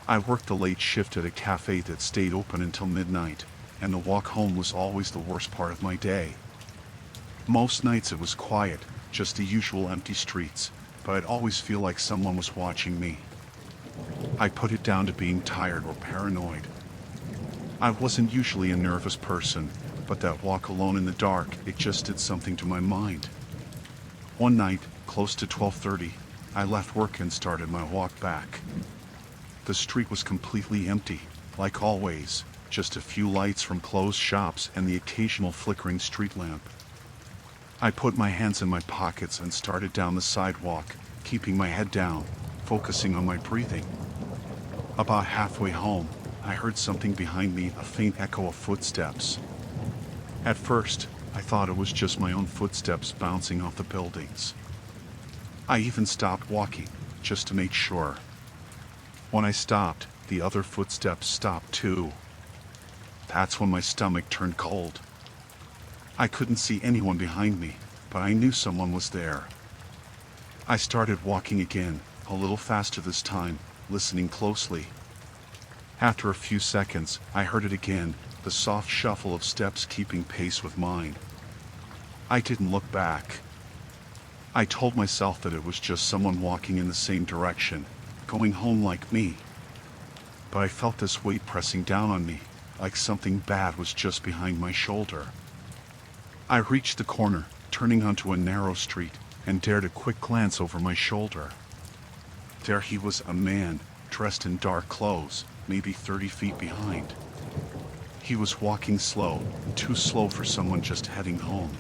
I worked a late shift at a cafe that stayed open until midnight, and the walk home was always the worst part of my day. Most nights it was quiet, just the usual empty streets, but I'd always feel like someone was watching me. I put it down to being tired or paranoid. I wasn't usually a nervous person, but that walk alone in the dark, it just did something to my mind. One night, close to 12:30, I left work and started my walk back. The street was completely empty, like always, just a few lights from closed shops and the occasional flickering street lamp. I put my hands in my pockets and started down the sidewalk, keeping my head down, focusing on my breathing. About halfway home, I heard something behind me, a faint echo of footsteps. At first, I thought it was just my own footsteps bouncing off the buildings. I even stopped walking, just to make sure. When I stopped, the other footsteps stopped too. That's when my stomach turned cold. I couldn't see anyone behind me, but I knew someone was there. I started walking again, a little faster this time, listening closely. After a few seconds, I heard it again, the soft shuffle of steps keeping pace with mine. I didn't look back. I told myself that it was just someone walking in the same direction, going home like me. But I felt this weight pressing down on me, like something bad was just behind my shoulder. I reached the corner, turning onto a narrow street, and dared a quick glance over my shoulder. There he was, a man, dressed in dark clothes, maybe 30 feet behind. He was walking slow, too slow for someone just heading home.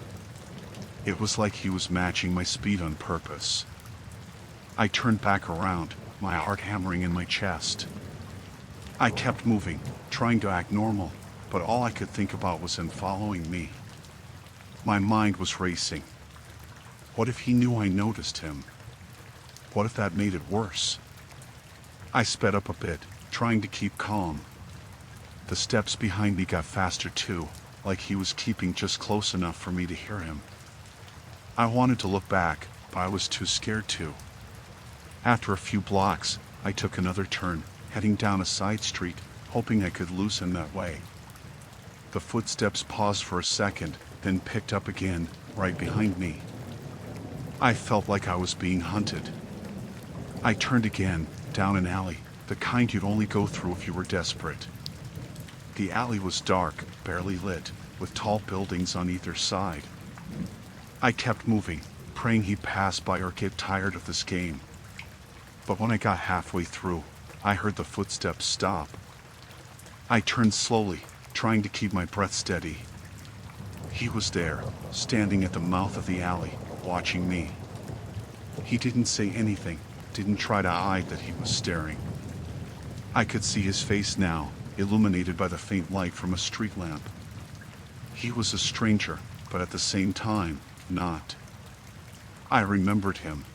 It was like he was matching my speed on purpose. I turned back around, my heart hammering in my chest. I kept moving, trying to act normal, but all I could think about was him following me. My mind was racing. What if he knew I noticed him? What if that made it worse? I sped up a bit, trying to keep calm. The steps behind me got faster too, like he was keeping just close enough for me to hear him. I wanted to look back, but I was too scared to. After a few blocks, I took another turn, heading down a side street, hoping I could loosen that way. The footsteps paused for a second, then picked up again, right behind me. I felt like I was being hunted. I turned again, down an alley, the kind you'd only go through if you were desperate. The alley was dark, barely lit, with tall buildings on either side. I kept moving, praying he'd pass by or get tired of this game. But when I got halfway through, I heard the footsteps stop. I turned slowly, trying to keep my breath steady. He was there, standing at the mouth of the alley, watching me. He didn't say anything, didn't try to hide that he was staring. I could see his face now, illuminated by the faint light from a street lamp. He was a stranger, but at the same time, not. I remembered him.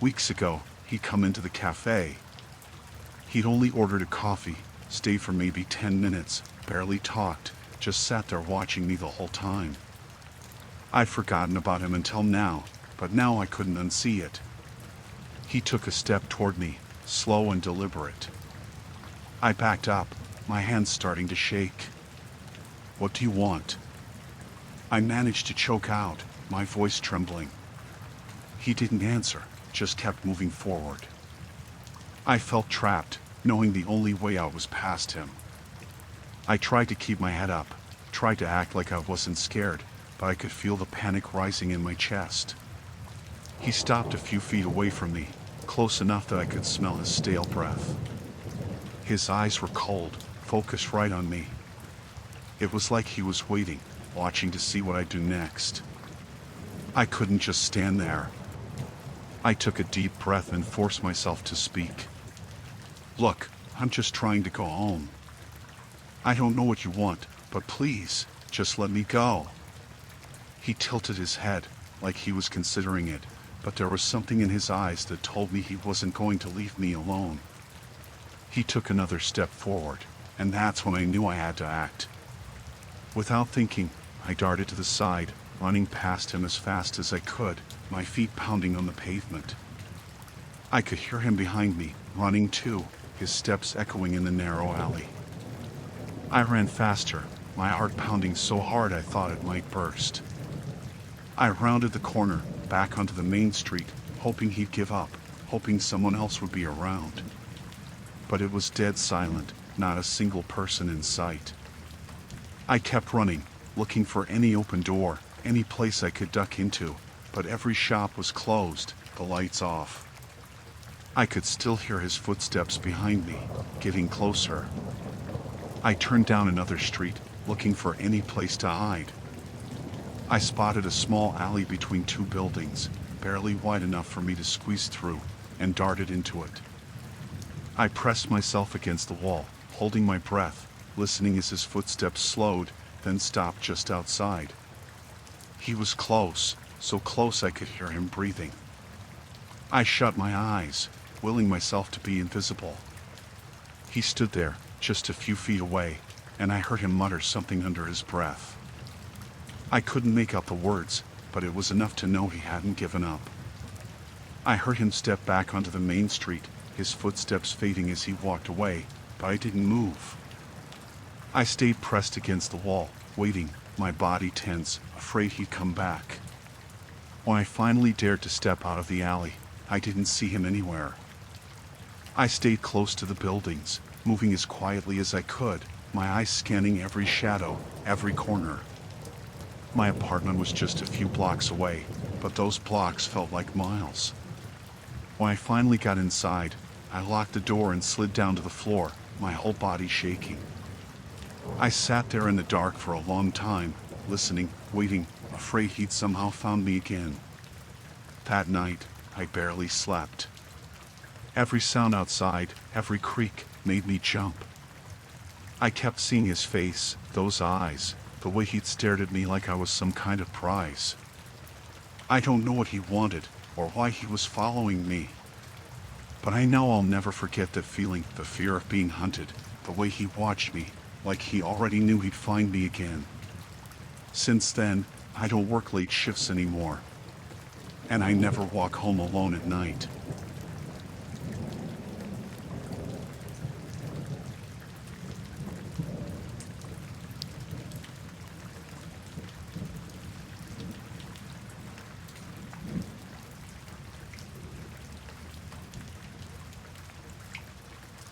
Weeks ago, he'd come into the cafe. He'd only ordered a coffee, stayed for maybe 10 minutes, barely talked, just sat there watching me the whole time. I'd forgotten about him until now, but now I couldn't unsee it. He took a step toward me, slow and deliberate. I backed up, my hands starting to shake. "What do you want?" I managed to choke out, my voice trembling. He didn't answer, just kept moving forward. I felt trapped, knowing the only way out was past him. I tried to keep my head up, tried to act like I wasn't scared, but I could feel the panic rising in my chest. He stopped a few feet away from me, close enough that I could smell his stale breath. His eyes were cold, focused right on me. It was like he was waiting, watching to see what I'd do next. I couldn't just stand there. I took a deep breath and forced myself to speak. "Look, I'm just trying to go home. I don't know what you want, but please, just let me go." He tilted his head, like he was considering it, but there was something in his eyes that told me he wasn't going to leave me alone. He took another step forward, and that's when I knew I had to act. Without thinking, I darted to the side, running past him as fast as I could, my feet pounding on the pavement. I could hear him behind me, running too, his steps echoing in the narrow alley. I ran faster, my heart pounding so hard I thought it might burst. I rounded the corner, back onto the main street, hoping he'd give up, hoping someone else would be around. But it was dead silent, not a single person in sight. I kept running, looking for any open door, any place I could duck into, but every shop was closed, the lights off. I could still hear his footsteps behind me, getting closer. I turned down another street, looking for any place to hide. I spotted a small alley between two buildings, barely wide enough for me to squeeze through, and darted into it. I pressed myself against the wall, holding my breath, listening as his footsteps slowed, then stopped just outside. He was close, so close I could hear him breathing. I shut my eyes, willing myself to be invisible. He stood there, just a few feet away, and I heard him mutter something under his breath. I couldn't make out the words, but it was enough to know he hadn't given up. I heard him step back onto the main street, his footsteps fading as he walked away, but I didn't move. I stayed pressed against the wall, waiting, my body tense, afraid he'd come back. When I finally dared to step out of the alley, I didn't see him anywhere. I stayed close to the buildings, moving as quietly as I could, my eyes scanning every shadow, every corner. My apartment was just a few blocks away, but those blocks felt like miles. When I finally got inside, I locked the door and slid down to the floor, my whole body shaking. I sat there in the dark for a long time, listening, waiting, afraid he'd somehow found me again. That night, I barely slept. Every sound outside, every creak, made me jump. I kept seeing his face, those eyes, the way he'd stared at me like I was some kind of prize. I don't know what he wanted, or why he was following me. But I know I'll never forget that feeling, the fear of being hunted, the way he watched me, like he already knew he'd find me again. Since then, I don't work late shifts anymore. And I never walk home alone at night.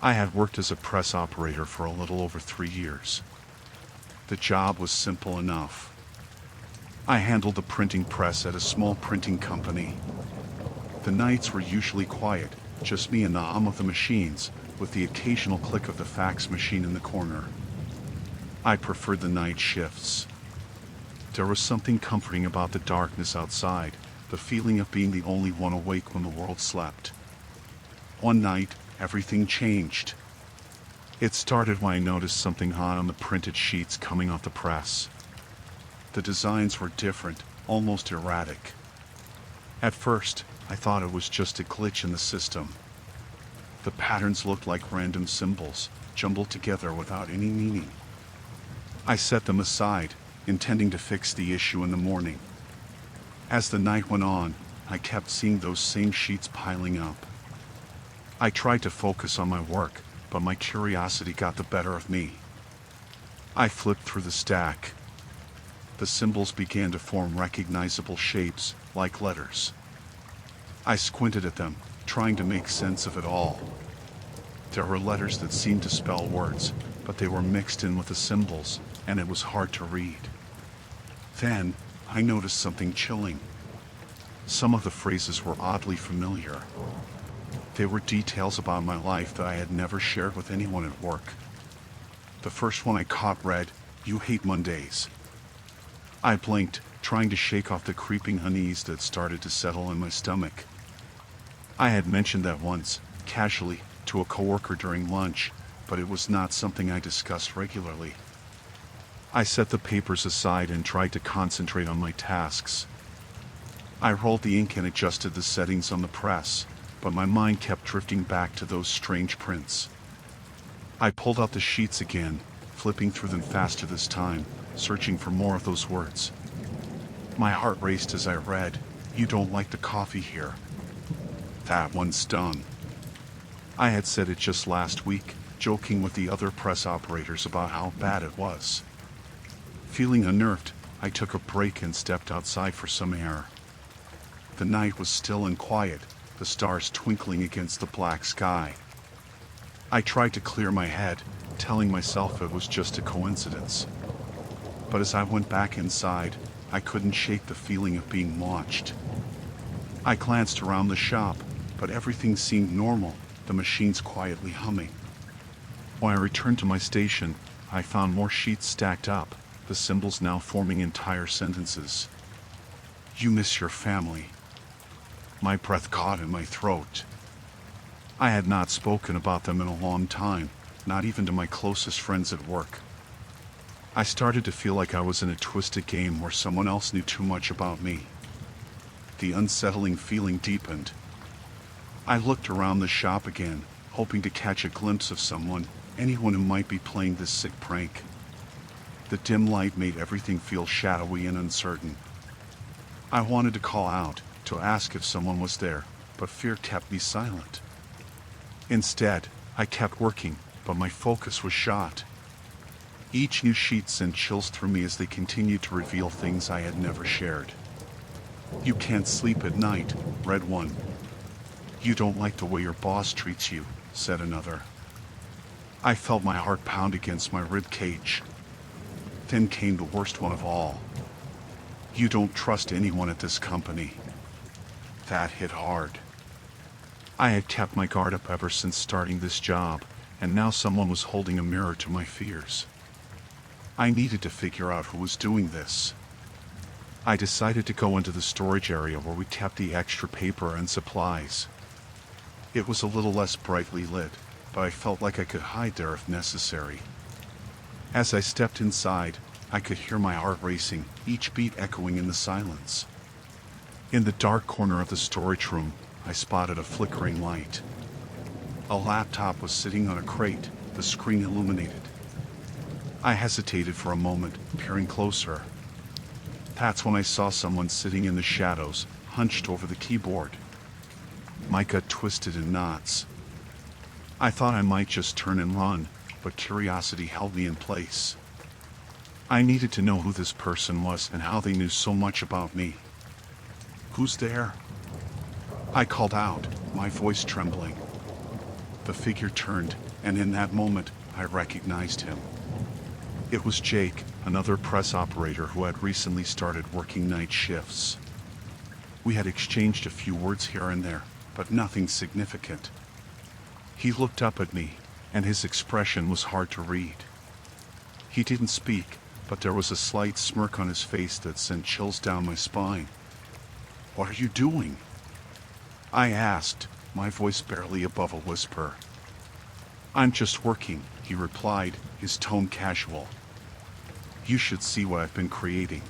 I had worked as a press operator for a little over 3 years. The job was simple enough. I handled the printing press at a small printing company. The nights were usually quiet, just me and the hum of the machines, with the occasional click of the fax machine in the corner. I preferred the night shifts. There was something comforting about the darkness outside, the feeling of being the only one awake when the world slept. One night, everything changed. It started when I noticed something odd on the printed sheets coming off the press. The designs were different, almost erratic. At first, I thought it was just a glitch in the system. The patterns looked like random symbols, jumbled together without any meaning. I set them aside, intending to fix the issue in the morning. As the night went on, I kept seeing those same sheets piling up. I tried to focus on my work, but my curiosity got the better of me. I flipped through the stack. The symbols began to form recognizable shapes, like letters. I squinted at them, trying to make sense of it all. There were letters that seemed to spell words, but they were mixed in with the symbols, and it was hard to read. Then, I noticed something chilling. Some of the phrases were oddly familiar. They were details about my life that I had never shared with anyone at work. The first one I caught read, "You hate Mondays." I blinked, trying to shake off the creeping unease that started to settle in my stomach. I had mentioned that once, casually, to a coworker during lunch, but it was not something I discussed regularly. I set the papers aside and tried to concentrate on my tasks. I rolled the ink and adjusted the settings on the press, but my mind kept drifting back to those strange prints. I pulled out the sheets again, flipping through them faster this time, searching for more of those words. My heart raced as I read, "You don't like the coffee here." That one stung. I had said it just last week, joking with the other press operators about how bad it was. Feeling unnerved, I took a break and stepped outside for some air. The night was still and quiet, the stars twinkling against the black sky. I tried to clear my head, telling myself it was just a coincidence. But as I went back inside, I couldn't shake the feeling of being watched. I glanced around the shop, but everything seemed normal, the machines quietly humming. When I returned to my station, I found more sheets stacked up, the symbols now forming entire sentences. "You miss your family." My breath caught in my throat. I had not spoken about them in a long time, not even to my closest friends at work. I started to feel like I was in a twisted game where someone else knew too much about me. The unsettling feeling deepened. I looked around the shop again, hoping to catch a glimpse of someone, anyone who might be playing this sick prank. The dim light made everything feel shadowy and uncertain. I wanted to call out, to ask if someone was there, but fear kept me silent. Instead, I kept working, but my focus was shot. Each new sheet sent chills through me as they continued to reveal things I had never shared. "You can't sleep at night," read one. "You don't like the way your boss treats you," said another. I felt my heart pound against my rib cage. Then came the worst one of all. "You don't trust anyone at this company." That hit hard. I had kept my guard up ever since starting this job, and now someone was holding a mirror to my fears. I needed to figure out who was doing this. I decided to go into the storage area where we kept the extra paper and supplies. It was a little less brightly lit, but I felt like I could hide there if necessary. As I stepped inside, I could hear my heart racing, each beat echoing in the silence. In the dark corner of the storage room, I spotted a flickering light. A laptop was sitting on a crate, the screen illuminated. I hesitated for a moment, peering closer. That's when I saw someone sitting in the shadows, hunched over the keyboard. My gut twisted in knots. I thought I might just turn and run, but curiosity held me in place. I needed to know who this person was and how they knew so much about me. "Who's there?" I called out, my voice trembling. The figure turned, and in that moment, I recognized him. It was Jake, another press operator who had recently started working night shifts. We had exchanged a few words here and there, but nothing significant. He looked up at me, and his expression was hard to read. He didn't speak, but there was a slight smirk on his face that sent chills down my spine. "What are you doing?" I asked, my voice barely above a whisper. "I'm just working," he replied, his tone casual. "You should see what I've been creating.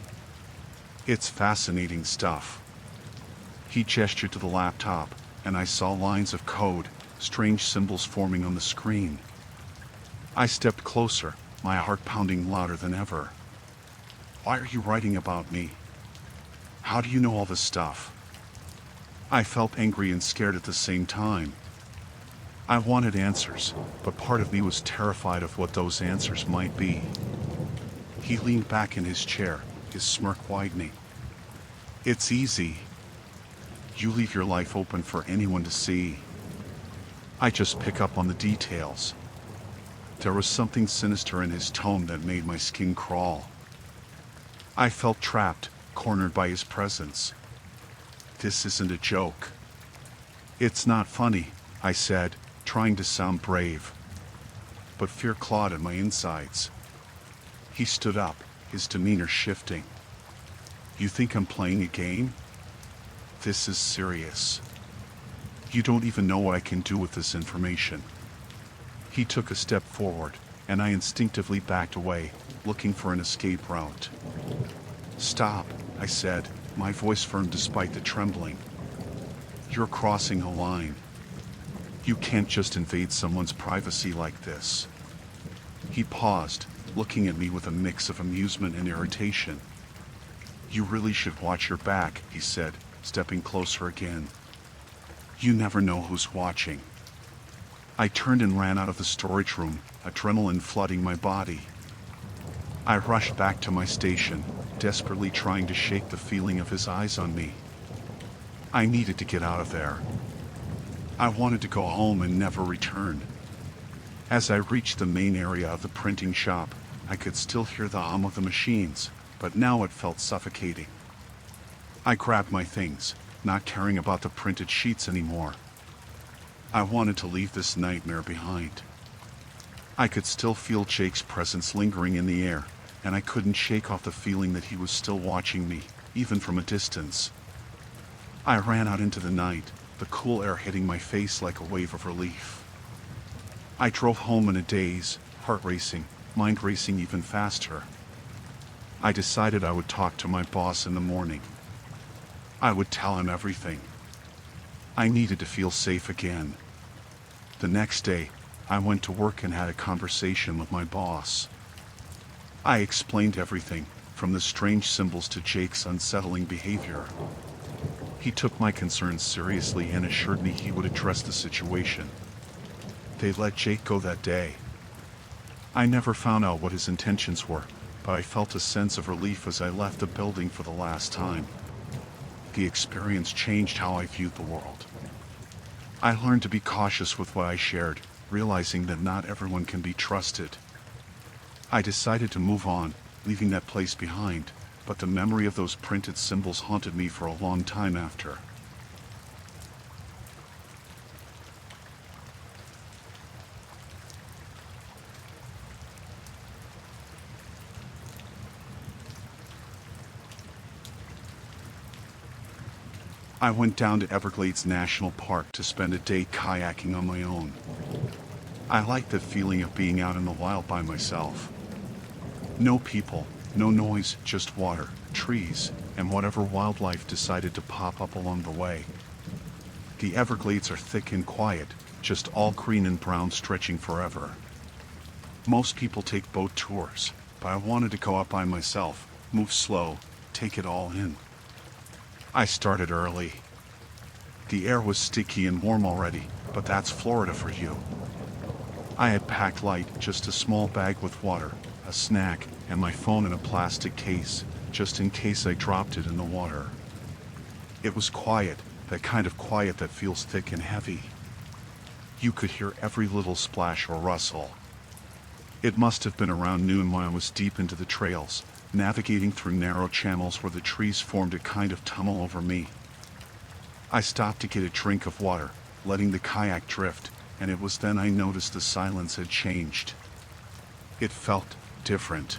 It's fascinating stuff." He gestured to the laptop, and I saw lines of code, strange symbols forming on the screen. I stepped closer, my heart pounding louder than ever. "Why are you writing about me? How do you know all this stuff?" I felt angry and scared at the same time. I wanted answers, but part of me was terrified of what those answers might be. He leaned back in his chair, his smirk widening. "It's easy. You leave your life open for anyone to see. I just pick up on the details." There was something sinister in his tone that made my skin crawl. I felt trapped, cornered by his presence. "This isn't a joke." "It's not funny," I said, trying to sound brave. But fear clawed at my insides. He stood up, his demeanor shifting. "You think I'm playing a game? This is serious. You don't even know what I can do with this information." He took a step forward, and I instinctively backed away, looking for an escape route. "Stop," I said, my voice firm despite the trembling. "You're crossing a line. You can't just invade someone's privacy like this." He paused, looking at me with a mix of amusement and irritation. "You really should watch your back," he said, stepping closer again. "You never know who's watching." I turned and ran out of the storage room, adrenaline flooding my body. I rushed back to my station, desperately trying to shake the feeling of his eyes on me. I needed to get out of there. I wanted to go home and never return. As I reached the main area of the printing shop, I could still hear the hum of the machines, but now it felt suffocating. I grabbed my things, not caring about the printed sheets anymore. I wanted to leave this nightmare behind. I could still feel Jake's presence lingering in the air, and I couldn't shake off the feeling that he was still watching me, even from a distance. I ran out into the night, the cool air hitting my face like a wave of relief. I drove home in a daze, heart racing, mind racing even faster. I decided I would talk to my boss in the morning. I would tell him everything. I needed to feel safe again. The next day, I went to work and had a conversation with my boss. I explained everything, from the strange symbols to Jake's unsettling behavior. He took my concerns seriously and assured me he would address the situation. They let Jake go that day. I never found out what his intentions were, but I felt a sense of relief as I left the building for the last time. The experience changed how I viewed the world. I learned to be cautious with what I shared, realizing that not everyone can be trusted. I decided to move on, leaving that place behind, but the memory of those printed symbols haunted me for a long time after. I went down to Everglades National Park to spend a day kayaking on my own. I liked the feeling of being out in the wild by myself. No people, no noise, just water, trees, and whatever wildlife decided to pop up along the way. The Everglades are thick and quiet, just all green and brown stretching forever. Most people take boat tours, but I wanted to go out by myself, move slow, take it all in. I started early. The air was sticky and warm already, but that's Florida for you. I had packed light, just a small bag with water, a snack, and my phone in a plastic case, just in case I dropped it in the water. It was quiet, that kind of quiet that feels thick and heavy. You could hear every little splash or rustle. It must have been around noon when I was deep into the trails, navigating through narrow channels where the trees formed a kind of tunnel over me. I stopped to get a drink of water, letting the kayak drift, and it was then I noticed the silence had changed. It felt different.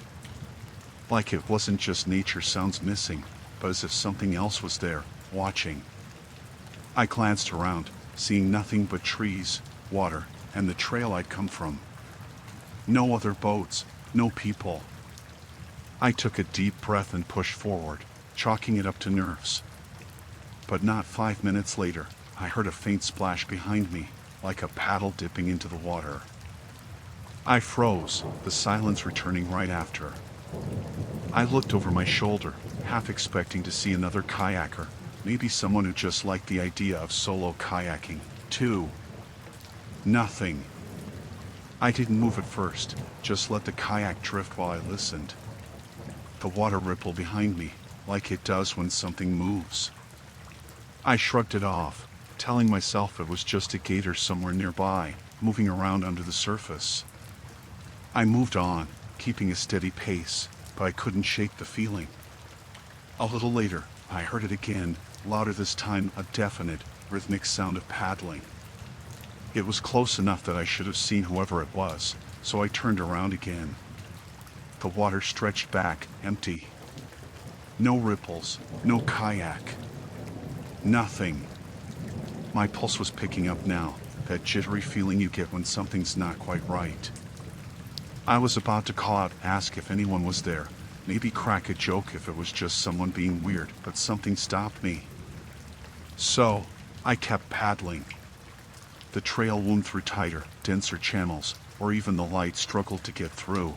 Like it wasn't just nature sounds missing, but as if something else was there, watching. I glanced around, seeing nothing but trees, water, and the trail I'd come from. No other boats, no people. I took a deep breath and pushed forward, chalking it up to nerves. But not 5 minutes later, I heard a faint splash behind me, like a paddle dipping into the water. I froze, the silence returning right after. I looked over my shoulder, half expecting to see another kayaker, maybe someone who just liked the idea of solo kayaking, too. Nothing. I didn't move at first, just let the kayak drift while I listened. The water rippled behind me, like it does when something moves. I shrugged it off, telling myself it was just a gator somewhere nearby, moving around under the surface. I moved on, keeping a steady pace, but I couldn't shake the feeling. A little later, I heard it again, louder this time, a definite, rhythmic sound of paddling. It was close enough that I should have seen whoever it was, so I turned around again. The water stretched back, empty. No ripples, no kayak. Nothing. My pulse was picking up now, that jittery feeling you get when something's not quite right. I was about to call out, ask if anyone was there, maybe crack a joke if it was just someone being weird, but something stopped me. So, I kept paddling. The trail wound through tighter, denser channels, or even the light struggled to get through.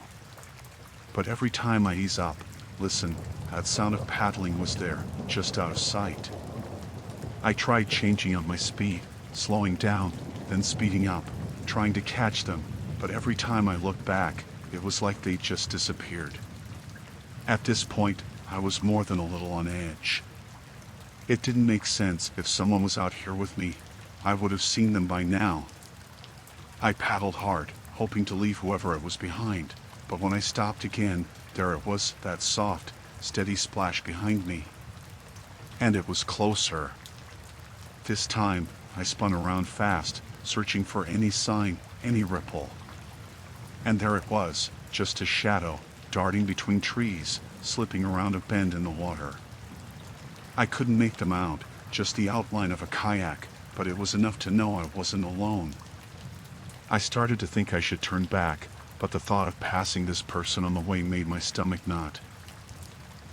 But every time I ease up, listen, that sound of paddling was there, just out of sight. I tried changing up my speed, slowing down, then speeding up, trying to catch them, but every time I looked back, it was like they just disappeared. At this point, I was more than a little on edge. It didn't make sense. If someone was out here with me, I would have seen them by now. I paddled hard, hoping to leave whoever it was behind, but when I stopped again, there it was, that soft, steady splash behind me. And it was closer. This time, I spun around fast, searching for any sign, any ripple. And there it was, just a shadow, darting between trees, slipping around a bend in the water. I couldn't make them out, just the outline of a kayak, but it was enough to know I wasn't alone. I started to think I should turn back, but the thought of passing this person on the way made my stomach knot.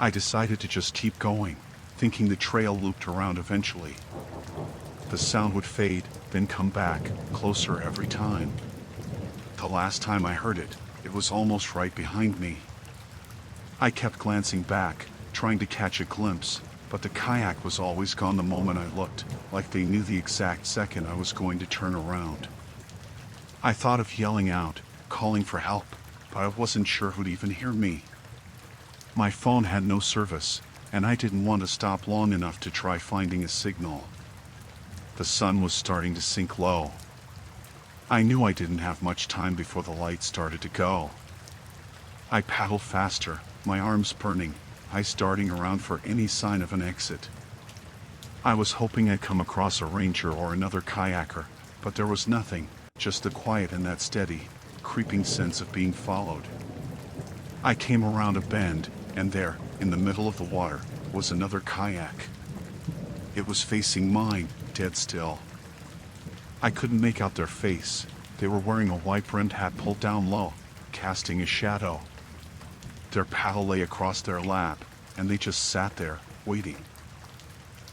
I decided to just keep going, thinking the trail looped around eventually. The sound would fade, then come back, closer every time. The last time I heard it, it was almost right behind me. I kept glancing back, trying to catch a glimpse, but the kayak was always gone the moment I looked, like they knew the exact second I was going to turn around. I thought of yelling out, calling for help, but I wasn't sure who'd even hear me. My phone had no service, and I didn't want to stop long enough to try finding a signal. The sun was starting to sink low. I knew I didn't have much time before the light started to go. I paddled faster, my arms burning, eyes darting around for any sign of an exit. I was hoping I'd come across a ranger or another kayaker, but there was nothing, just the quiet and that steady, creeping sense of being followed. I came around a bend, and there, in the middle of the water, was another kayak. It was facing mine, dead still. I couldn't make out their face. They were wearing a white-brimmed hat pulled down low, casting a shadow. Their paddle lay across their lap, and they just sat there, waiting.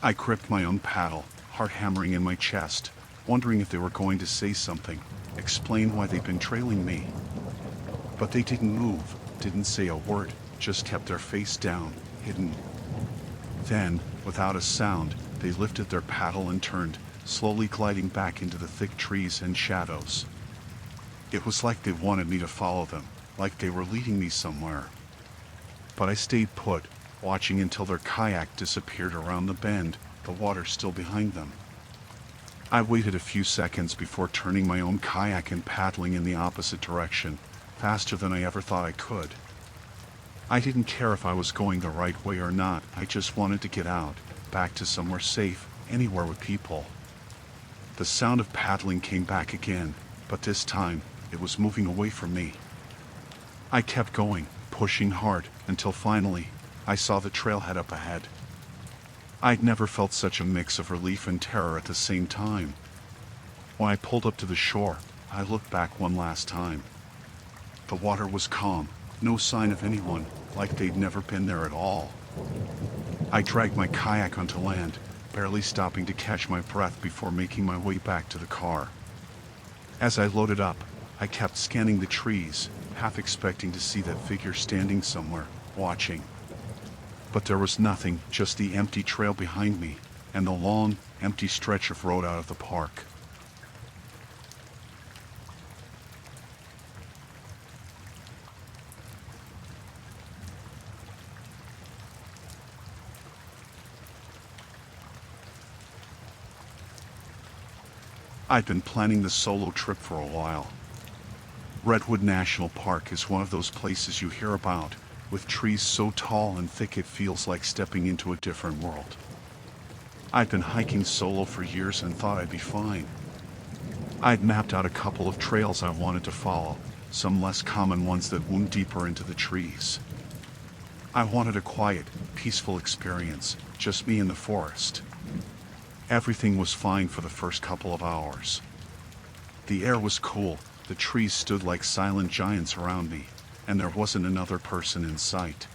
I gripped my own paddle, heart hammering in my chest, wondering if they were going to say something, explain why they'd been trailing me. But they didn't move, didn't say a word, just kept their face down, hidden. Then, without a sound, they lifted their paddle and turned, slowly gliding back into the thick trees and shadows. It was like they wanted me to follow them, like they were leading me somewhere. But I stayed put, watching until their kayak disappeared around the bend, the water still behind them. I waited a few seconds before turning my own kayak and paddling in the opposite direction, faster than I ever thought I could. I didn't care if I was going the right way or not, I just wanted to get out, back to somewhere safe, anywhere with people. The sound of paddling came back again, but this time, it was moving away from me. I kept going, pushing hard, until finally, I saw the trailhead up ahead. I'd never felt such a mix of relief and terror at the same time. When I pulled up to the shore, I looked back one last time. The water was calm, no sign of anyone, like they'd never been there at all. I dragged my kayak onto land, barely stopping to catch my breath before making my way back to the car. As I loaded up, I kept scanning the trees, half expecting to see that figure standing somewhere, watching. But there was nothing, just the empty trail behind me, and the long, empty stretch of road out of the park. I'd been planning the solo trip for a while. Redwood National Park is one of those places you hear about, with trees so tall and thick it feels like stepping into a different world. I'd been hiking solo for years and thought I'd be fine. I'd mapped out a couple of trails I wanted to follow, some less common ones that wound deeper into the trees. I wanted a quiet, peaceful experience, just me in the forest. Everything was fine for the first couple of hours. The air was cool, the trees stood like silent giants around me, and there wasn't another person in sight.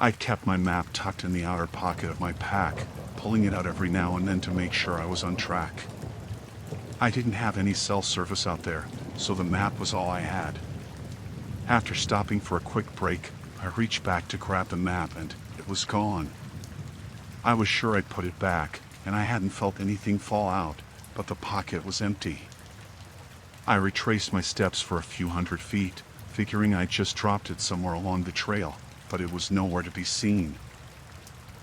I'd kept my map tucked in the outer pocket of my pack, pulling it out every now and then to make sure I was on track. I didn't have any cell service out there, so the map was all I had. After stopping for a quick break, I reached back to grab the map and it was gone. I was sure I'd put it back, and I hadn't felt anything fall out, but the pocket was empty. I retraced my steps for a few hundred feet, figuring I'd just dropped it somewhere along the trail, but it was nowhere to be seen.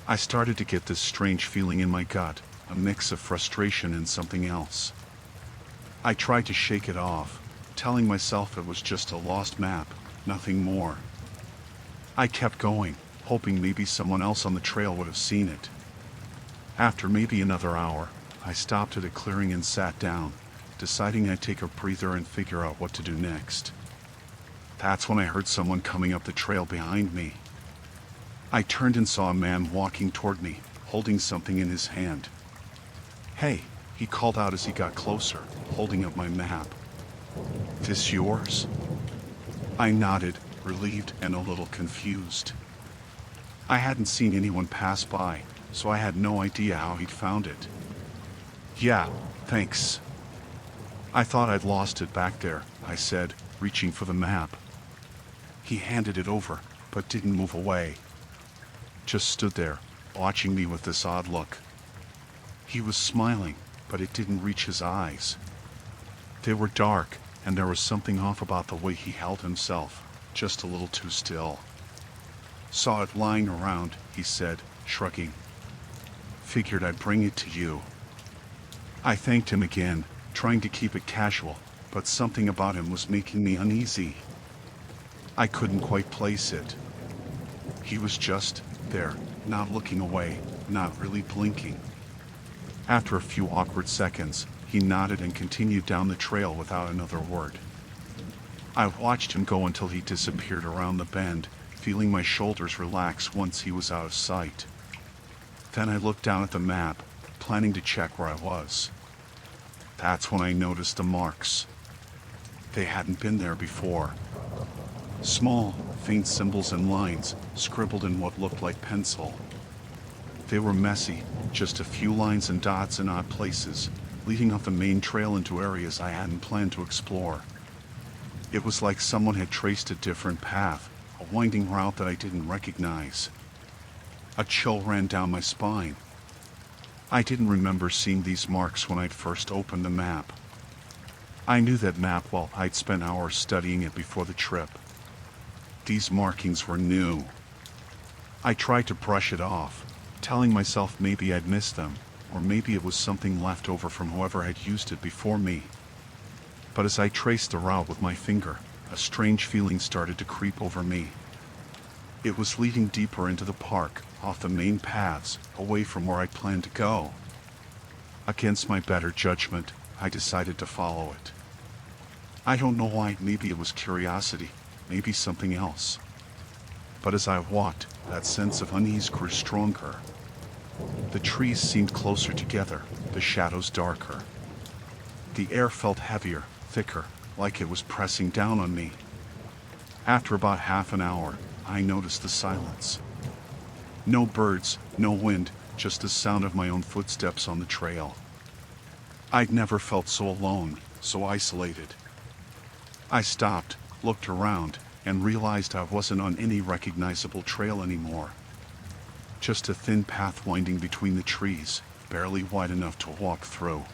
I started to get this strange feeling in my gut, a mix of frustration and something else. I tried to shake it off, telling myself it was just a lost map, nothing more. I kept going, hoping maybe someone else on the trail would have seen it. After maybe another hour, I stopped at a clearing and sat down, deciding I'd take a breather and figure out what to do next. That's when I heard someone coming up the trail behind me. I turned and saw a man walking toward me, holding something in his hand. "Hey," he called out as he got closer, holding up my map. "This yours?" I nodded, relieved and a little confused. I hadn't seen anyone pass by, so I had no idea how he'd found it. "Yeah, thanks. I thought I'd lost it back there," I said, reaching for the map. He handed it over, but didn't move away. Just stood there, watching me with this odd look. He was smiling, but it didn't reach his eyes. They were dark, and there was something off about the way he held himself, just a little too still. "Saw it lying around," he said, shrugging. "Figured I'd bring it to you." I thanked him again, trying to keep it casual, but something about him was making me uneasy. I couldn't quite place it. He was just there, not looking away, not really blinking. After a few awkward seconds, he nodded and continued down the trail without another word. I watched him go until he disappeared around the bend, feeling my shoulders relax once he was out of sight. Then I looked down at the map, planning to check where I was. That's when I noticed the marks. They hadn't been there before. Small, faint symbols and lines, scribbled in what looked like pencil. They were messy, just a few lines and dots in odd places, leading off the main trail into areas I hadn't planned to explore. It was like someone had traced a different path, a winding route that I didn't recognize. A chill ran down my spine. I didn't remember seeing these marks when I'd first opened the map. I knew that map well. I'd spent hours studying it before the trip. These markings were new. I tried to brush it off, telling myself maybe I'd missed them, or maybe it was something left over from whoever had used it before me. But as I traced the route with my finger, a strange feeling started to creep over me. It was leading deeper into the park, off the main paths, away from where I planned to go. Against my better judgment, I decided to follow it. I don't know why, maybe it was curiosity, maybe something else. But as I walked, that sense of unease grew stronger. The trees seemed closer together, the shadows darker. The air felt heavier, thicker, like it was pressing down on me. After about half an hour, I noticed the silence. No birds, no wind, just the sound of my own footsteps on the trail. I'd never felt so alone, so isolated. I stopped, looked around, and realized I wasn't on any recognizable trail anymore. Just a thin path winding between the trees, barely wide enough to walk through.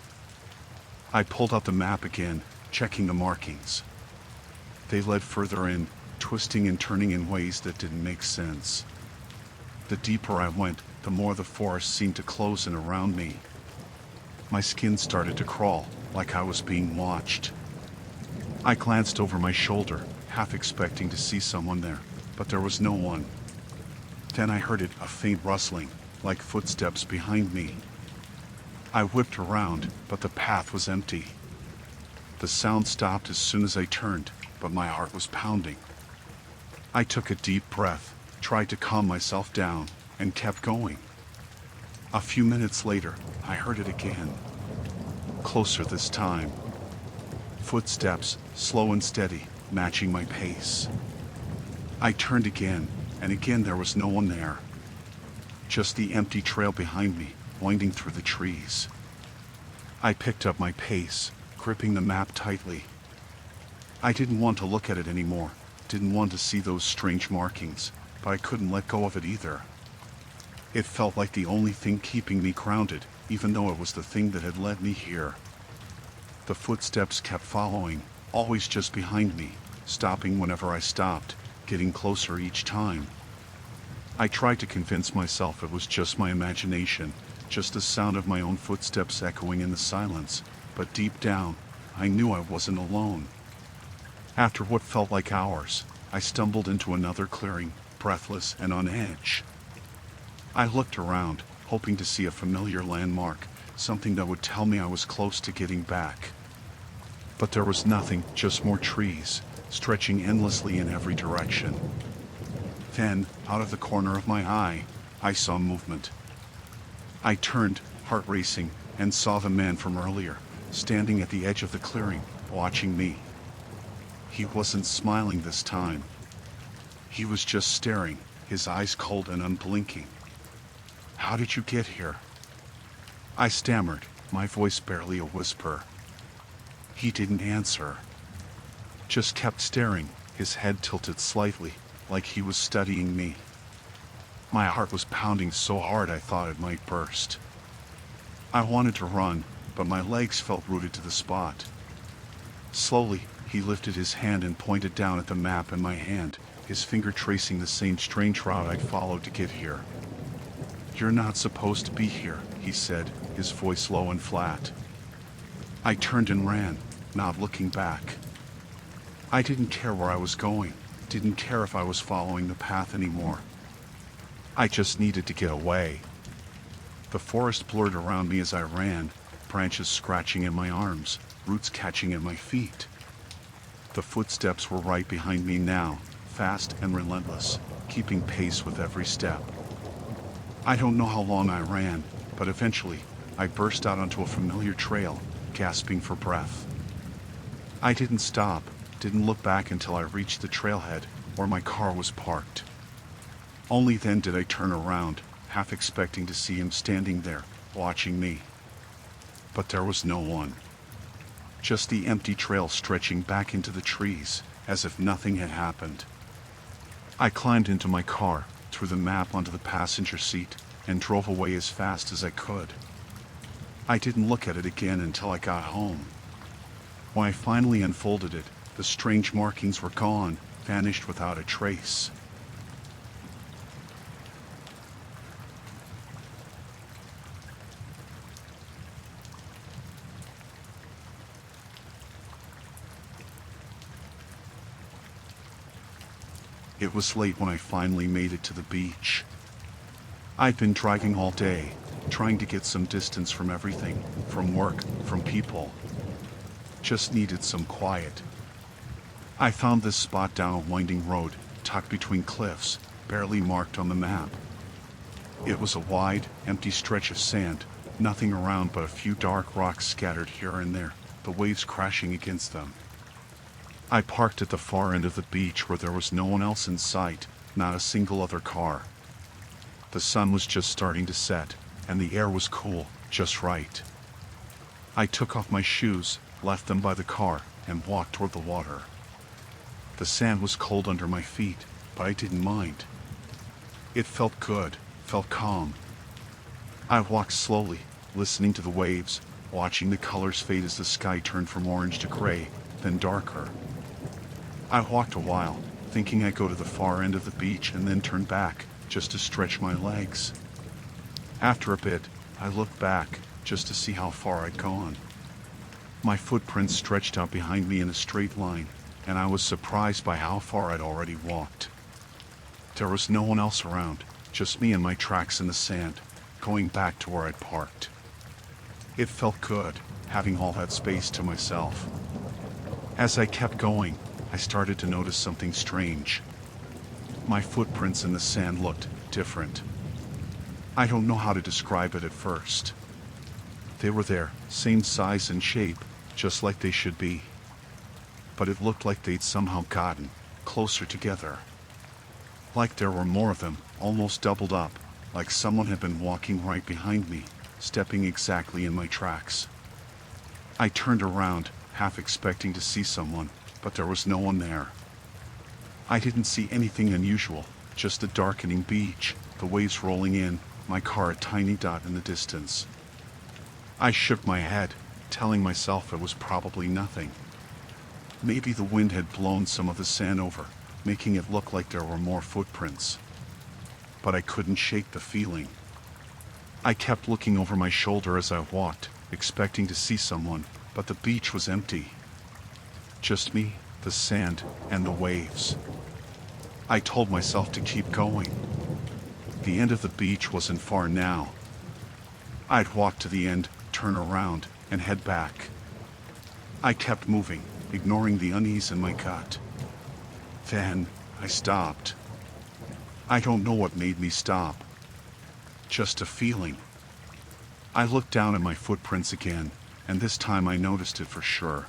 I pulled out the map again, checking the markings. They led further in, twisting and turning in ways that didn't make sense. The deeper I went, the more the forest seemed to close in around me. My skin started to crawl, like I was being watched. I glanced over my shoulder, half expecting to see someone there, but there was no one. Then I heard it, a faint rustling, like footsteps behind me. I whipped around, but the path was empty. The sound stopped as soon as I turned, but my heart was pounding. I took a deep breath, tried to calm myself down, and kept going. A few minutes later, I heard it again. Closer this time. Footsteps, slow and steady, matching my pace. I turned again, and again there was no one there. Just the empty trail behind me, winding through the trees. I picked up my pace, gripping the map tightly. I didn't want to look at it anymore, didn't want to see those strange markings, but I couldn't let go of it either. It felt like the only thing keeping me grounded, even though it was the thing that had led me here. The footsteps kept following, always just behind me, stopping whenever I stopped, getting closer each time. I tried to convince myself it was just my imagination, just the sound of my own footsteps echoing in the silence, but deep down, I knew I wasn't alone. After what felt like hours, I stumbled into another clearing, breathless and on edge. I looked around, hoping to see a familiar landmark, something that would tell me I was close to getting back. But there was nothing, just more trees, stretching endlessly in every direction. Then, out of the corner of my eye, I saw movement. I turned, heart racing, and saw the man from earlier, standing at the edge of the clearing, watching me. He wasn't smiling this time. He was just staring, his eyes cold and unblinking. "How did you get here?" I stammered, my voice barely a whisper. He didn't answer. Just kept staring, his head tilted slightly, like he was studying me. My heart was pounding so hard I thought it might burst. I wanted to run, but my legs felt rooted to the spot. Slowly, he lifted his hand and pointed down at the map in my hand, his finger tracing the same strange route I'd followed to get here. "You're not supposed to be here," he said, his voice low and flat. I turned and ran, not looking back. I didn't care where I was going, didn't care if I was following the path anymore. I just needed to get away. The forest blurred around me as I ran, branches scratching at my arms, roots catching at my feet. The footsteps were right behind me now, fast and relentless, keeping pace with every step. I don't know how long I ran, but eventually, I burst out onto a familiar trail, gasping for breath. I didn't stop, didn't look back until I reached the trailhead, where my car was parked. Only then did I turn around, half expecting to see him standing there, watching me. But there was no one. Just the empty trail stretching back into the trees, as if nothing had happened. I climbed into my car, threw the map onto the passenger seat, and drove away as fast as I could. I didn't look at it again until I got home. When I finally unfolded it, the strange markings were gone, vanished without a trace. It was late when I finally made it to the beach. I'd been driving all day, trying to get some distance from everything, from work, from people. Just needed some quiet. I found this spot down a winding road, tucked between cliffs, barely marked on the map. It was a wide, empty stretch of sand, nothing around but a few dark rocks scattered here and there, the waves crashing against them. I parked at the far end of the beach where there was no one else in sight, not a single other car. The sun was just starting to set, and the air was cool, just right. I took off my shoes, left them by the car, and walked toward the water. The sand was cold under my feet, but I didn't mind. It felt good, felt calm. I walked slowly, listening to the waves, watching the colors fade as the sky turned from orange to gray, then darker. I walked a while, thinking I'd go to the far end of the beach and then turn back, just to stretch my legs. After a bit, I looked back, just to see how far I'd gone. My footprints stretched out behind me in a straight line, and I was surprised by how far I'd already walked. There was no one else around, just me and my tracks in the sand, going back to where I'd parked. It felt good, having all that space to myself. As I kept going, I started to notice something strange. My footprints in the sand looked different. I don't know how to describe it at first. They were there, same size and shape, just like they should be. But it looked like they'd somehow gotten closer together. Like there were more of them, almost doubled up, like someone had been walking right behind me, stepping exactly in my tracks. I turned around, half expecting to see someone, but there was no one there. I didn't see anything unusual, just a darkening beach, the waves rolling in, my car a tiny dot in the distance. I shook my head, telling myself it was probably nothing. Maybe the wind had blown some of the sand over, making it look like there were more footprints. But I couldn't shake the feeling. I kept looking over my shoulder as I walked, expecting to see someone, but the beach was empty. Just me, the sand, and the waves. I told myself to keep going. The end of the beach wasn't far now. I'd walk to the end, turn around, and head back. I kept moving, ignoring the unease in my gut. Then, I stopped. I don't know what made me stop. Just a feeling. I looked down at my footprints again, and this time I noticed it for sure.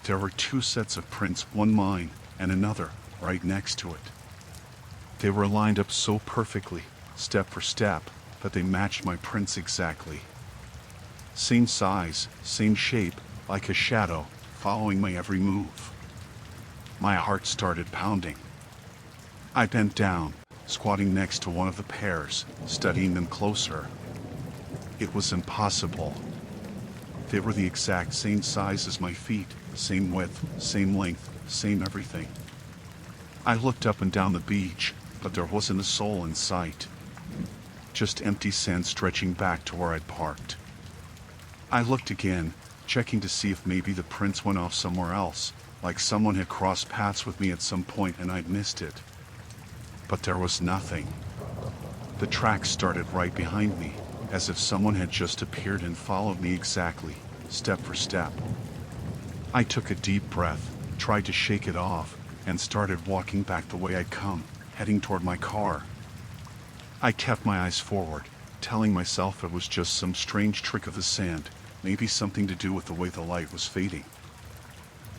There were two sets of prints, one mine and another, right next to it. They were lined up so perfectly, step for step, that they matched my prints exactly. Same size, same shape, like a shadow, following my every move. My heart started pounding. I bent down, squatting next to one of the pairs, studying them closer. It was impossible. They were the exact same size as my feet, same width, same length, same everything. I looked up and down the beach, but there wasn't a soul in sight. Just empty sand stretching back to where I'd parked. I looked again, checking to see if maybe the prints went off somewhere else, like someone had crossed paths with me at some point and I'd missed it. But there was nothing. The tracks started right behind me, as if someone had just appeared and followed me exactly, step for step. I took a deep breath, tried to shake it off, and started walking back the way I'd come, heading toward my car. I kept my eyes forward, telling myself it was just some strange trick of the sand, maybe something to do with the way the light was fading.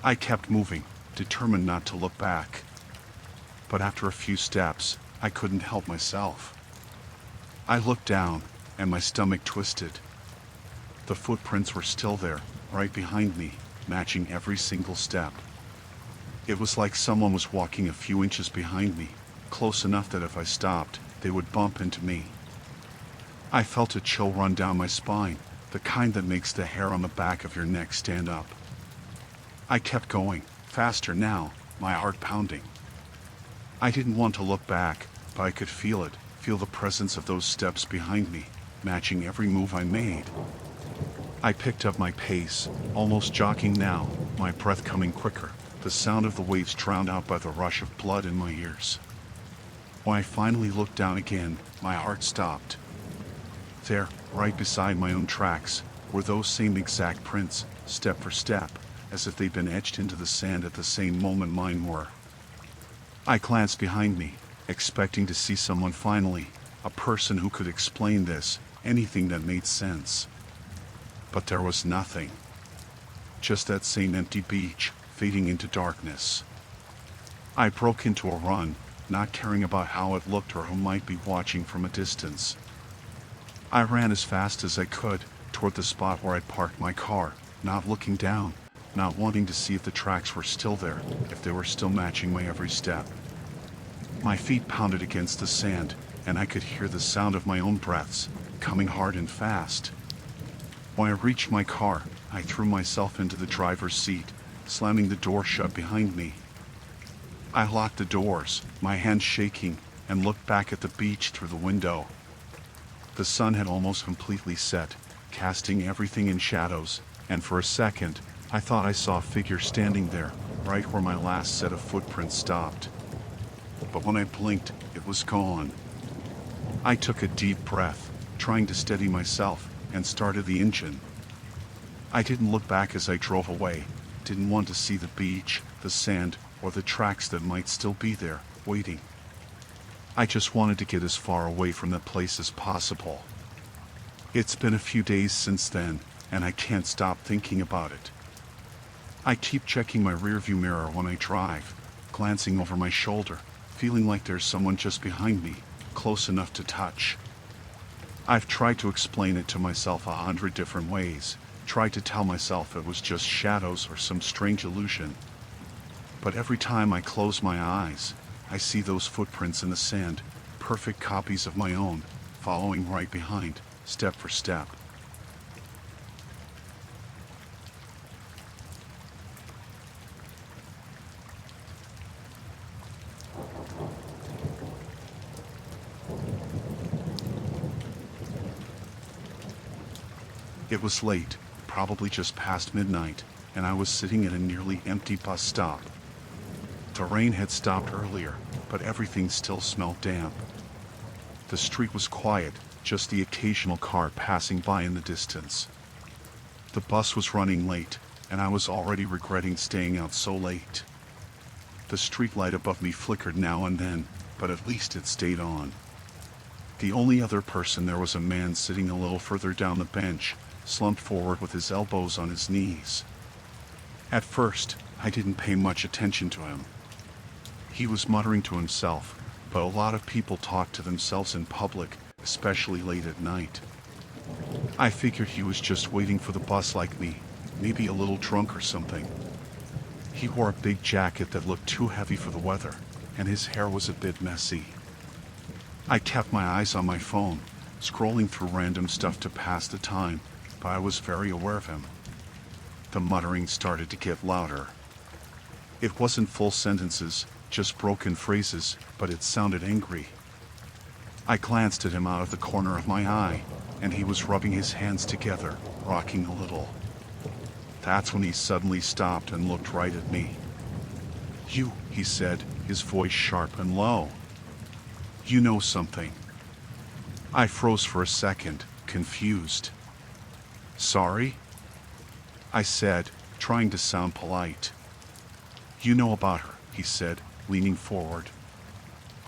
I kept moving, determined not to look back. But after a few steps, I couldn't help myself. I looked down, and my stomach twisted. The footprints were still there, right behind me, matching every single step. It was like someone was walking a few inches behind me, close enough that if I stopped, they would bump into me. I felt a chill run down my spine, the kind that makes the hair on the back of your neck stand up. I kept going, faster now, my heart pounding. I didn't want to look back, but I could feel it, feel the presence of those steps behind me, matching every move I made. I picked up my pace, almost jogging now, my breath coming quicker, the sound of the waves drowned out by the rush of blood in my ears. When I finally looked down again, my heart stopped. There, right beside my own tracks, were those same exact prints, step for step, as if they'd been etched into the sand at the same moment mine were. I glanced behind me, expecting to see someone finally, a person who could explain this, anything that made sense. But there was nothing. Just that same empty beach, fading into darkness. I broke into a run, not caring about how it looked or who might be watching from a distance. I ran as fast as I could, toward the spot where I'd parked my car, not looking down, not wanting to see if the tracks were still there, if they were still matching my every step. My feet pounded against the sand, and I could hear the sound of my own breaths, coming hard and fast. When I reached my car, I threw myself into the driver's seat, slamming the door shut behind me. I locked the doors, my hands shaking, and looked back at the beach through the window. The sun had almost completely set, casting everything in shadows, and for a second, I thought I saw a figure standing there, right where my last set of footprints stopped. But when I blinked, it was gone. I took a deep breath, trying to steady myself, and started the engine. I didn't look back as I drove away, didn't want to see the beach, the sand, or the tracks that might still be there, waiting. I just wanted to get as far away from that place as possible. It's been a few days since then, and I can't stop thinking about it. I keep checking my rearview mirror when I drive, glancing over my shoulder, feeling like there's someone just behind me, close enough to touch. I've tried to explain it to myself 100 different ways, tried to tell myself it was just shadows or some strange illusion. But every time I close my eyes, I see those footprints in the sand, perfect copies of my own, following right behind, step for step. It was late, probably just past midnight, and I was sitting at a nearly empty bus stop. The rain had stopped earlier, but everything still smelled damp. The street was quiet, just the occasional car passing by in the distance. The bus was running late, and I was already regretting staying out so late. The street light above me flickered now and then, but at least it stayed on. The only other person there was a man sitting a little further down the bench, slumped forward with his elbows on his knees. At first, I didn't pay much attention to him. He was muttering to himself, but a lot of people talk to themselves in public, especially late at night. I figured he was just waiting for the bus like me, maybe a little drunk or something. He wore a big jacket that looked too heavy for the weather, and his hair was a bit messy. I kept my eyes on my phone, scrolling through random stuff to pass the time, but I was very aware of him. The muttering started to get louder. It wasn't full sentences, just broken phrases, but it sounded angry. I glanced at him out of the corner of my eye, and he was rubbing his hands together, rocking a little. That's when he suddenly stopped and looked right at me. "You," he said, his voice sharp and low. "You know something." I froze for a second, confused. "Sorry?" I said, trying to sound polite. "You know about her," he said, leaning forward.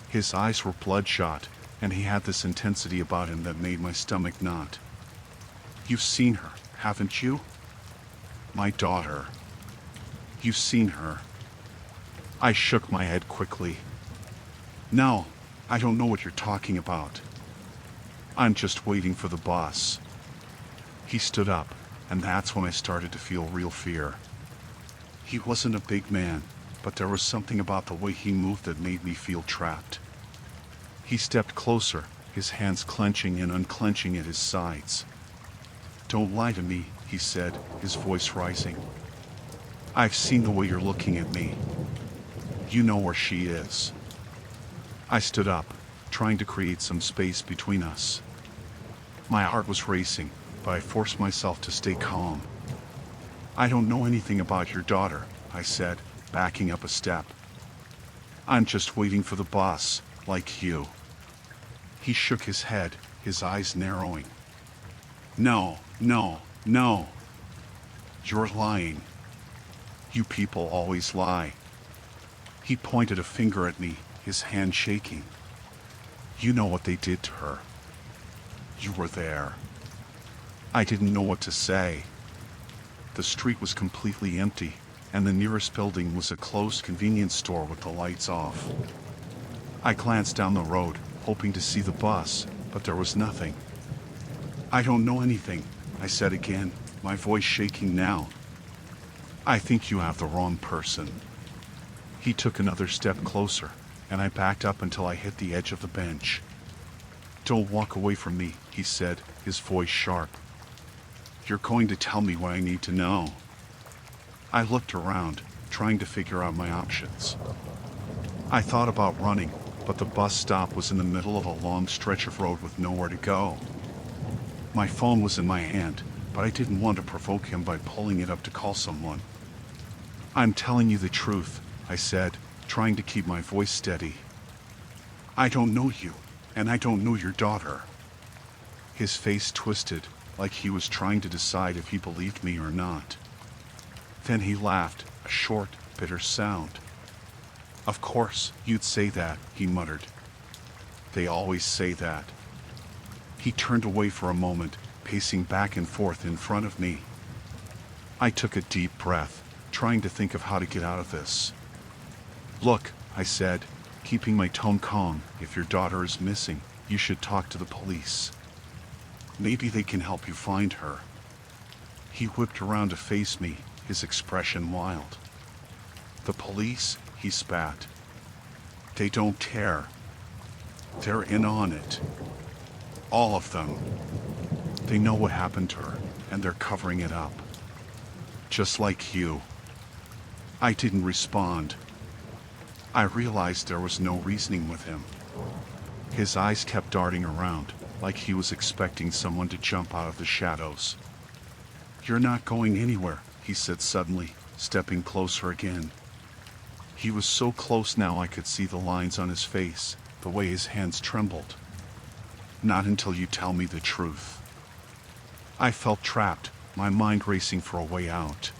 His eyes were bloodshot, and he had this intensity about him that made my stomach knot. "You've seen her, haven't you?" "My daughter." "You've seen her?" I shook my head quickly. "No, I don't know what you're talking about. I'm just waiting for the bus." He stood up, and that's when I started to feel real fear. He wasn't a big man, but there was something about the way he moved that made me feel trapped. He stepped closer, his hands clenching and unclenching at his sides. "Don't lie to me," he said, his voice rising. "I've seen the way you're looking at me. You know where she is." I stood up, trying to create some space between us. My heart was racing, but I forced myself to stay calm. "I don't know anything about your daughter," I said, backing up a step. I'm just waiting for the bus, like you. He shook his head, his eyes narrowing. No, no, no. You're lying. You people always lie. He pointed a finger at me, his hand shaking. You know what they did to her. You were there. I didn't know what to say. The street was completely empty, and the nearest building was a closed convenience store with the lights off. I glanced down the road, hoping to see the bus, but there was nothing. I don't know anything, I said again, my voice shaking now. I think you have the wrong person. He took another step closer, and I backed up until I hit the edge of the bench. Don't walk away from me, he said, his voice sharp. You're going to tell me what I need to know. I looked around, trying to figure out my options. I thought about running, but the bus stop was in the middle of a long stretch of road with nowhere to go. My phone was in my hand, but I didn't want to provoke him by pulling it up to call someone. I'm telling you the truth, I said, trying to keep my voice steady. I don't know you, and I don't know your daughter. His face twisted, like he was trying to decide if he believed me or not. Then he laughed, a short, bitter sound. Of course, you'd say that, he muttered. They always say that. He turned away for a moment, pacing back and forth in front of me. I took a deep breath, trying to think of how to get out of this. Look, I said, keeping my tone calm, if your daughter is missing, you should talk to the police. Maybe they can help you find her. He whipped around to face me, his expression wild. The police, he spat. They don't care. They're in on it. All of them. They know what happened to her, and they're covering it up. Just like you. I didn't respond. I realized there was no reasoning with him. His eyes kept darting around, like he was expecting someone to jump out of the shadows. You're not going anywhere, he said suddenly, stepping closer again. He was so close now I could see the lines on his face, the way his hands trembled. Not until you tell me the truth. I felt trapped, my mind racing for a way out.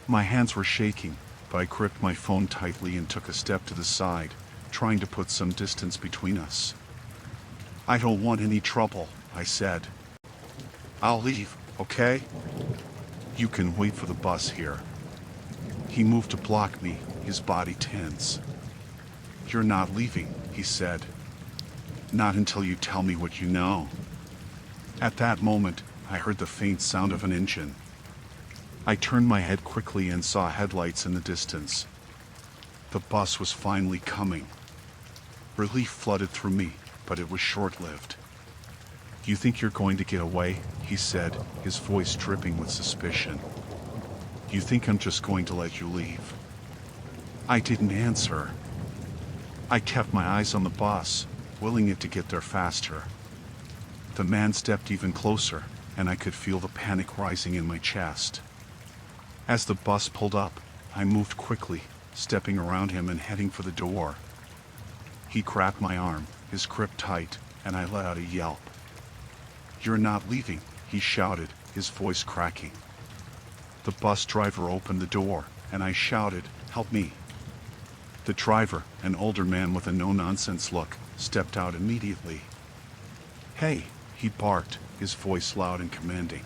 My hands were shaking, but I gripped my phone tightly and took a step to the side, trying to put some distance between us. I don't want any trouble, I said. I'll leave, okay? You can wait for the bus here. He moved to block me, his body tense. You're not leaving, he said. Not until you tell me what you know. At that moment, I heard the faint sound of an engine. I turned my head quickly and saw headlights in the distance. The bus was finally coming. Relief flooded through me, but it was short-lived. You think you're going to get away? He said, his voice dripping with suspicion. You think I'm just going to let you leave? I didn't answer. I kept my eyes on the bus, willing it to get there faster. The man stepped even closer, and I could feel the panic rising in my chest. As the bus pulled up, I moved quickly, stepping around him and heading for the door. He grabbed my arm, his grip tight, and I let out a yelp. You're not leaving, he shouted, his voice cracking. The bus driver opened the door, and I shouted, help me. The driver, an older man with a no-nonsense look, stepped out immediately. Hey, he barked, his voice loud and commanding.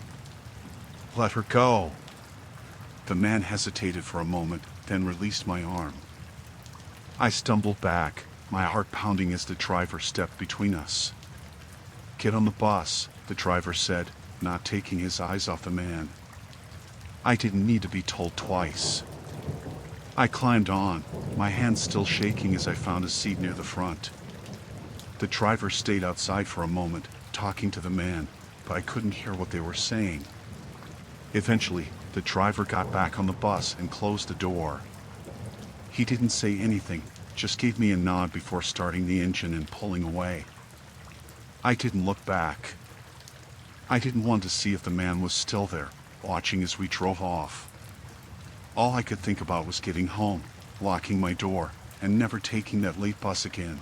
Let her go. The man hesitated for a moment, then released my arm. I stumbled back, my heart pounding as the driver stepped between us. Get on the bus, the driver said, not taking his eyes off the man. I didn't need to be told twice. I climbed on, my hands still shaking as I found a seat near the front. The driver stayed outside for a moment, talking to the man, but I couldn't hear what they were saying. Eventually, the driver got back on the bus and closed the door. He didn't say anything, just gave me a nod before starting the engine and pulling away. I didn't look back. I didn't want to see if the man was still there, watching as we drove off. All I could think about was getting home, locking my door, and never taking that late bus again.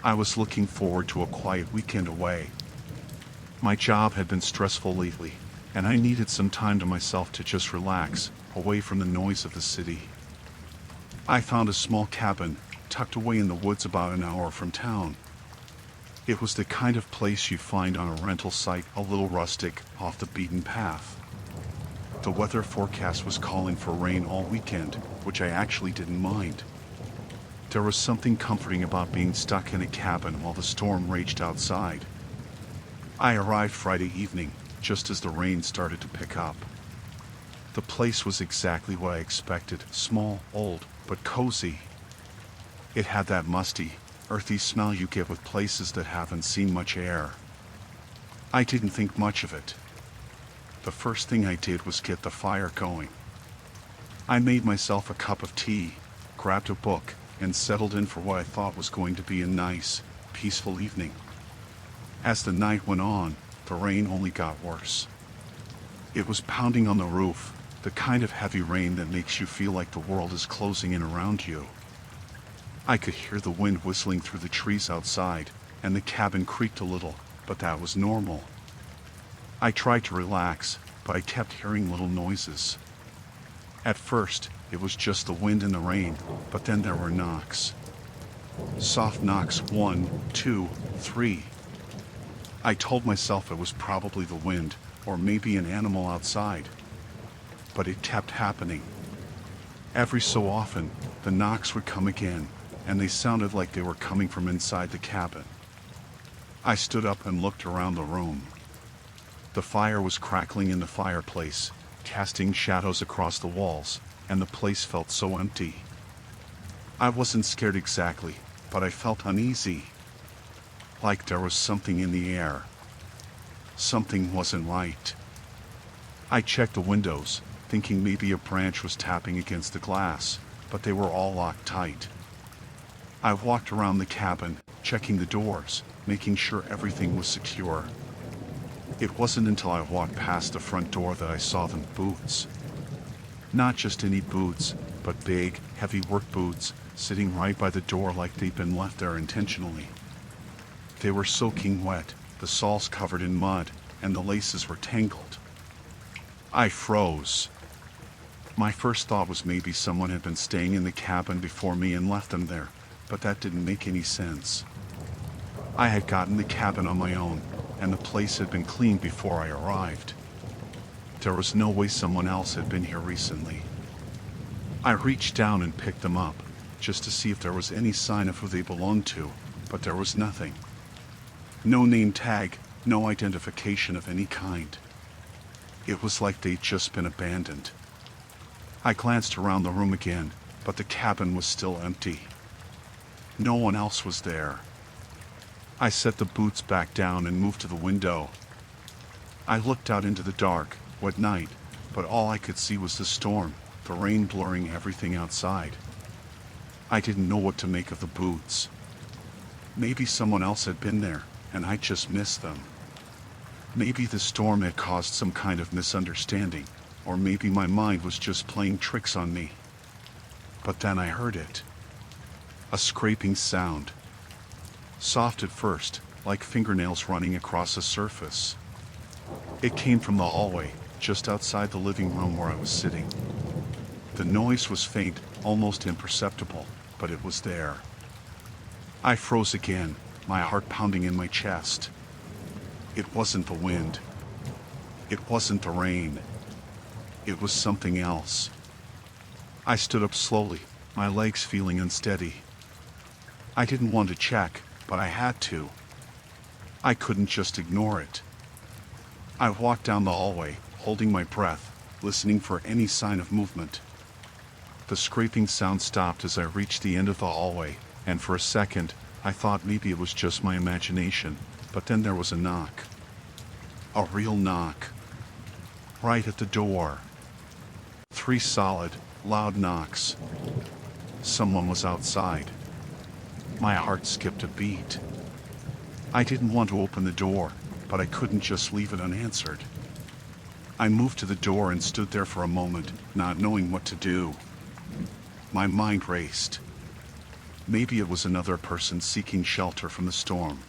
I was looking forward to a quiet weekend away. My job had been stressful lately, and I needed some time to myself to just relax, away from the noise of the city. I found a small cabin, tucked away in the woods about an hour from town. It was the kind of place you'd find on a rental site, a little rustic, off the beaten path. The weather forecast was calling for rain all weekend, which I actually didn't mind. There was something comforting about being stuck in a cabin while the storm raged outside. I arrived Friday evening, just as the rain started to pick up. The place was exactly what I expected, small, old, but cozy. It had that musty, earthy smell you get with places that haven't seen much air. I didn't think much of it. The first thing I did was get the fire going. I made myself a cup of tea, grabbed a book, and settled in for what I thought was going to be a nice, peaceful evening. As the night went on, the rain only got worse. It was pounding on the roof, the kind of heavy rain that makes you feel like the world is closing in around you. I could hear the wind whistling through the trees outside, and the cabin creaked a little, but that was normal. I tried to relax, but I kept hearing little noises. At first, it was just the wind and the rain, but then there were knocks. Soft knocks, 1, 2, 3. I told myself it was probably the wind, or maybe an animal outside. But it kept happening. Every so often, the knocks would come again, and they sounded like they were coming from inside the cabin. I stood up and looked around the room. The fire was crackling in the fireplace, casting shadows across the walls, and the place felt so empty. I wasn't scared exactly, but I felt uneasy. Like there was something in the air. Something wasn't right. I checked the windows, thinking maybe a branch was tapping against the glass, but they were all locked tight. I walked around the cabin, checking the doors, making sure everything was secure. It wasn't until I walked past the front door that I saw them boots. Not just any boots, but big, heavy work boots, sitting right by the door like they'd been left there intentionally. They were soaking wet, the soles covered in mud, and the laces were tangled. I froze. My first thought was maybe someone had been staying in the cabin before me and left them there, but that didn't make any sense. I had gotten the cabin on my own, and the place had been cleaned before I arrived. There was no way someone else had been here recently. I reached down and picked them up, just to see if there was any sign of who they belonged to, but there was nothing. No name tag, no identification of any kind. It was like they'd just been abandoned. I glanced around the room again, but the cabin was still empty. No one else was there. I set the boots back down and moved to the window. I looked out into the dark, wet night, but all I could see was the storm, the rain blurring everything outside. I didn't know what to make of the boots. Maybe someone else had been there, and I just missed them. Maybe the storm had caused some kind of misunderstanding, or maybe my mind was just playing tricks on me. But then I heard it. A scraping sound. Soft at first, like fingernails running across a surface. It came from the hallway, just outside the living room where I was sitting. The noise was faint, almost imperceptible, but it was there. I froze again, my heart pounding in my chest. It wasn't the wind. It wasn't the rain. It was something else. I stood up slowly, my legs feeling unsteady. I didn't want to check, but I had to. I couldn't just ignore it. I walked down the hallway, holding my breath, listening for any sign of movement. The scraping sound stopped as I reached the end of the hallway, and for a second, I thought maybe it was just my imagination, But then there was a knock. A real knock. Right at the door. 3 solid, loud knocks. Someone was outside. My heart skipped a beat. I didn't want to open the door, but I couldn't just leave it unanswered. I moved to the door and stood there for a moment, not knowing what to do. My mind raced. Maybe it was another person seeking shelter from the storm.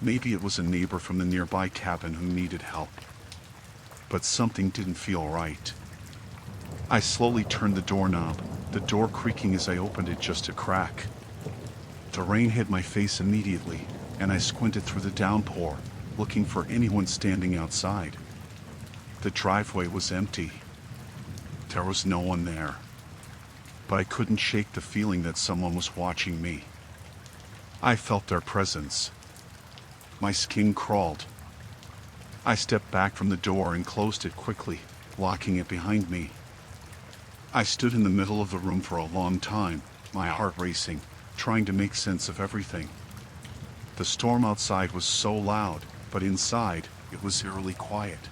Maybe it was a neighbor from the nearby cabin who needed help. But something didn't feel right. I slowly turned the doorknob, the door creaking as I opened it just a crack. The rain hit my face immediately, and I squinted through the downpour, looking for anyone standing outside. The driveway was empty. There was no one there. But I couldn't shake the feeling that someone was watching me. I felt their presence. My skin crawled. I stepped back from the door and closed it quickly, locking it behind me. I stood in the middle of the room for a long time, my heart racing, trying to make sense of everything. The storm outside was so loud, but inside, it was eerily quiet.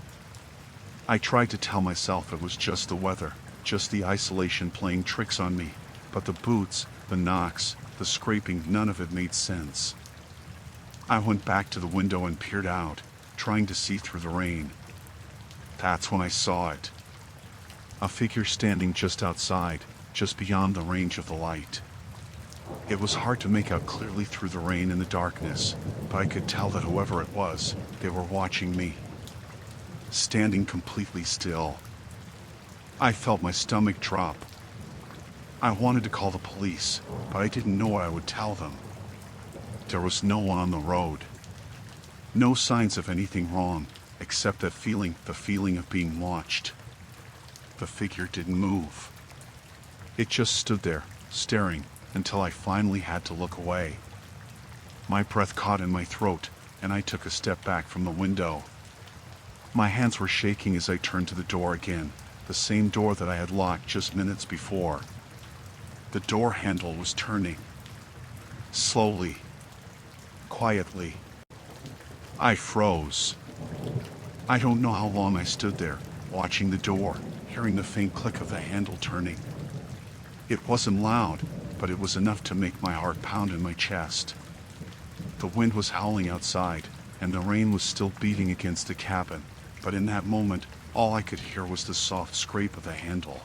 I tried to tell myself it was just the weather, just the isolation playing tricks on me, but the boots, the knocks, the scraping, none of it made sense. I went back to the window and peered out, trying to see through the rain. That's when I saw it. A figure standing just outside, just beyond the range of the light. It was hard to make out clearly through the rain and the darkness, but I could tell that whoever it was, they were watching me. Standing completely still. I felt my stomach drop. I wanted to call the police, but I didn't know what I would tell them. There was no one on the road. No signs of anything wrong, except that feeling, the feeling of being watched. The figure didn't move. It just stood there, staring, until I finally had to look away. My breath caught in my throat, and I took a step back from the window. My hands were shaking as I turned to the door again, the same door that I had locked just minutes before. The door handle was turning. Slowly. Quietly. I froze. I don't know how long I stood there, watching the door, hearing the faint click of the handle turning. It wasn't loud, but it was enough to make my heart pound in my chest. The wind was howling outside, and the rain was still beating against the cabin, but in that moment, all I could hear was the soft scrape of the handle.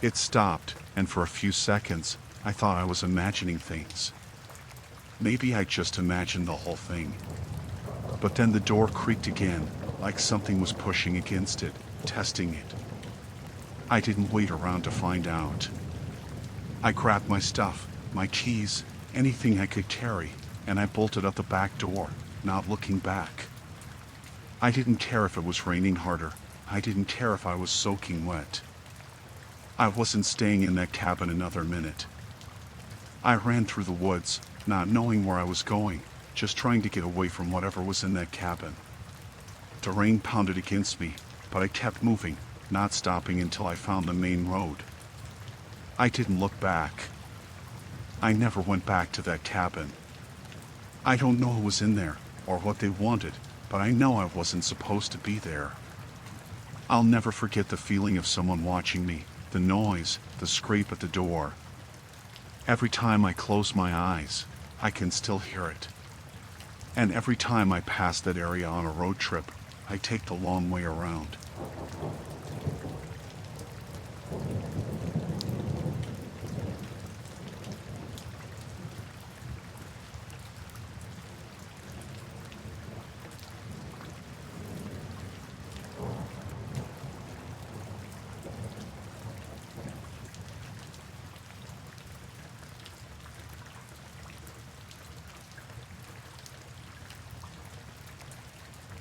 It stopped, and for a few seconds, I thought I was imagining things. Maybe I just imagined the whole thing. But then the door creaked again, like something was pushing against it, testing it. I didn't wait around to find out. I grabbed my stuff, my keys, anything I could carry, and I bolted out the back door, not looking back. I didn't care if it was raining harder. I didn't care if I was soaking wet. I wasn't staying in that cabin another minute. I ran through the woods, not knowing where I was going, just trying to get away from whatever was in that cabin. The rain pounded against me, but I kept moving, not stopping until I found the main road. I didn't look back. I never went back to that cabin. I don't know who was in there, or what they wanted, but I know I wasn't supposed to be there. I'll never forget the feeling of someone watching me, the noise, the scrape at the door. Every time I close my eyes, I can still hear it. And every time I pass that area on a road trip, I take the long way around.